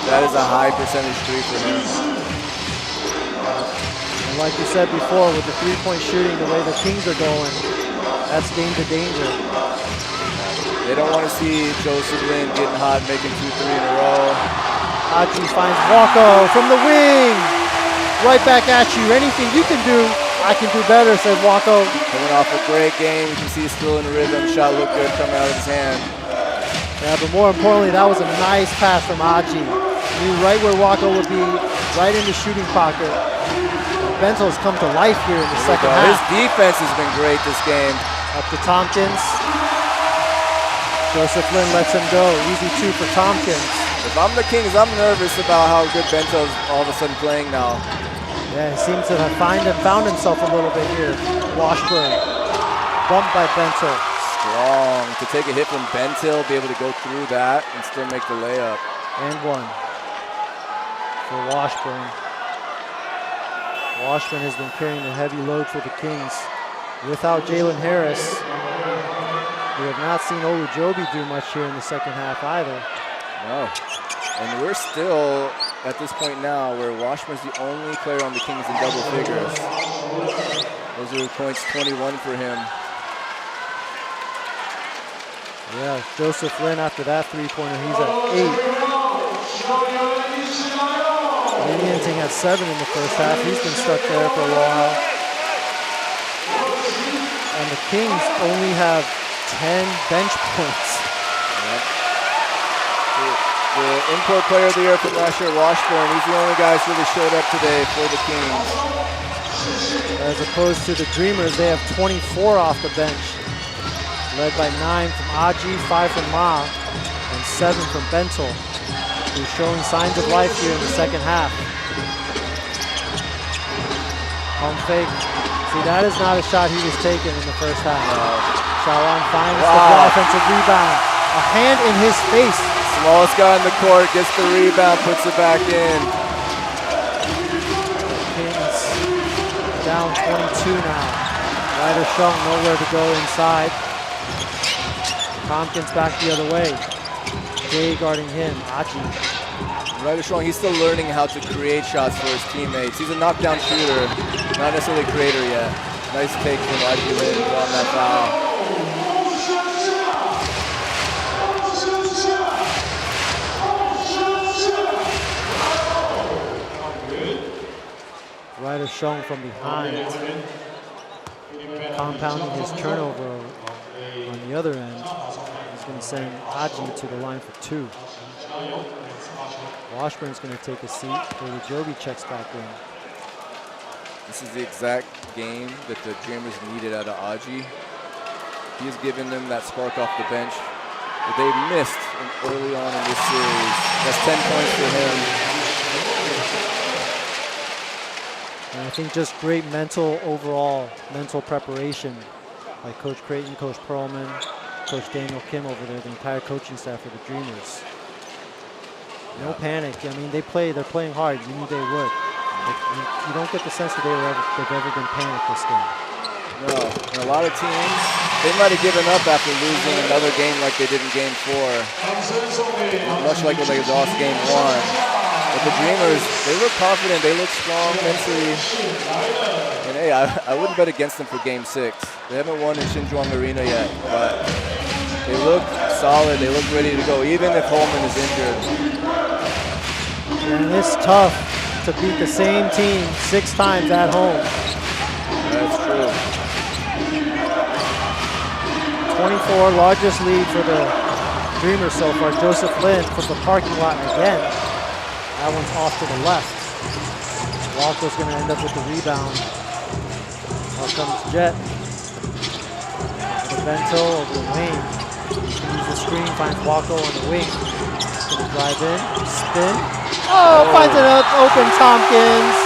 That is a high percentage three for him. And like you said before, with the three-point shooting, the way the Kings are going, that's danger. They don't want to see Joseph Lin getting hot, making 2-3 in a row. Haji finds Wako from the wing. Right back at you. Anything you can do, I can do better, said Wako. Coming off a great game. You can see he's still in the rhythm. Shot looked good coming out of his hand. Yeah, but more importantly, that was a nice pass from Haji. Knew right where Wako would be, right in the shooting pocket. Bento's come to life here in the second half. His defense has been great this game. Up to Tompkins. Joseph Lin lets him go. Easy 2 for Tompkins. If I'm the Kings, I'm nervous about how good Bento's all of a sudden playing now. Yeah, he seems to have found himself a little bit here. Washburn. Bumped by Bento. Strong. To take a hit from Bentil, be able to go through that and still make the layup. And 1 for Washburn. Washburn has been carrying the heavy load for the Kings. Without Jalen Harris, we have not seen Olujobi do much here in the second half either. No. And we're still at this point now where Washburn's the only player on the Kings in double figures. Those are points 21 for him. Yeah, Joseph Lin after that three-pointer, he's at 8. Lianting had 7 in the first half. He's been stuck there for a while. And the Kings only have 10 bench points. Yep. The import player of the year from last year, Washburn. He's the only guy who really showed up today for the Kings. As opposed to the Dreamers, they have 24 off the bench, led by 9 from Aji, 5 from Ma, and 7 from Bento, who's showing signs of life here in the second half. Pump fake. See, that is not a shot he was taking in the first half. Shawan finds the offensive rebound. A hand in his face. Smallest guy in the court gets the rebound, puts it back in. Kings down 22 now. Ryder Shung nowhere to go inside. Tompkins back the other way. Jay guarding him. Aji. Ryder Shung, he's still learning how to create shots for his teammates. He's a knockdown shooter, not necessarily a creator yet. Nice take from Aji Lin on that foul. Ryder Shung from behind, compounding his turnover on the other end. He's going to send Aji to the line for 2. Washburn's going to take a seat where the Joby checks back in. This is the exact game that the Dreamers needed out of Aji. He has given them that spark off the bench that they missed early on in this series. That's 10 points for him. And I think just great overall mental preparation by Coach Creighton, Coach Perlman, Coach Daniel Kim over there, the entire coaching staff for the Dreamers. No panic. I mean, they're playing hard. You knew they would. You don't get the sense that they've ever been panicked this game. No, and a lot of teams, they might have given up after losing another game like they did in Game 4. Much like when they lost Game 1. But the Dreamers, they look confident, they look strong mentally. And hey, I wouldn't bet against them for Game 6. They haven't won in Shinjuang Arena yet, but they look solid, they look ready to go, even if Holman is injured. And it's tough to beat the same team 6 times at home. That's true. 24, largest lead for the Dreamers so far. Joseph Lin from the parking lot again. That one's off to the left. Walker's going to end up with the rebound. Here comes Jet. The Bento over the wing. Uses the screen, finds Walker on the wing. Going to drive in, spin. Oh, finds it up, open Tompkins.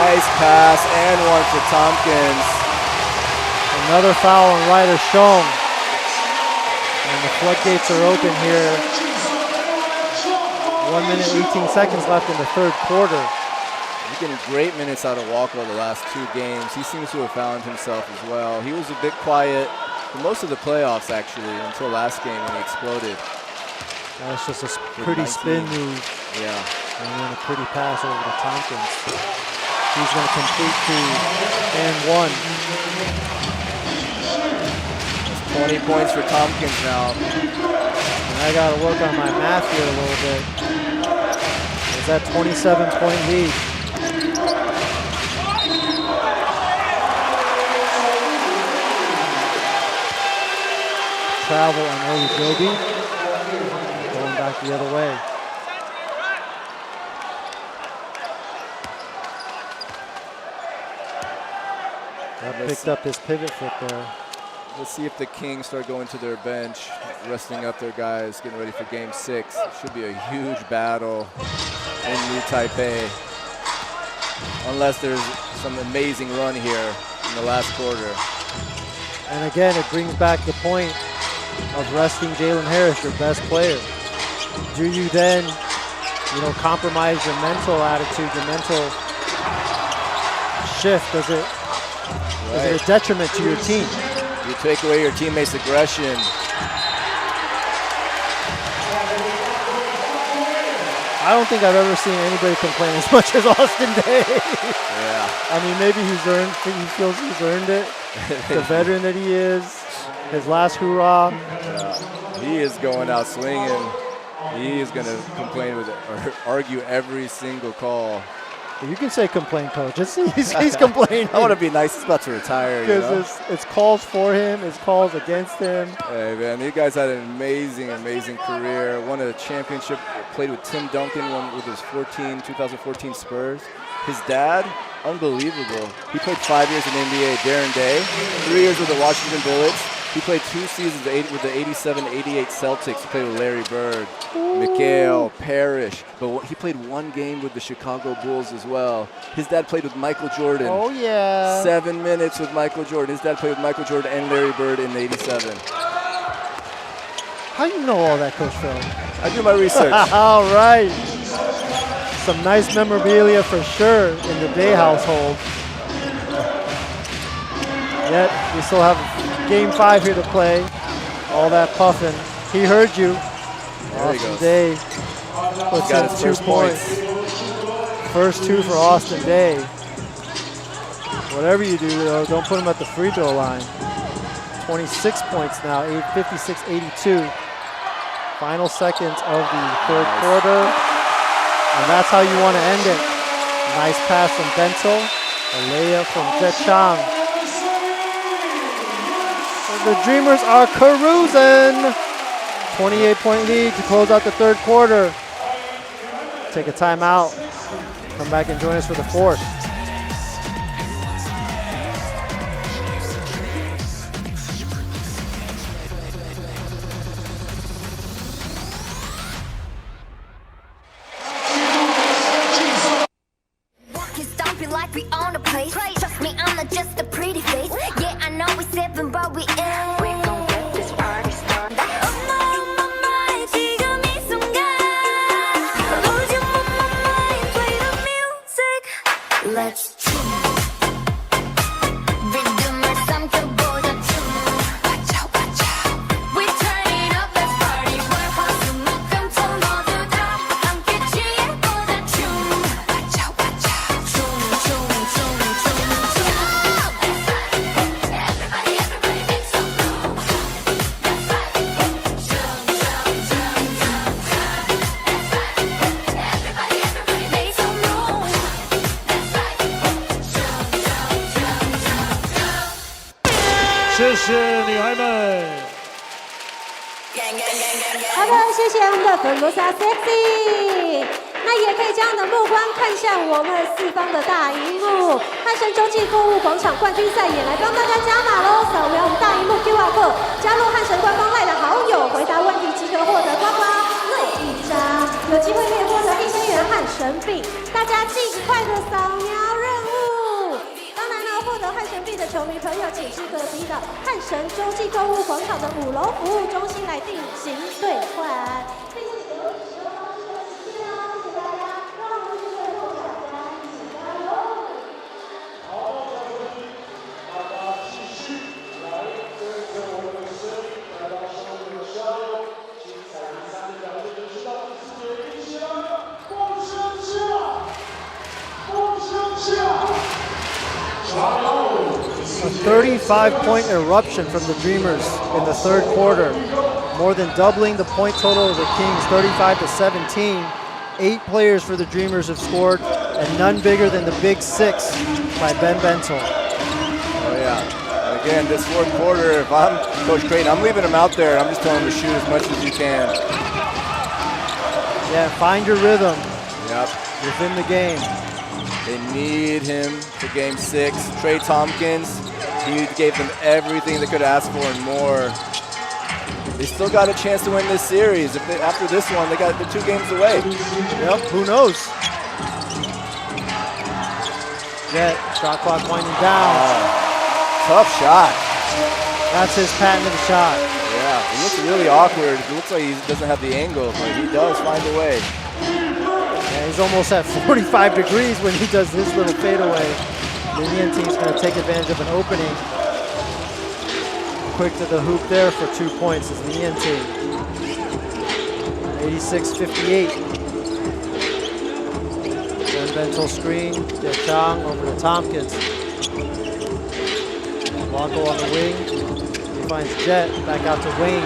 Nice pass and one for Tompkins. Another foul on Ryder Shung. And the floodgates are open here. 1 minute, 18 seconds left in the third quarter. He's getting great minutes out of Walker the last 2 games. He seems to have found himself as well. He was a bit quiet for most of the playoffs, actually, until last game when he exploded. That was just a pretty spin move. Yeah. And then a pretty pass over to Tompkins. He's going to complete 2 and 1. 20 points for Tompkins now. And I got to work on my math here a little bit. Is that 27-point lead? Travel on Oyejobi. Going back the other way. That picked up his pivot foot there. Let's see if the Kings start going to their bench, resting up their guys, getting ready for Game 6. It should be a huge battle in New Taipei, unless there's some amazing run here in the last quarter. And again, it brings back the point of resting Jalen Harris, your best player. Do you then, compromise your mental attitude, your mental shift? Is it a detriment to your team? You take away your teammates' aggression. I don't think I've ever seen anybody complain as much as Austin Day. Yeah. I mean, maybe he feels he's earned it. The veteran that he is, his last hurrah. Yeah. He is going out swinging. He is going to complain with it, or argue every single call. You can say complain, coach. He's complaining. I want to be nice. He's about to retire. Because it's calls for him, it's calls against him. Hey, man, these guys had an amazing career. Won a championship, played with Tim Duncan, won with his 2014 Spurs. His dad, unbelievable. He played 5 years in the NBA, Darren Day, 3 years with the Washington Bullets. He played 2 seasons with the 87-88 Celtics. He played with Larry Bird, Mikhail, Parrish. But he played 1 game with the Chicago Bulls as well. His dad played with Michael Jordan. Oh, yeah. 7 minutes with Michael Jordan. His dad played with Michael Jordan and Larry Bird in '87. How do you know all that, Coach Phil? I do my research. All right. Some nice memorabilia for sure in the Day household. Yet, we still have Game 5 here to play. All that puffing. He heard you. Austin Day puts in 2 points. First 2 for Austin Day. Whatever you do, though, don't put him at the free throw line. 26 points now, 56-82. Final seconds of the 3rd quarter. And that's how you want to end it. Nice pass from Bento. A layup from Jet Chang. The Dreamers are cruising. 28-point lead to close out the 3rd quarter. Take a timeout. Come back and join us for the 4th. Walking, stomping like we own the place. Trust me, I'm not just a pretty face. Yeah, I know we 7, but we ain't. We gon' get this party started. Let's谢谢女孩们。好的，谢谢我们的粉罗莎 sexy。那也可以将你的目光看向我们4方的大荧幕，汉神洲际购物广场冠军赛也来帮大家加码喽！扫描我们大荧幕 QR code， 加入汉神官方赖的好友，回答问题即可获得刮刮乐1张，有机会可以获得1000元汉神币，大家尽快的扫描任务。当然呢，获得汉神币的球迷朋友，请至隔壁的汉神洲际购物广场的5楼服务中心来进行兑换。 A 35-point eruption from the Dreamers in the 3rd quarter, more than doubling the point total of the Kings, 35-17. 8 players for the Dreamers have scored, and none bigger than the Big 6 by Ben Bentel. Oh yeah, and again, this 4th quarter, if I'm Coach Creighton, I'm leaving him out there. I'm just telling him to shoot as much as you can. Yeah, find your rhythm. Yep. Within the game. They need him for Game 6. Trey Tompkins, he gave them everything they could ask for and more. They still got a chance to win this series. If they, after this one, they got the 2 games away. Yep, who knows? Jet, shot clock winding down. Tough shot. That's his patented shot. Yeah, it looks really awkward. It looks like he doesn't have the angle, but he does find a way. Yeah, he's almost at 45 degrees when he does his little fadeaway. The Indian team's going to take advantage of an opening. Quick to the hoop there for 2 points is the Indian team. 86-58. Then Bentel screen, Jet Chang over to Tompkins. Blanco on the wing. He finds Jet, back out to Wayne.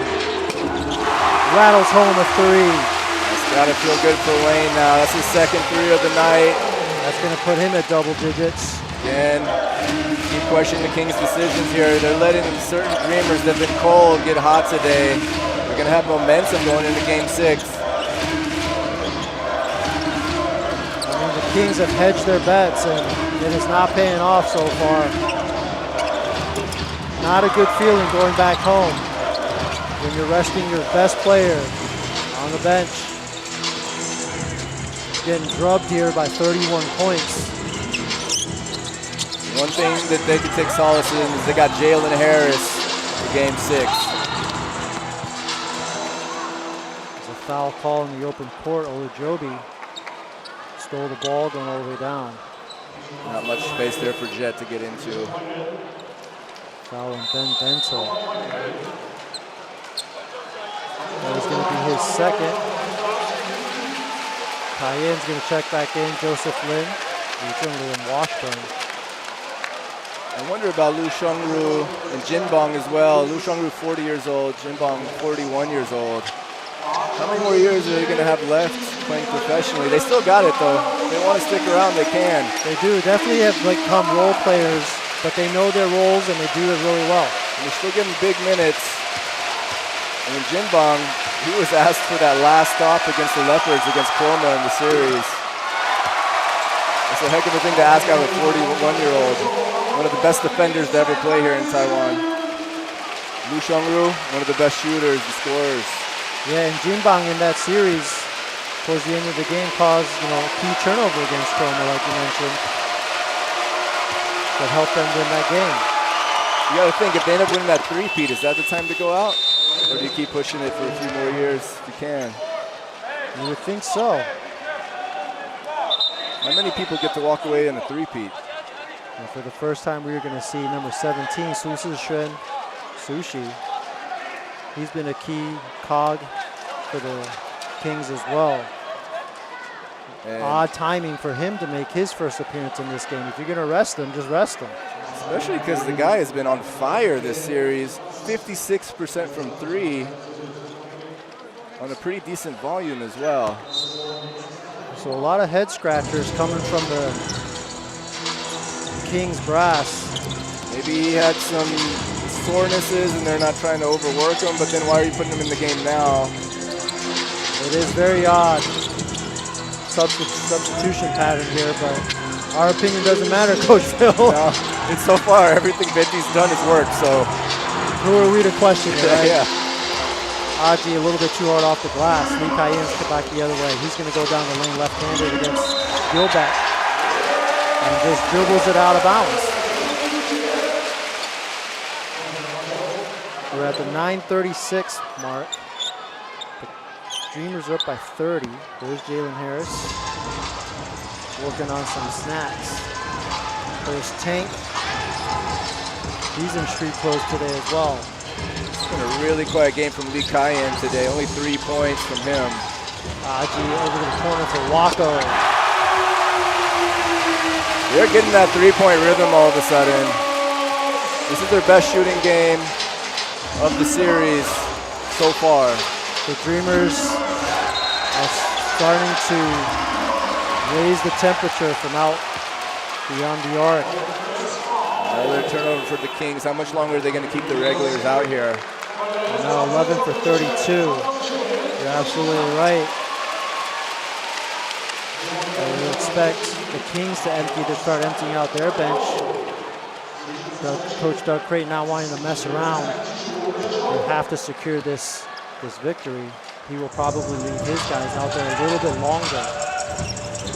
Rattles home a 3. Gotta feel good for Wayne now. That's his 2nd 3 of the night. That's going to put him at double digits. Again, keep questioning the Kings' decisions here. They're letting certain Dreamers that have been cold get hot today. They're going to have momentum going into Game 6. I mean, the Kings have hedged their bets, and it is not paying off so far. Not a good feeling going back home when you're resting your best player on the bench. Getting drubbed here by 31 points. One thing that they can take solace in is they got Jalen Harris for Game 6. There's a foul call in the open court. Olajobi stole the ball going all the way down. Not much space there for Jet to get into. Foul on Ben Bento. That was going to be his second. Cayenne's going to check back in. Joseph Lin, recently in Washburn. I wonder about Lu Shengru and Jinbong as well. Lu Shengru 40 years old, Jinbong 41 years old. How many more years are they going to have left playing professionally? They still got it though. If they want to stick around, they can. They do. Definitely have become role players, but they know their roles and they do it really well. And they're still getting big minutes. And Jinbong, he was asked for that last stop against the Leopards against Chroma in the series. It's a heck of a thing to ask out of a 41-year-old. One of the best defenders to ever play here in Taiwan. Lu Shengru, one of the best shooters and scorers. Yeah, and Jinbang in that series, towards the end of the game, caused a key turnover against Chroma, like you mentioned, that helped them win that game. You got to think, if they end up winning that three-peat, is that the time to go out? Or do you keep pushing it for a few more years if you can? You would think so. How many people get to walk away in a three-peat? And for the first time, we are going to see number 17, Su Shuen Sushi. He's been a key cog for the Kings as well. And odd timing for him to make his first appearance in this game. If you're going to rest him, just rest him. Especially because the guy has been on fire this series. 56% from three on a pretty decent volume as well. So a lot of head scratchers coming from the Kings brass. Maybe he had some sorenesses and they're not trying to overwork him, but then why are you putting him in the game now? It is very odd substitution pattern here, but our opinion doesn't matter, Coach Phil. No, it's so far, everything Benty's done has worked, so. Who are we to question it, right? Yeah. Aji a little bit too hard off the glass. Lee Cayenne's come back the other way. He's going to go down the lane left-handed against Gilbeck. And just dribbles it out of bounds. We're at the 9:36 mark. The Dreamers are up by 30. There's Jalen Harris working on some snacks. There's Tank. He's in street clothes today as well. It's been a really quiet game from Lee Cayenne today. Only 3 points from him. Aji over to the corner for Wako. They're getting that three-point rhythm all of a sudden. This is their best shooting game of the series so far. The Dreamers are starting to raise the temperature from out beyond the arc. Another turnover for the Kings. How much longer are they going to keep the regulars out here? And now 11 for 32. You're absolutely right. I would expect the Kings to start emptying out their bench. Coach Doug Creighton not wanting to mess around. They have to secure this victory. He will probably leave his guys out there a little bit longer.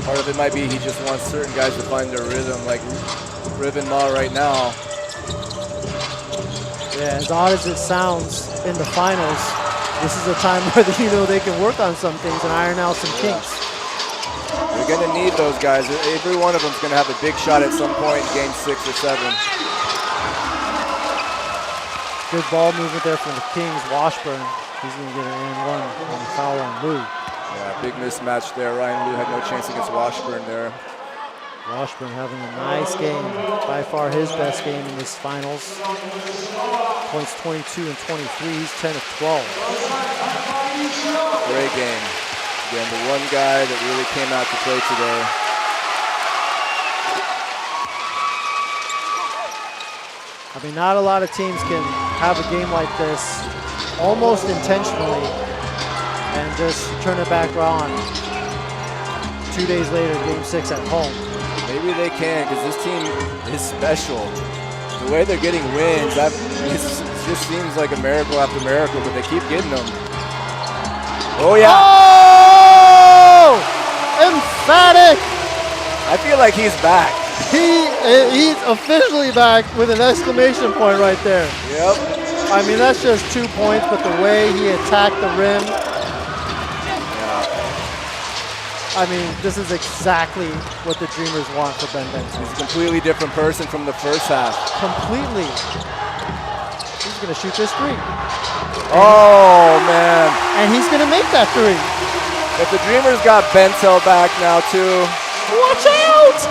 Part of it might be he just wants certain guys to find their rhythm, like Riven Ma right now. Yeah, as odd as it sounds in the finals, this is a time where they can work on some things and iron out some kinks. They're going to need those guys. Every one of them is going to have a big shot at some point in game 6 or 7. Good ball movement there from the Kings. Washburn, he's going to get an and one on the foul on Lou. Yeah, big mismatch there. Ryan Lou had no chance against Washburn there. Washburn having a nice game. By far his best game in this finals. Points 22 and 23. He's 10 of 12. Great game. Again, the one guy that really came out to play today. I mean, not a lot of teams can have a game like this almost intentionally and just turn it back on 2 days later, game 6 at home. Maybe they can, because this team is special. The way they're getting wins, it just seems like a miracle after miracle, but they keep getting them. Oh, yeah. Oh! Emphatic! I feel like he's back. He's officially back with an exclamation point right there. Yep. I mean, that's just 2 points, but the way he attacked the rim. I mean, this is exactly what the Dreamers want for Ben Benson. He's a completely different person from the first half. Completely. He's going to shoot this three. Oh, man. And he's going to make that three. But the Dreamers got Bentel back now, too. Watch out!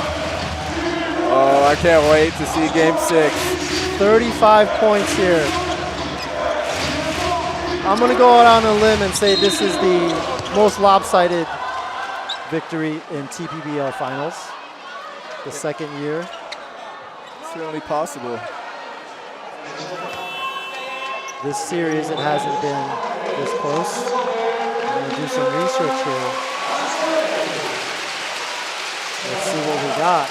Oh, I can't wait to see game 6. 35 points here. I'm going to go out on a limb and say this is the most lopsided victory in TPBL finals, the second year. Certainly possible. This series, it hasn't been this close. I'm going to do some research here. Let's see what we got.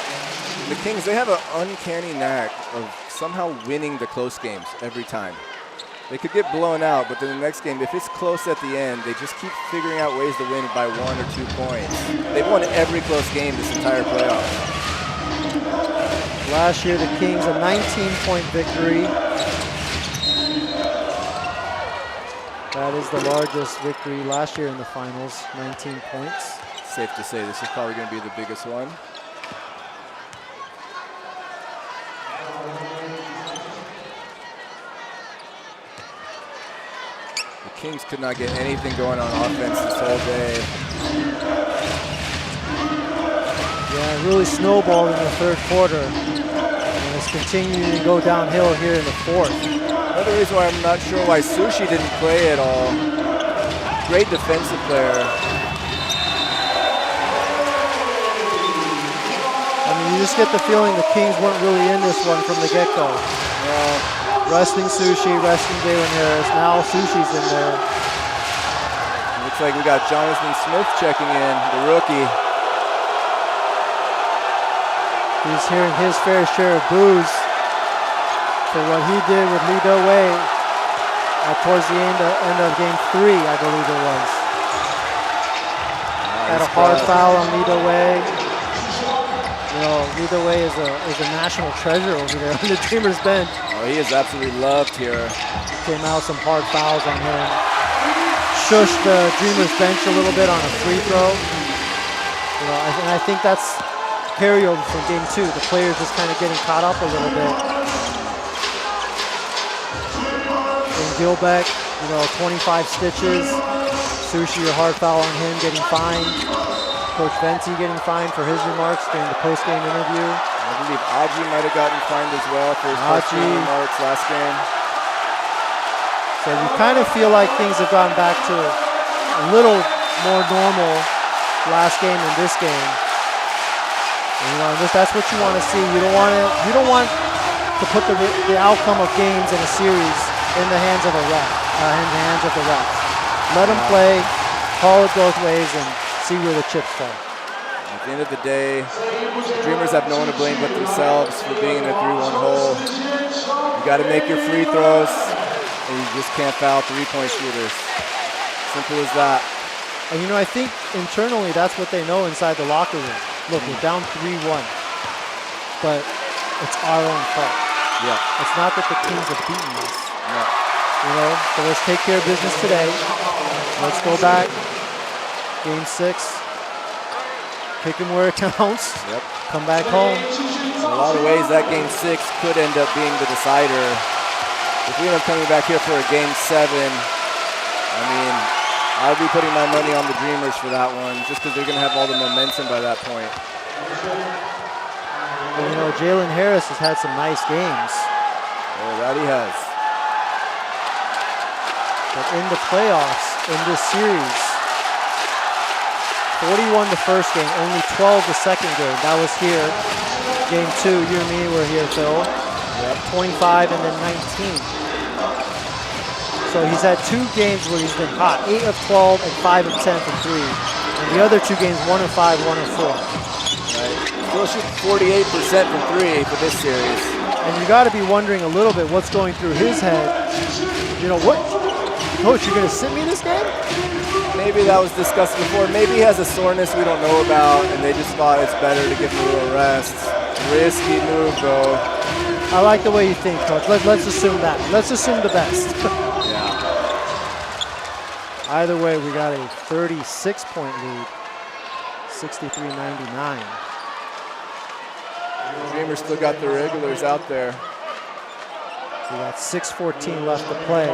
The Kings, they have an uncanny knack of somehow winning the close games every time. They could get blown out, but then the next game, if it's close at the end, they just keep figuring out ways to win by 1 or 2 points. They've won every close game this entire playoff. Last year, the Kings, a 19-point victory. That is the largest victory last year in the finals, 19 points. Safe to say this is probably going to be the biggest one. Kings could not get anything going on offense this whole day. Yeah, it really snowballed in the third quarter. And it's continuing to go downhill here in the fourth. Another reason why I'm not sure why Sushi didn't play at all. Great defensive player. I mean, you just get the feeling the Kings weren't really in this one from the get-go. Resting Sushi, resting Jalen Harris. Now Sushi's in there. Looks like we got Jonathan Smith checking in, the rookie. He's hearing his fair share of boos for what he did with Lee Do-Wei towards the end of game 3, I believe it was. Had a hard foul on Lee Do-Wei. You know, Lee Do-Wei is a national treasure over there on the Dreamers bench. Oh, he is absolutely loved here. Came out some hard fouls on him. Shushed the Dreamers bench a little bit on a free throw. You know, and I think that's carryover from game 2. The players just kind of getting caught up a little bit. And Gilbeck, you know, 25 stitches. Sushi, a hard foul on him, getting fined. Coach Venti getting fined for his remarks during the post-game interview. I believe Aji might have gotten fined as well for his post-game remarks last game. So you kind of feel like things have gone back to a little more normal last game than this game. And, you know, that's what you want to see. You don't want to put the outcome of games in a series in the hands of a ref, in the hands of the refs. Let them play, call it both ways, and see where the chips fall. At the end of the day, the Dreamers have no one to blame but themselves for being in a 3-1 hole. You got to make your free throws, and you just can't foul three-point shooters. Simple as that. And you know, I think internally that's what they know inside the locker room. Look, we're down 3-1, but it's our own fault. Yeah. It's not that the Kings have beaten us. No. You know, so let's take care of business today. Let's go back. Game 6, kick him where it counts. Yep. Come back home. In a lot of ways, that game 6 could end up being the decider. If we end up coming back here for a game 7, I mean, I'd be putting my money on the Dreamers for that one, just because they're going to have all the momentum by that point. Well, you know, Jalen Harris has had some nice games. Oh, that he has. But in the playoffs, in this series, 41 the first game, only 12 the second game. That was here. Game 2, you and me were here, Phil. 25 and then 19. So he's had 2 games where he's been hot, 8 of 12 and 5 of 10 from 3. And the other 2 games, 1 of 5, 1 of 4. Right. Still shooting 48% from 3 for this series. And you got to be wondering a little bit what's going through his head. You know, what, coach, you're going to sit me this game? Maybe that was discussed before. Maybe he has a soreness we don't know about, and they just thought it's better to give him a little rest. Risky move, though. I like the way you think, coach. Let's assume that. Let's assume the best. Yeah. Either way, we got a 36-point lead, 63-99. Dreamers still got the regulars out there. We got 6:14 left to play.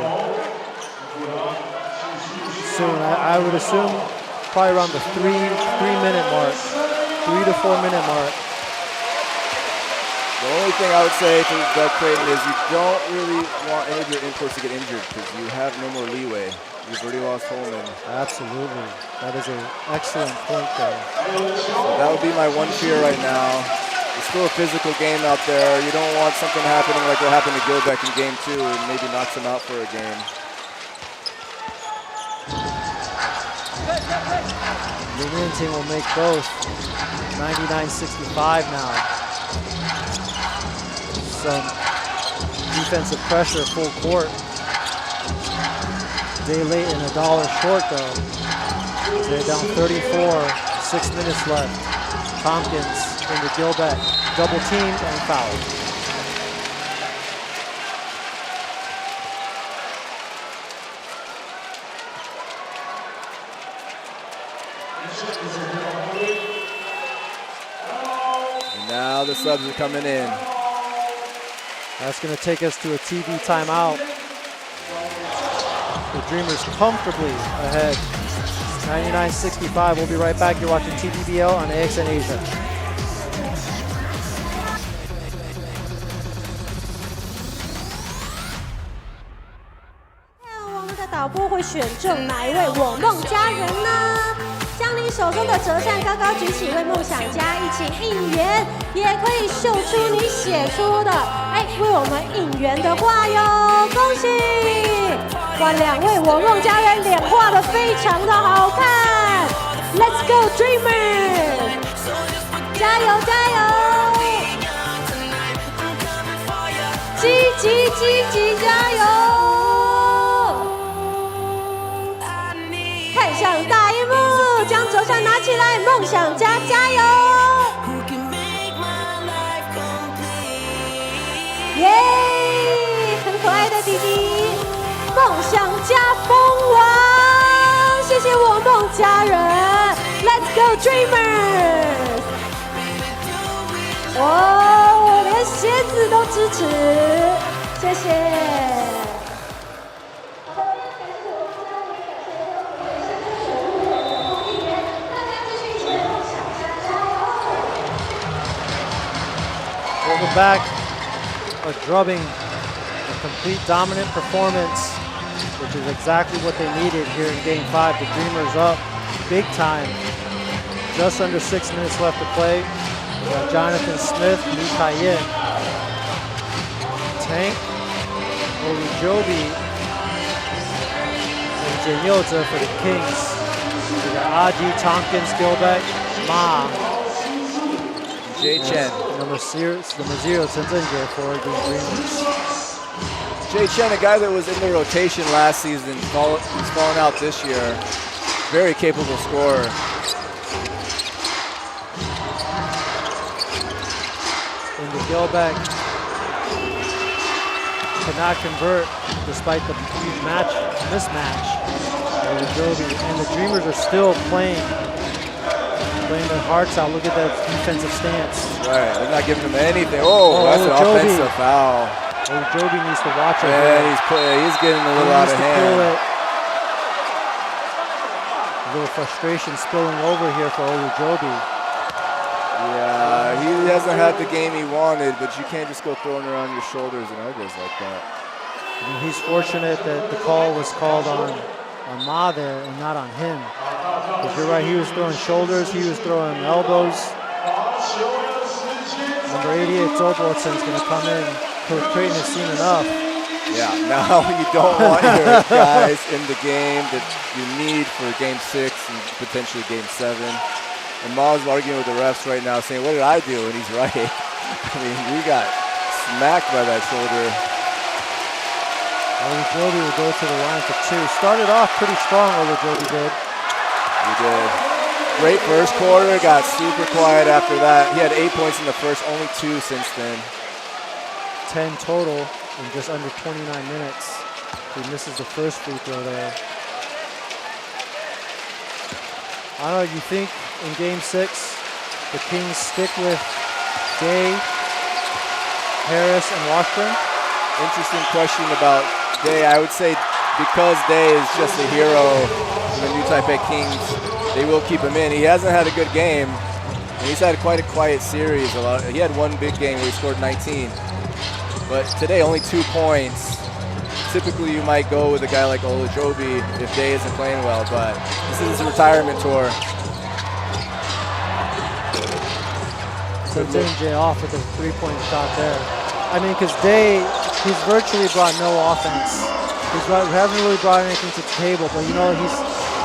Soon, I would assume probably around the 3-minute mark, 3 to 4 minute mark. The only thing I would say to Doug Creighton is you don't really want any of your imports to get injured because you have no more leeway. You've already lost Holman. Absolutely. That is an excellent point there. So that would be my one fear right now. It's still a physical game out there. You don't want something happening like what happened to Gilbeck in game 2 and maybe knocks him out for a game. The winning team will make both. 99-65 now. Some defensive pressure full court. Day late and $1 short though. They're down 34, 6 minutes left. Tompkins into Gilbeck, double teamed and fouled. And now the subs are coming in. That's going to take us to a TV timeout. The Dreamers comfortably ahead. 99-65. We'll be right back. You're watching TPBL on AXN Asia. 我们的导播会选中哪一位我梦家人呢？将你手中的折扇高高举起，为梦想家一起应援，也可以秀出你写出的为我们应援的话哟！恭喜！哇，2位我梦家人脸画得非常的好看 ，Let's go Dreamers！ 加油加油！积极积极加油！看向大荧幕，将折扇拿起来，梦想家加油！耶，很可爱的弟弟，梦想家封王，谢谢我梦家人 ，Let's go Dreamers！ 哇，我连鞋子都支持，谢谢。Welcome back. A drubbing, a complete dominant performance, which is exactly what they needed here in Game 5. The Dreamers up big time. Just under 6 minutes left to play. We got Jonathan Smith, Lee Kai-yin, Tank, Olujobi, and Jenyota for the Kings. We got Aji, Tompkins, Gilbeck, Ma, Jay Chen. Number 0, Chen Zhenjie for the Dreamers. Jay Chen, a guy that was in the rotation last season, he's fallen out this year. Very capable scorer. Into Gilbeck. Cannot convert despite the huge mismatch. And the Dreamers are still playing their hearts out. Look at that defensive stance. Right, they're not giving him anything. Oh, that's an offensive foul. Olujobi needs to watch it. Yeah, he's getting a little out of hand. A little frustration spilling over here for Olujobi. Yeah, he hasn't had the game he wanted, but you can't just go throwing around your shoulders and elbows like that. I mean, he's fortunate that the call was called on Ma there and not on him. Because you're right, he was throwing shoulders, he was throwing elbows. Number 88, Zobotson's going to come in. Coach Creighton has seen enough. Yeah, now you don't want your guys in the game that you need for Game 6 and potentially Game 7. And Ma's arguing with the refs right now saying, what did I do? And he's right. I mean, we got smacked by that shoulder. Olajobi will go to the line for 2. Started off pretty strong, Olajobi did. He did. Great first quarter, got super quiet after that. He had 8 points in the first, only 2 since then. 10 total in just under 29 minutes. He misses the first free throw there. I don't know, you think in Game 6, the Kings stick with Day, Harris, and Washburn? Interesting question about Day. I would say because Day is just a hero in the new Taipei Kings, they will keep him in. He hasn't had a good game, and he's had quite a quiet series. He had one big game where he scored 19, but today only 2 points. Typically, you might go with a guy like Olajobi if Day isn't playing well, but this is his retirement tour. J off with a 3-point shot there. I mean, because Day, he's virtually brought no offense. He hasn't really brought anything to the table, but you know, he's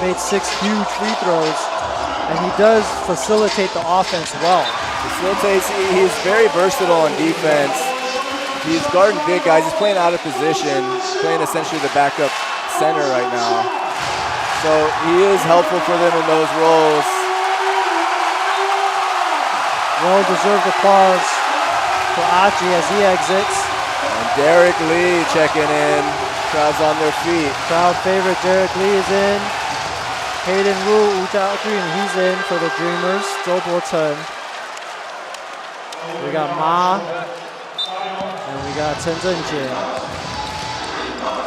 made 6 huge free throws, and he does facilitate the offense well. He's very versatile on defense. He's guarding big guys. He's playing out of position. He's playing essentially the backup center right now. So he is helpful for them in those roles. Well-deserved applause for Achi as he exits. And Derek Lee checking in. Crowd's on their feet. Crowd favorite Derek Lee is in. Hayden Wu, and he's in for the Dreamers. Zhou We got Ma. And we got Chen Zhenjie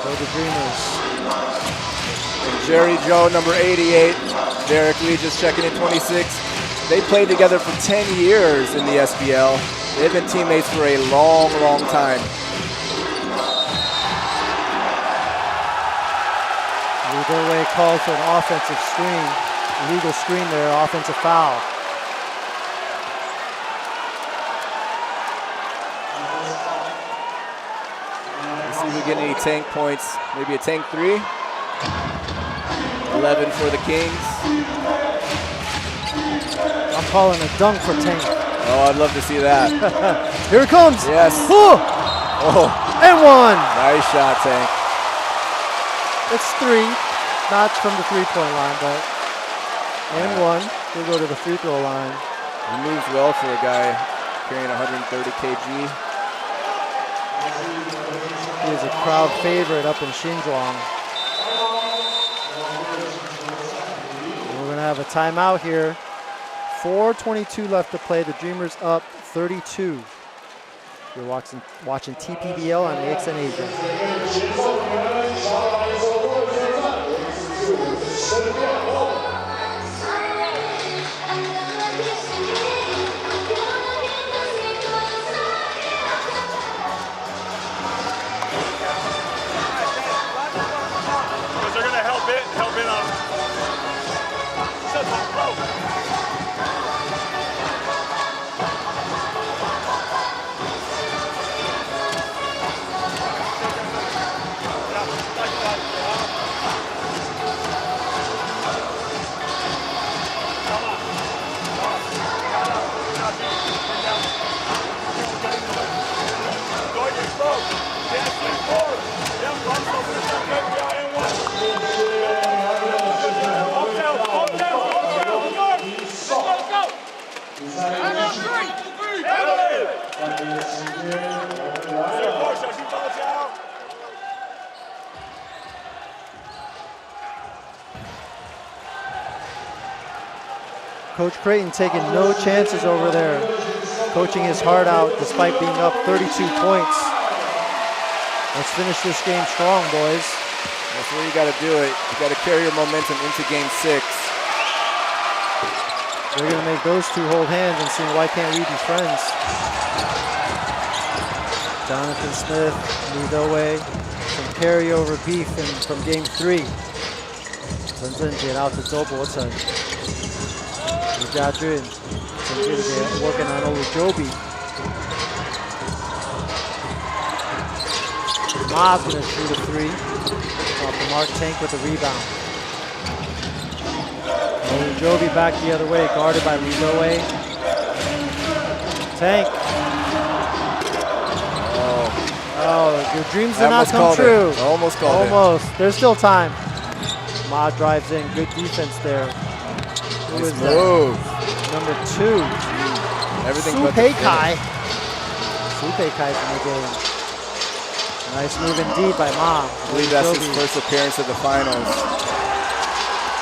for the Dreamers. And Jerry Joe, number 88. Derek Lee just checking in, 26. They played together for 10 years in the SBL. They've been teammates for a long, long time. Either way called for an offensive screen. Illegal screen there, offensive foul. Let's see if we get any tank points. Maybe a tank 3. 11 for the Kings. I'm calling a dunk for Tank. Oh, I'd love to see that. Here it comes. Yes. Oh. And 1. Nice shot, Tank. It's 3. Not from the three-point line, but and 1. We'll go to the free throw line. He moves well for a guy carrying 130 kg. He is a crowd favorite up in Xinzhuang. We're going to have a timeout here. 4:22 left to play. The Dreamers up 32. You're watching TPBL on AXN Asia. They're going to help in on Coach Creighton taking no chances over there, coaching his heart out despite being up 32 points. Let's finish this game strong, boys. That's where you got to do it. You got to carry your momentum into Game 6. We're going to make those two hold hands and see why can't we be friends. Jonathan Smith, Nidoe, some carryover beef from Game 3. Chen Zhenjie out to Zhou Bochen. Jiajun, working on Olajobi. Ma's gonna shoot a three. Off the mark, Tank with the rebound. Jovi back the other way, guarded by Lidoe. Tank. Oh, your dreams did not come true. Almost called it. Almost. There's still time. Ma drives in. Good defense there. Who is that? Number 2. Everything Supeikai. Supeikai in the game. Nice move indeed by Ma. I believe that's his first appearance at the finals.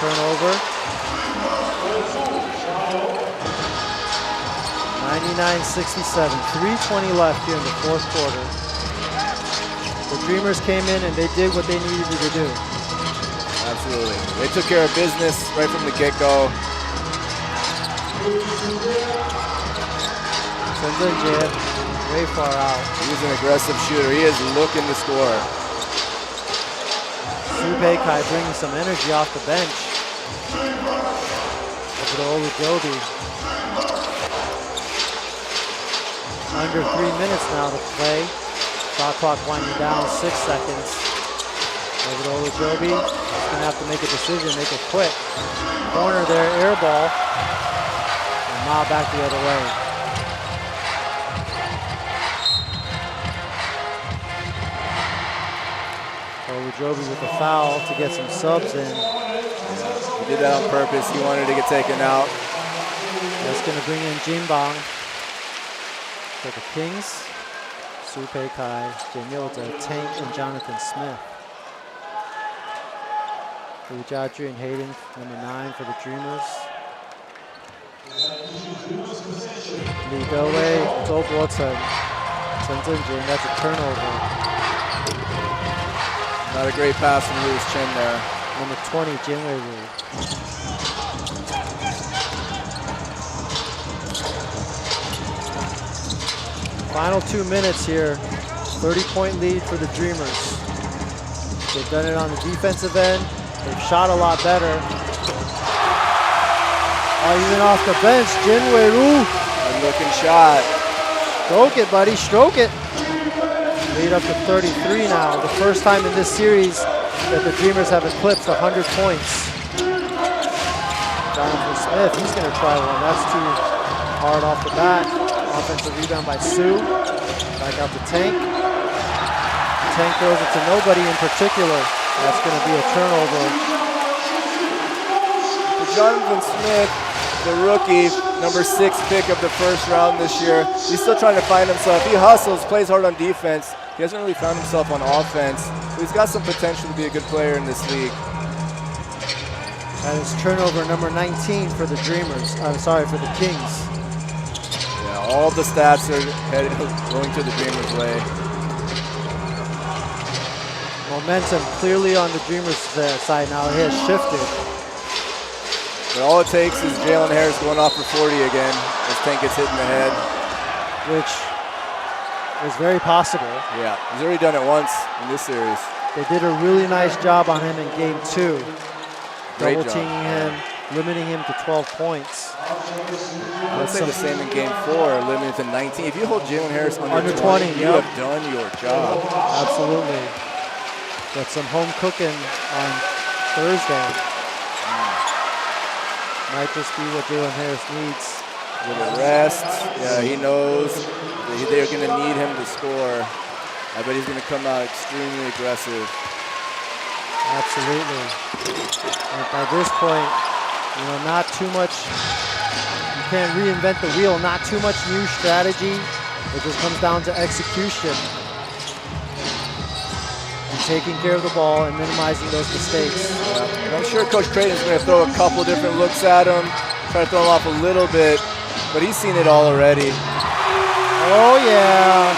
Turnover. 99-67. 3:20 left here in the fourth quarter. The Dreamers came in and they did what they needed to do. Absolutely. They took care of business right from the get-go. Way far out. He's an aggressive shooter. He is looking to score. Supeikai bringing some energy off the bench. Over to Olujobi. Under 3 minutes now to play. Shot clock winding down, 6 seconds. Over to Olujobi. He's gonna have to make a decision, make it quick. Corner there, air ball. And Ma back the other way. Olujobi with a foul to get some subs in. He did that on purpose. He wanted to get taken out. That's gonna bring in Jinbang for the Kings. Supeikai, Jenyoda, Tank, and Jonathan Smith. Ujaju and Hayden, number 9 for the Dreamers. Lidoe, Dobuoten, Chen Zhenjin, that's a turnover. Not a great pass from Lu's Chen there. Number 20, Jinwei Wu. Final 2 minutes here. 30-point lead for the Dreamers. They've done it on the defensive end. They've shot a lot better. Oh, even off the bench, Jinwei Wu. Good looking shot. Stroke it, buddy, stroke it. Lead up to 33 now. The first time in this series that the Dreamers have eclipsed 100 points. Jonathan Smith, he's gonna try one. That's too hard off the bat. Offensive rebound by Su. Back out to Tank. Tank throws it to nobody in particular. That's going to be a turnover. For Jonathan Smith, the rookie, number 6 pick of the first round this year, he's still trying to find himself. He hustles, plays hard on defense. He hasn't really found himself on offense. But he's got some potential to be a good player in this league. That is turnover number 19 for the Dreamers. I'm sorry, for the Kings. All the stats are going to the Dreamers' way. Momentum clearly on the Dreamers' side now. It has shifted. But all it takes is Jalen Harris going off for 40 again as Tank gets hit in the head. Which is very possible. Yeah, he's already done it once in this series. They did a really nice job on him in game 2. Great Double job. teaming him, limiting him to 12 points. Let's say the same in game 4, limited to 19. If you hold Jalen Harris under 20, you yep. have done your job. Absolutely. Got some home cooking on Thursday. Might just be what Jalen Harris needs. A little rest. Yeah, he knows they're going to need him to score. I bet he's going to come out extremely aggressive. Absolutely. And by this point, you know, not too much, you can't reinvent the wheel, not too much new strategy. It just comes down to execution. And taking care of the ball and minimizing those mistakes. Yeah. I'm sure Coach Creighton's going to throw a couple different looks at him, try to throw him off a little bit, but he's seen it all already. Oh yeah.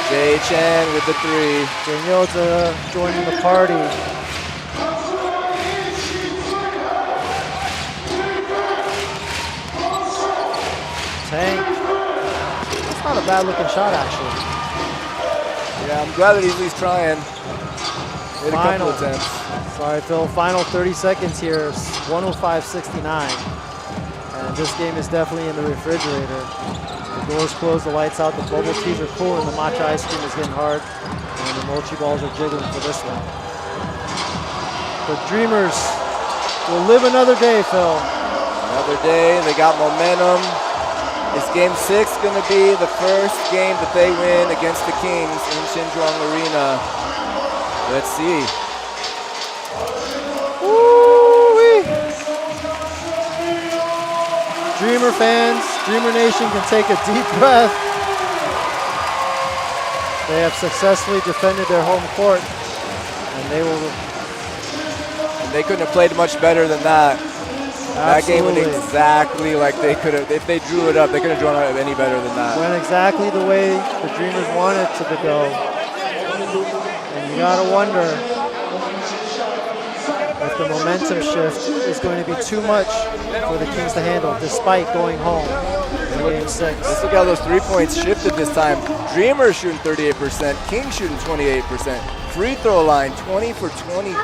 Jay Chen with the 3. Danielza joining the party. Tank. That's not a bad looking shot, actually. Yeah, I'm glad that he's at least trying. Made a couple attempts. Sorry, Phil. Final 30 seconds here. 105-69. And this game is definitely in the refrigerator. The doors closed, the lights out, the bubble teas are cool, and the matcha ice cream is getting hard. And the mochi balls are jiggling for this one. The Dreamers will live another day, Phil. Another day, they got momentum. Is Game 6 going to be the first game that they win against the Kings in Xinzhuang Arena? Let's see. Woo-wee. Dreamer fans, Dreamer Nation can take a deep breath. They have successfully defended their home court, and they will. And they couldn't have played much better than that. That game went exactly like they could have. If they drew it up, they could have drawn it up any better than that. Went exactly the way the Dreamers wanted to go. And you gotta wonder if the momentum shift is going to be too much for the Kings to handle, despite going home in Game 6. Let's look how those 3 points shifted this time. Dreamers shooting 38%, Kings shooting 28%. Free throw line, 20 for 23,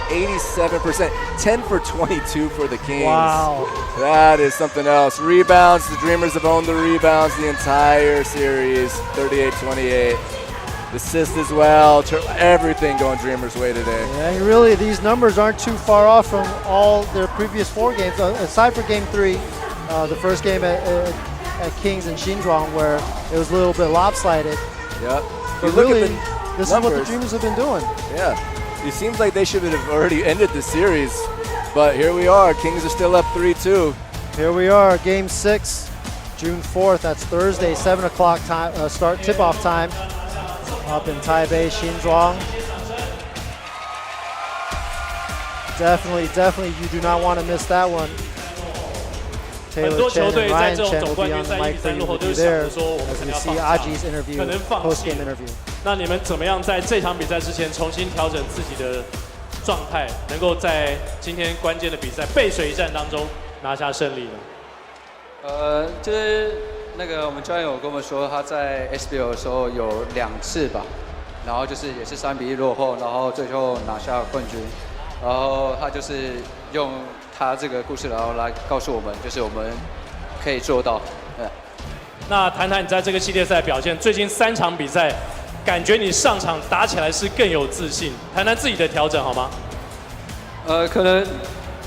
87%, 10 for 22 for the Kings. Wow. That is something else. Rebounds, the Dreamers have owned the rebounds the entire series, 38-28. Assists as well, everything going Dreamers' way today. Yeah, really, these numbers aren't too far off from all their previous 4 games, aside from Game 3, the first game at Kings in Xinzhuang, where it was a little bit lopsided. Yeah. But really, this is what the Dreamers have been doing. Yeah. It seems like they should have already ended the series, but here we are. Kings are still up 3-2. Here we are, Game 6, June 4th. That's Thursday, 7 o'clock time, start tip-off time. Up in Taipei, Xinzhuang. Definitely, you do not want to miss that one. Taylor Chen and Ryan Chen will be on the mic for you to be there as we see Aji's interview, post-game interview. 那你们怎么样在这场比赛之前重新调整自己的状态，能够在今天关键的比赛背水一战当中拿下胜利呢？就是那个我们教练有跟我们说，他在 SBL 的时候有2次吧，然后就是也是3-1落后，然后最后拿下冠军，然后他就是用他这个故事，然后来告诉我们，就是我们可以做到。那谈谈你在这个系列赛表现，最近3场比赛，感觉你上场打起来是更有自信，谈谈自己的调整好吗？可能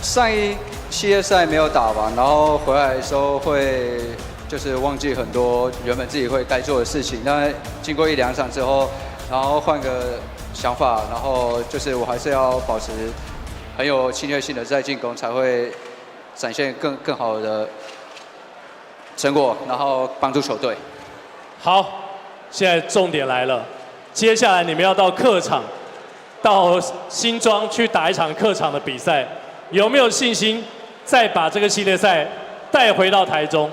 上一系列赛没有打完，然后回来的时候会就是忘记很多原本自己会该做的事情。但经过1-2场之后，然后换个想法，然后就是我还是要保持很有侵略性的在进攻，才会展现更好的成果，然后帮助球队。好，现在重点来了，接下来你们要到客场，到新庄去打一场客场的比赛，有没有信心再把这个系列赛带回到台中？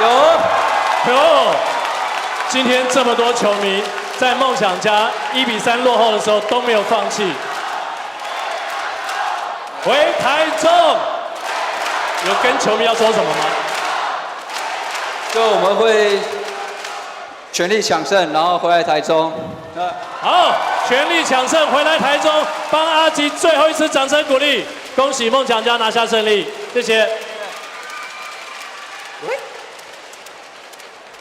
有。今天这么多球迷在梦想家1-3落后的时候都没有放弃。回台中，有跟球迷要说什么吗？就我们会全力抢胜，然后回来台中。好，全力抢胜，回来台中，帮阿吉最后一次掌声鼓励，恭喜梦想家拿下胜利，谢谢。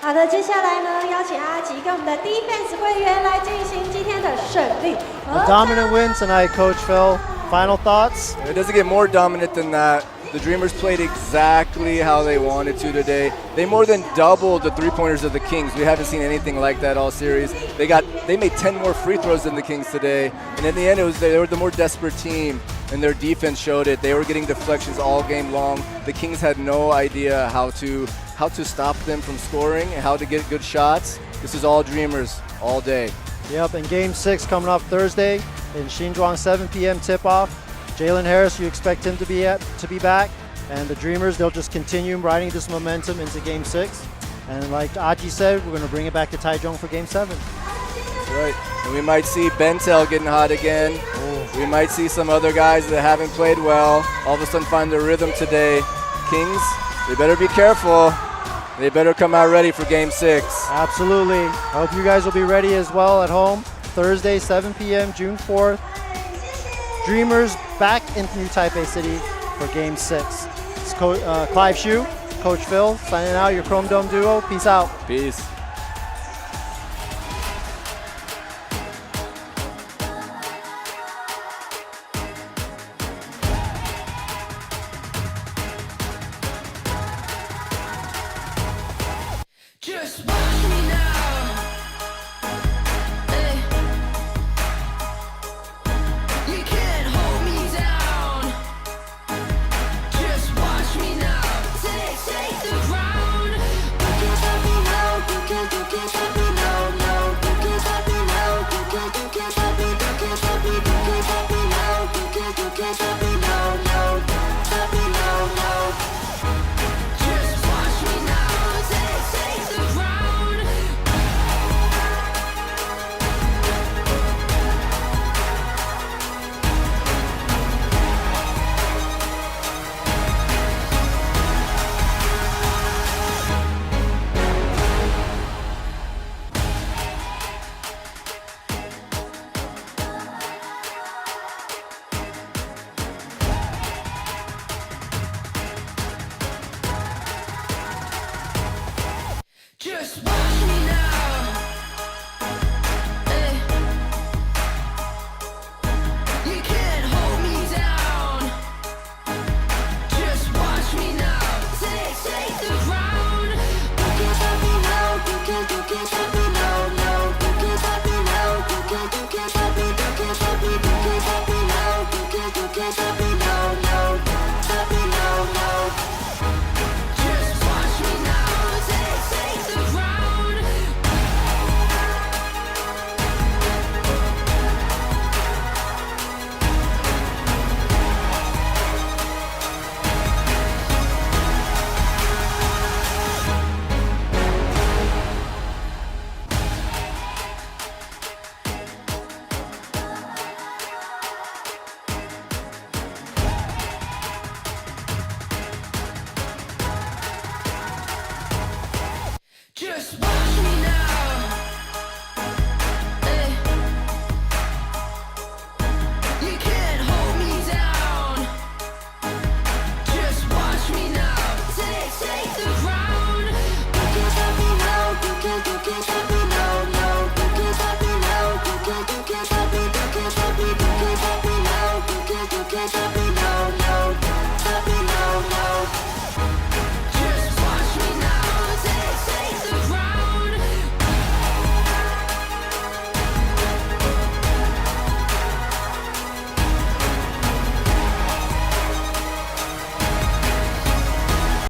好的，接下来呢，邀请阿吉跟我们的 defense 会员来进行今天的胜利。A dominant win tonight, Coach Phil. Final thoughts? It doesn't get more dominant than that. The Dreamers played exactly how they wanted to today. They more than doubled the three-pointers of the Kings. We haven't seen anything like that all series. They made 10 more free throws than the Kings today. And in the end, they were the more desperate team, and their defense showed it. They were getting deflections all game long. The Kings had no idea how to stop them from scoring and how to get good shots. This is all Dreamers all day. Yep, and Game 6 coming up Thursday in Xinzhuang, 7 p.m. tip-off. Jalen Harris, you expect him to be back, and the Dreamers, they'll just continue riding this momentum into Game 6. And like Aji said, we're going to bring it back to Taichung for Game 7. That's right. And we might see Bentel getting hot again. We might see some other guys that haven't played well all of a sudden find their rhythm today. Kings, they better be careful. They better come out ready for Game 6. Absolutely. I hope you guys will be ready as well at home. Thursday, 7 p.m., June 4th. Dreamers back in New Taipei City for Game 6. It's Clive Shue, Coach Phil, signing out, your Chrome Dome duo. Peace out. Peace. Just watch